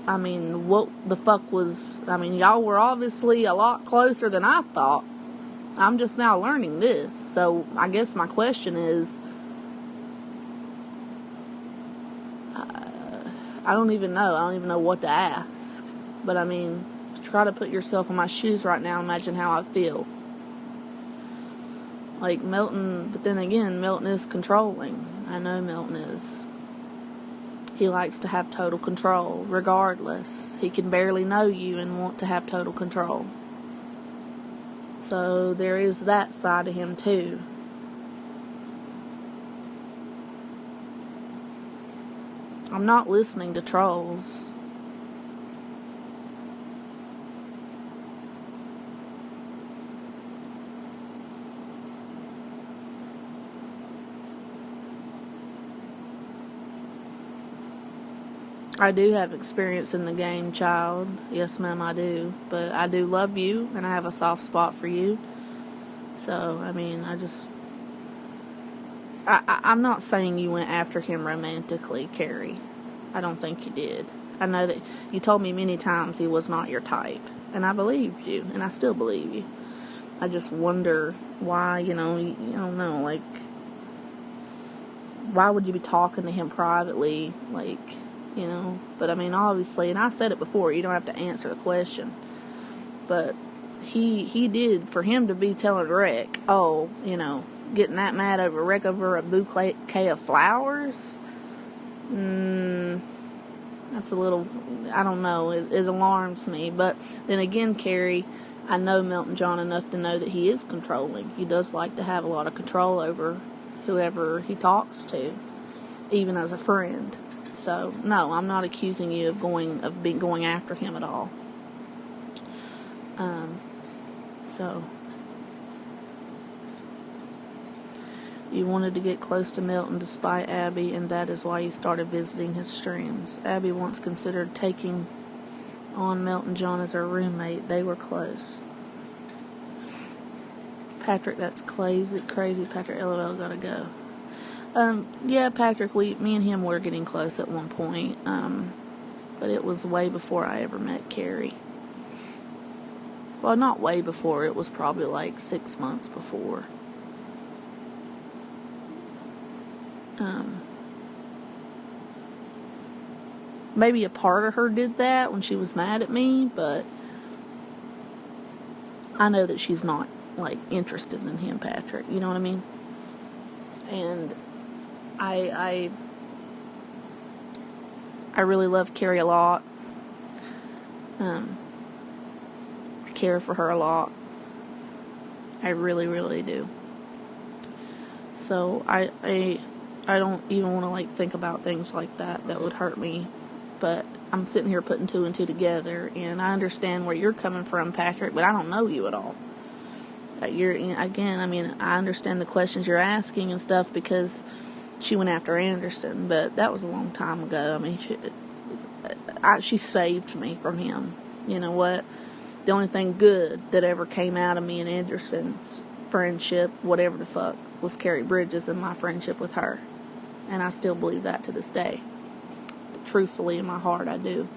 the fuck was, y'all were obviously a lot closer than I thought. I'm just now learning this. So I guess my question is, I don't even know. I don't even know what to ask. But try to put yourself in my shoes right now. Imagine how I feel. Milton, but then again, Milton is controlling. I know Milton is. He likes to have total control, regardless. He can barely know you and want to have total control. So there is that side of him too. I'm not listening to trolls. I do have experience in the game, child. Yes, ma'am, I do. But I do love you, and I have a soft spot for you. So, I'm not saying you went after him romantically, Carrie. I don't think you did. I know that you told me many times he was not your type. And I believed you, and I still believe you. I just wonder why, I don't know, why would you be talking to him privately, but obviously, and I said it before, you don't have to answer the question, but he did, for him to be telling Rick, getting that mad over Rick over a bouquet of flowers, that's a little, I don't know, it alarms me. But then again, Carrie, I know Milton John enough to know that he is controlling. He does like to have a lot of control over whoever he talks to, even as a friend. So, no, I'm not accusing you of going after him at all. You wanted to get close to Milton despite Abby, and that is why you started visiting his streams. Abby once considered taking on Milton John as her roommate. They were close. Patrick, that's crazy. Patrick, LOL, gotta go. Yeah, Patrick, me and him were getting close at one point. but it was way before I ever met Carrie. Well, not way before. It was probably like 6 months before. Maybe a part of her did that when she was mad at me, but I know that she's not, like, interested in him, Patrick. You know what I mean? And I really love Carrie a lot. I care for her a lot. I really, really do. So I don't even want to, like, think about things like that. That would hurt me. But I'm sitting here putting two and two together, and I understand where you're coming from, Patrick, but I don't know you at all. I understand the questions you're asking and stuff because she went after Anderson, but that was a long time ago. I mean, she saved me from him. You know what? The only thing good that ever came out of me and Anderson's friendship, whatever the fuck, was Carrie Bridges and my friendship with her. And I still believe that to this day. Truthfully, in my heart, I do.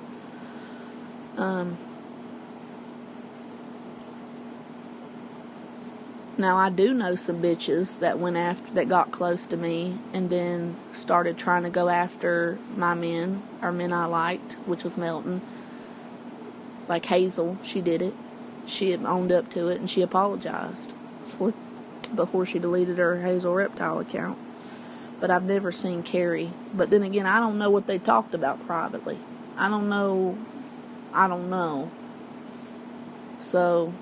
Now, I do know some bitches that got close to me and then started trying to go after my men, or men I liked, which was Melton. Like Hazel, she did it. She had owned up to it, and she apologized before she deleted her Hazel Reptile account. But I've never seen Carrie. But then again, I don't know what they talked about privately. I don't know. So,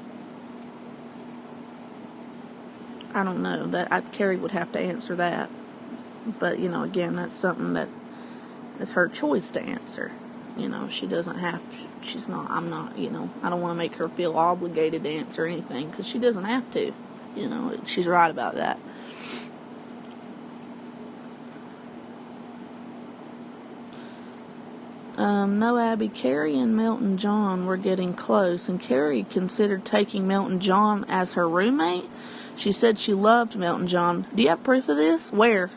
I don't know. Carrie would have to answer that. But, you know, again, that's something that is her choice to answer. You know, she doesn't have to. I'm not, you know, I don't want to make her feel obligated to answer anything, because she doesn't have to. You know, she's right about that. No, Abby, Carrie and Melton John were getting close, and Carrie considered taking Melton John as her roommate. She said she loved Melton John. Do you have proof of this? Where?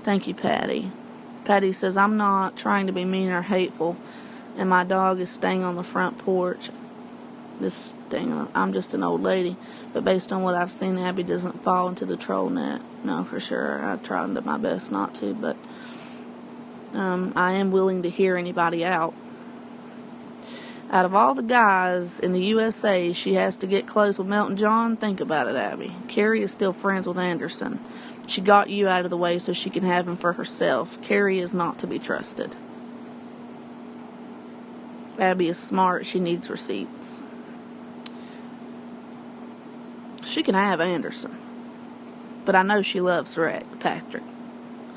Thank you, Patty. Patty says, I'm not trying to be mean or hateful, and my dog is staying on the front porch. I'm just an old lady, but based on what I've seen, Abby doesn't fall into the troll net. No, for sure. I tried my best not to, but I am willing to hear anybody out. Out of all the guys in the USA, she has to get close with Melton John. Think about it, Abby. Carrie is still friends with Anderson. She got you out of the way so she can have him for herself. Carrie is not to be trusted. Abby is smart. She needs receipts. She can have Anderson. But I know she loves Patrick.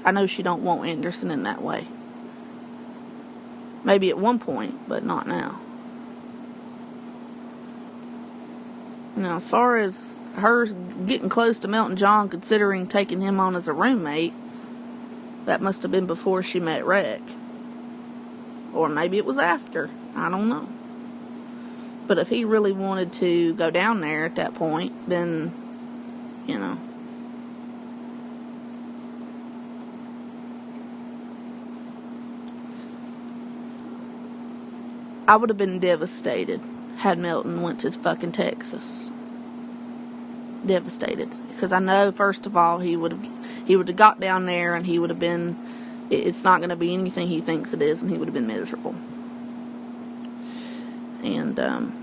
I know she don't want Anderson in that way. Maybe at one point, but not now. Now, as far as her getting close to Melton John, considering taking him on as a roommate, that must have been before she met Rick. Or maybe it was after. I don't know. But if he really wanted to go down there at that point, then, you know. I would have been devastated had Melton went to fucking Texas. Devastated. Because I know, first of all, he would have got down there and he would have been, it's not going to be anything he thinks it is, and he would have been miserable. And,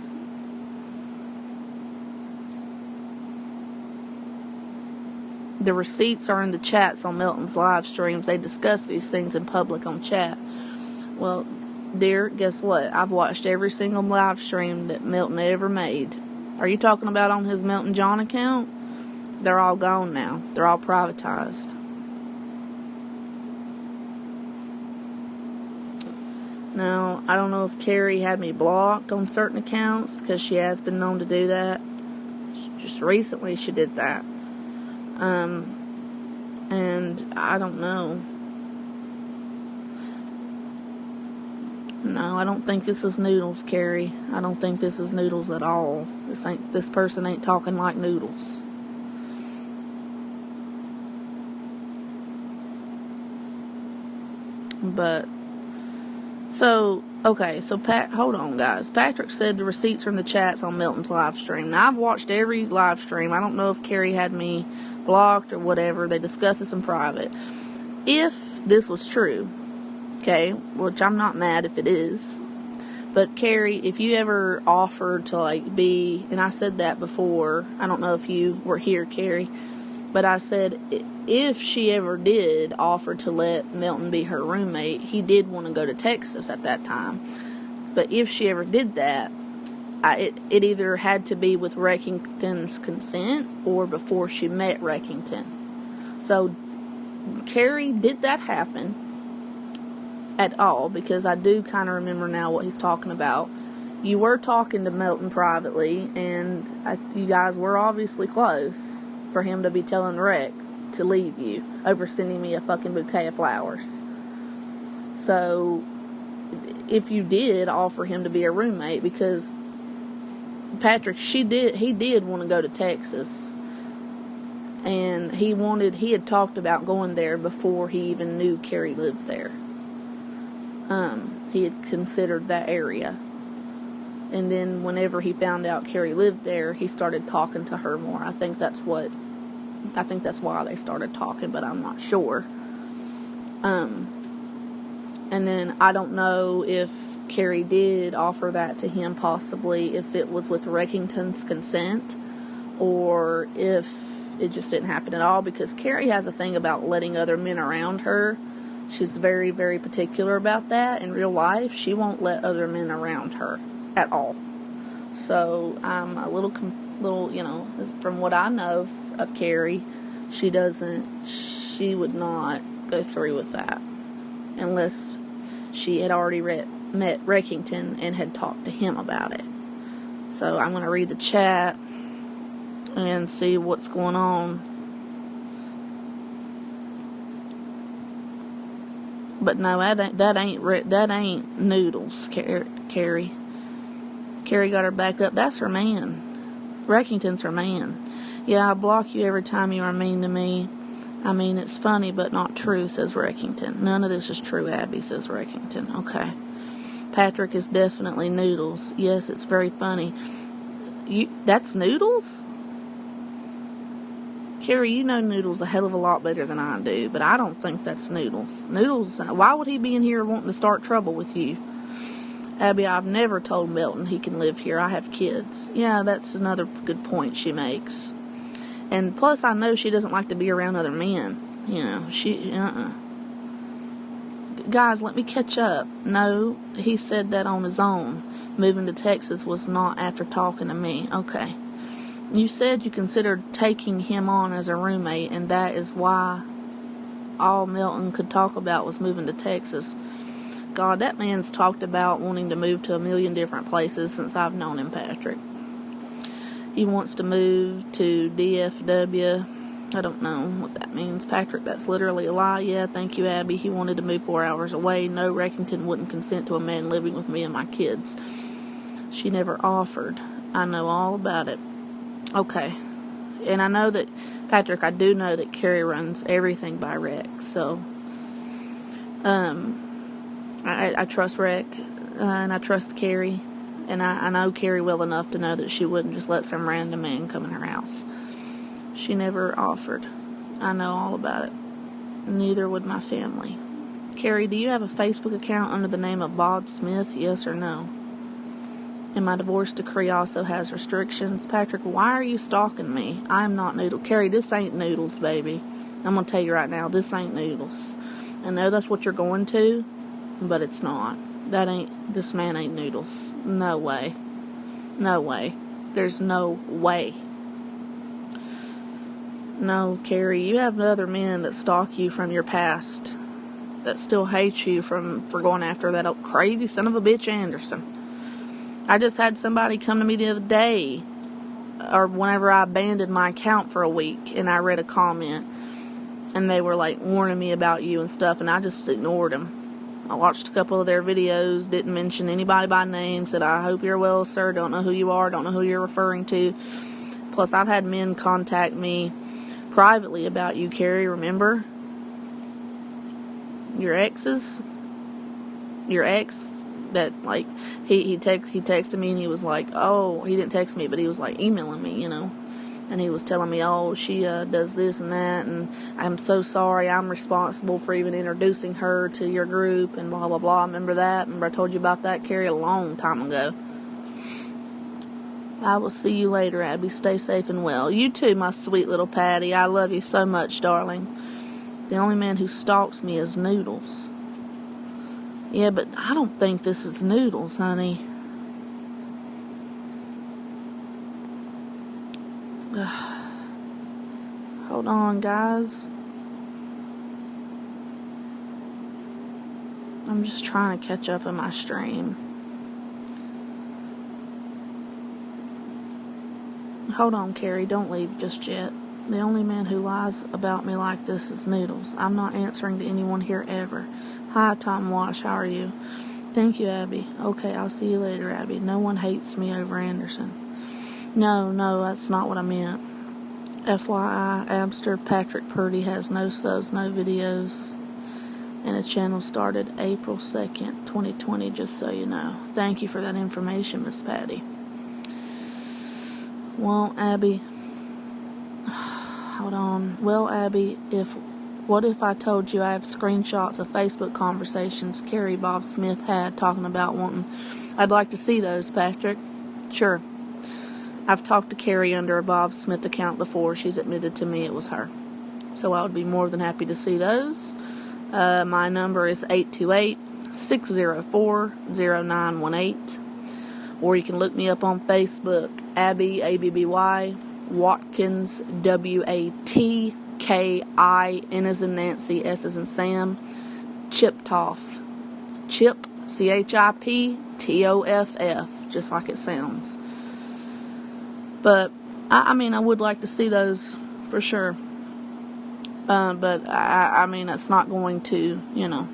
the receipts are in the chats on Melton's live streams. They discuss these things in public on chat. Well, dear, guess what? I've watched every single live stream that Melton ever made. Are you talking about on his Melton John account? They're all gone now. They're all privatized. Now, I don't know if Carrie had me blocked on certain accounts, because she has been known to do that. Just recently she did that. And I don't know. No, I don't think this is Noodles, Carrie. I don't think this is Noodles at all. This person ain't talking like Noodles. But, so hold on, guys. Patrick said the receipts from the chats on Milton's live stream. Now, I've watched every live stream. I don't know if Carrie had me blocked or whatever. They discuss this in private. If this was true, okay, which I'm not mad if it is, but Carrie, if you ever offered to, like, be, and I said that before, I don't know if you were here, Carrie, but I said if she ever did offer to let Milton be her roommate, he did want to go to Texas at that time. But if she ever did that, it either had to be with Reckington's consent or before she met Reckington. So, Carrie, did that happen at all? Because I do kind of remember now what he's talking about. You were talking to Milton privately, and you guys were obviously close for him to be telling Reck to leave you over sending me a fucking bouquet of flowers. So, if you did offer him to be a roommate, because Patrick, he did want to go to Texas, and he had talked about going there before he even knew Carrie lived there. He had considered that area. And then whenever he found out Carrie lived there, he started talking to her more. I think that's why they started talking, but I'm not sure. And then I don't know if Carrie did offer that to him, possibly if it was with Reckington's consent, or if it just didn't happen at all, because Carrie has a thing about letting other men around her. She's very, very particular about that. In real life, she won't let other men around her at all. So I'm a little, from what I know of Carrie, she would not go through with that unless she had already met Reckington and had talked to him about it. So I'm going to read the chat and see what's going on. But no, that ain't Noodles, Carrie. Carrie got her back up. That's her man. Reckington's her man. Yeah, I block you every time you are mean to me. I mean, it's funny, but not true, says Reckington. None of this is true, Abby, says Reckington. Okay. Patrick is definitely Noodles. Yes, it's very funny. That's Noodles? Carrie, you know Noodles a hell of a lot better than I do, but I don't think that's Noodles. Noodles, why would he be in here wanting to start trouble with you? Abby, I've never told Milton he can live here. I have kids. Yeah, that's another good point she makes. And plus, I know she doesn't like to be around other men. You know, Guys, let me catch up. No, he said that on his own. Moving to Texas was not after talking to me. Okay. You said you considered taking him on as a roommate, and that is why all Milton could talk about was moving to Texas. God, that man's talked about wanting to move to a million different places since I've known him, Patrick. He wants to move to DFW. I don't know what that means. Patrick, that's literally a lie. Yeah, thank you, Abby. He wanted to move 4 hours away. No, Reckington wouldn't consent to a man living with me and my kids. She never offered. I know all about it. Okay. And I know that, Patrick, I do know that Carrie runs everything by Rec. So, I trust Rec, and I trust Carrie. And I know Carrie well enough to know that she wouldn't just let some random man come in her house. She never offered. I know all about it. Neither would my family. Carrie, do you have a Facebook account under the name of Bob Smith? Yes or no? And my divorce decree also has restrictions. Patrick, why are you stalking me? I'm not Noodles. Carrie, this ain't Noodles, baby. I'm going to tell you right now, this ain't Noodles. I know that's what you're going to, but it's not. This man ain't Noodles. No way. No way. There's no way. No, Carrie, you have other men that stalk you from your past, that still hate you for going after that crazy son of a bitch Anderson. I just had somebody come to me the other day, or whenever I abandoned my account for a week, and I read a comment, and they were like warning me about you and stuff, and I just ignored them. I watched a couple of their videos, didn't mention anybody by name, said, I hope you're well, sir, don't know who you are, don't know who you're referring to. Plus, I've had men contact me privately about you, Carrie, remember? Your exes? Your ex that, like, he texted me and he was like, oh, he didn't text me, but he was like emailing me, you know, and he was telling me, oh, she does this and that, and I'm so sorry, I'm responsible for even introducing her to your group, and blah, blah, blah. Remember that? Remember I told you about that, Carrie, a long time ago. I will see you later, Abby. Stay safe and well. You too, my sweet little Patty. I love you so much, darling. The only man who stalks me is Noodles. Yeah, but I don't think this is Noodles, honey. Hold on, guys. I'm just trying to catch up in my stream. Hold on, Carrie. Don't leave just yet. The only man who lies about me like this is Noodles. I'm not answering to anyone here ever. Hi, Tom Wash. How are you? Thank you, Abby. Okay, I'll see you later, Abby. No one hates me over Anderson. No, that's not what I meant. FYI, Abster Patrick Purdy has no subs, no videos, and his channel started April 2nd, 2020, just so you know. Thank you for that information, Miss Patty. Well, Abby... Hold on. Well, Abby, what if I told you I have screenshots of Facebook conversations Carrie Bob Smith had talking about wanting... I'd like to see those, Patrick. Sure. I've talked to Carrie under a Bob Smith account before. She's admitted to me it was her. So I would be more than happy to see those. My number is 828-604-0918. Or you can look me up on Facebook, Abby, A-B-B-Y, Watkins, W-A-T-K-I, N as in Nancy, S as in Sam, Chiptoff. Chip, C-H-I-P-T-O-F-F, just like it sounds. But, I mean, I would like to see those, for sure. But, I mean, it's not going to, you know.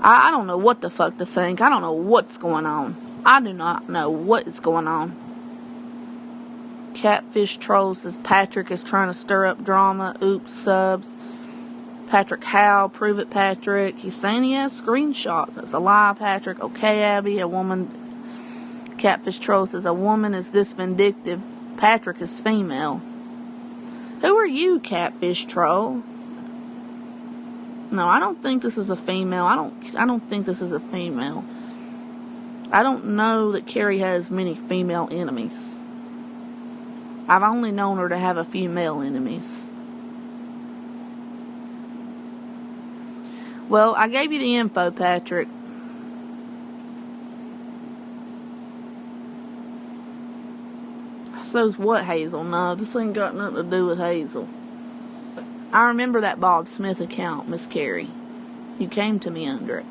I don't know what the fuck to think. I don't know what's going on. I do not know what is going on. Catfish Troll says Patrick is trying to stir up drama. Oops, subs. Patrick Howe, prove it, Patrick. He's saying he has screenshots. That's a lie, Patrick. Okay, Abby, a woman. Catfish Troll says a woman is this vindictive. Patrick is female. Who are you, Catfish Troll? No, I don't think this is a female. I don't think this is a female. I don't know that Carrie has many female enemies. I've only known her to have a few male enemies. Well, I gave you the info, Patrick. So's what, Hazel? No, this ain't got nothing to do with Hazel. I remember that Bob Smith account, Miss Carrie. You came to me under it.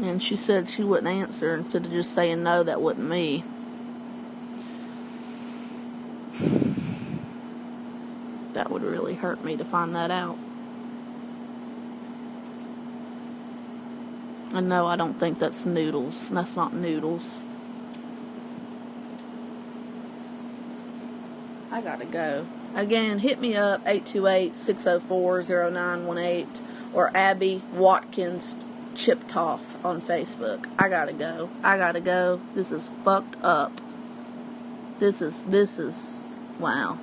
And she said she wouldn't answer instead of just saying no, that wasn't me. That would really hurt me to find that out. And no, I don't think that's Noodles. That's not Noodles. I gotta go. Again, hit me up, 828-604-0918, or Abby Watkins Chiptoff on Facebook. I gotta go. This is fucked up. This is, wow.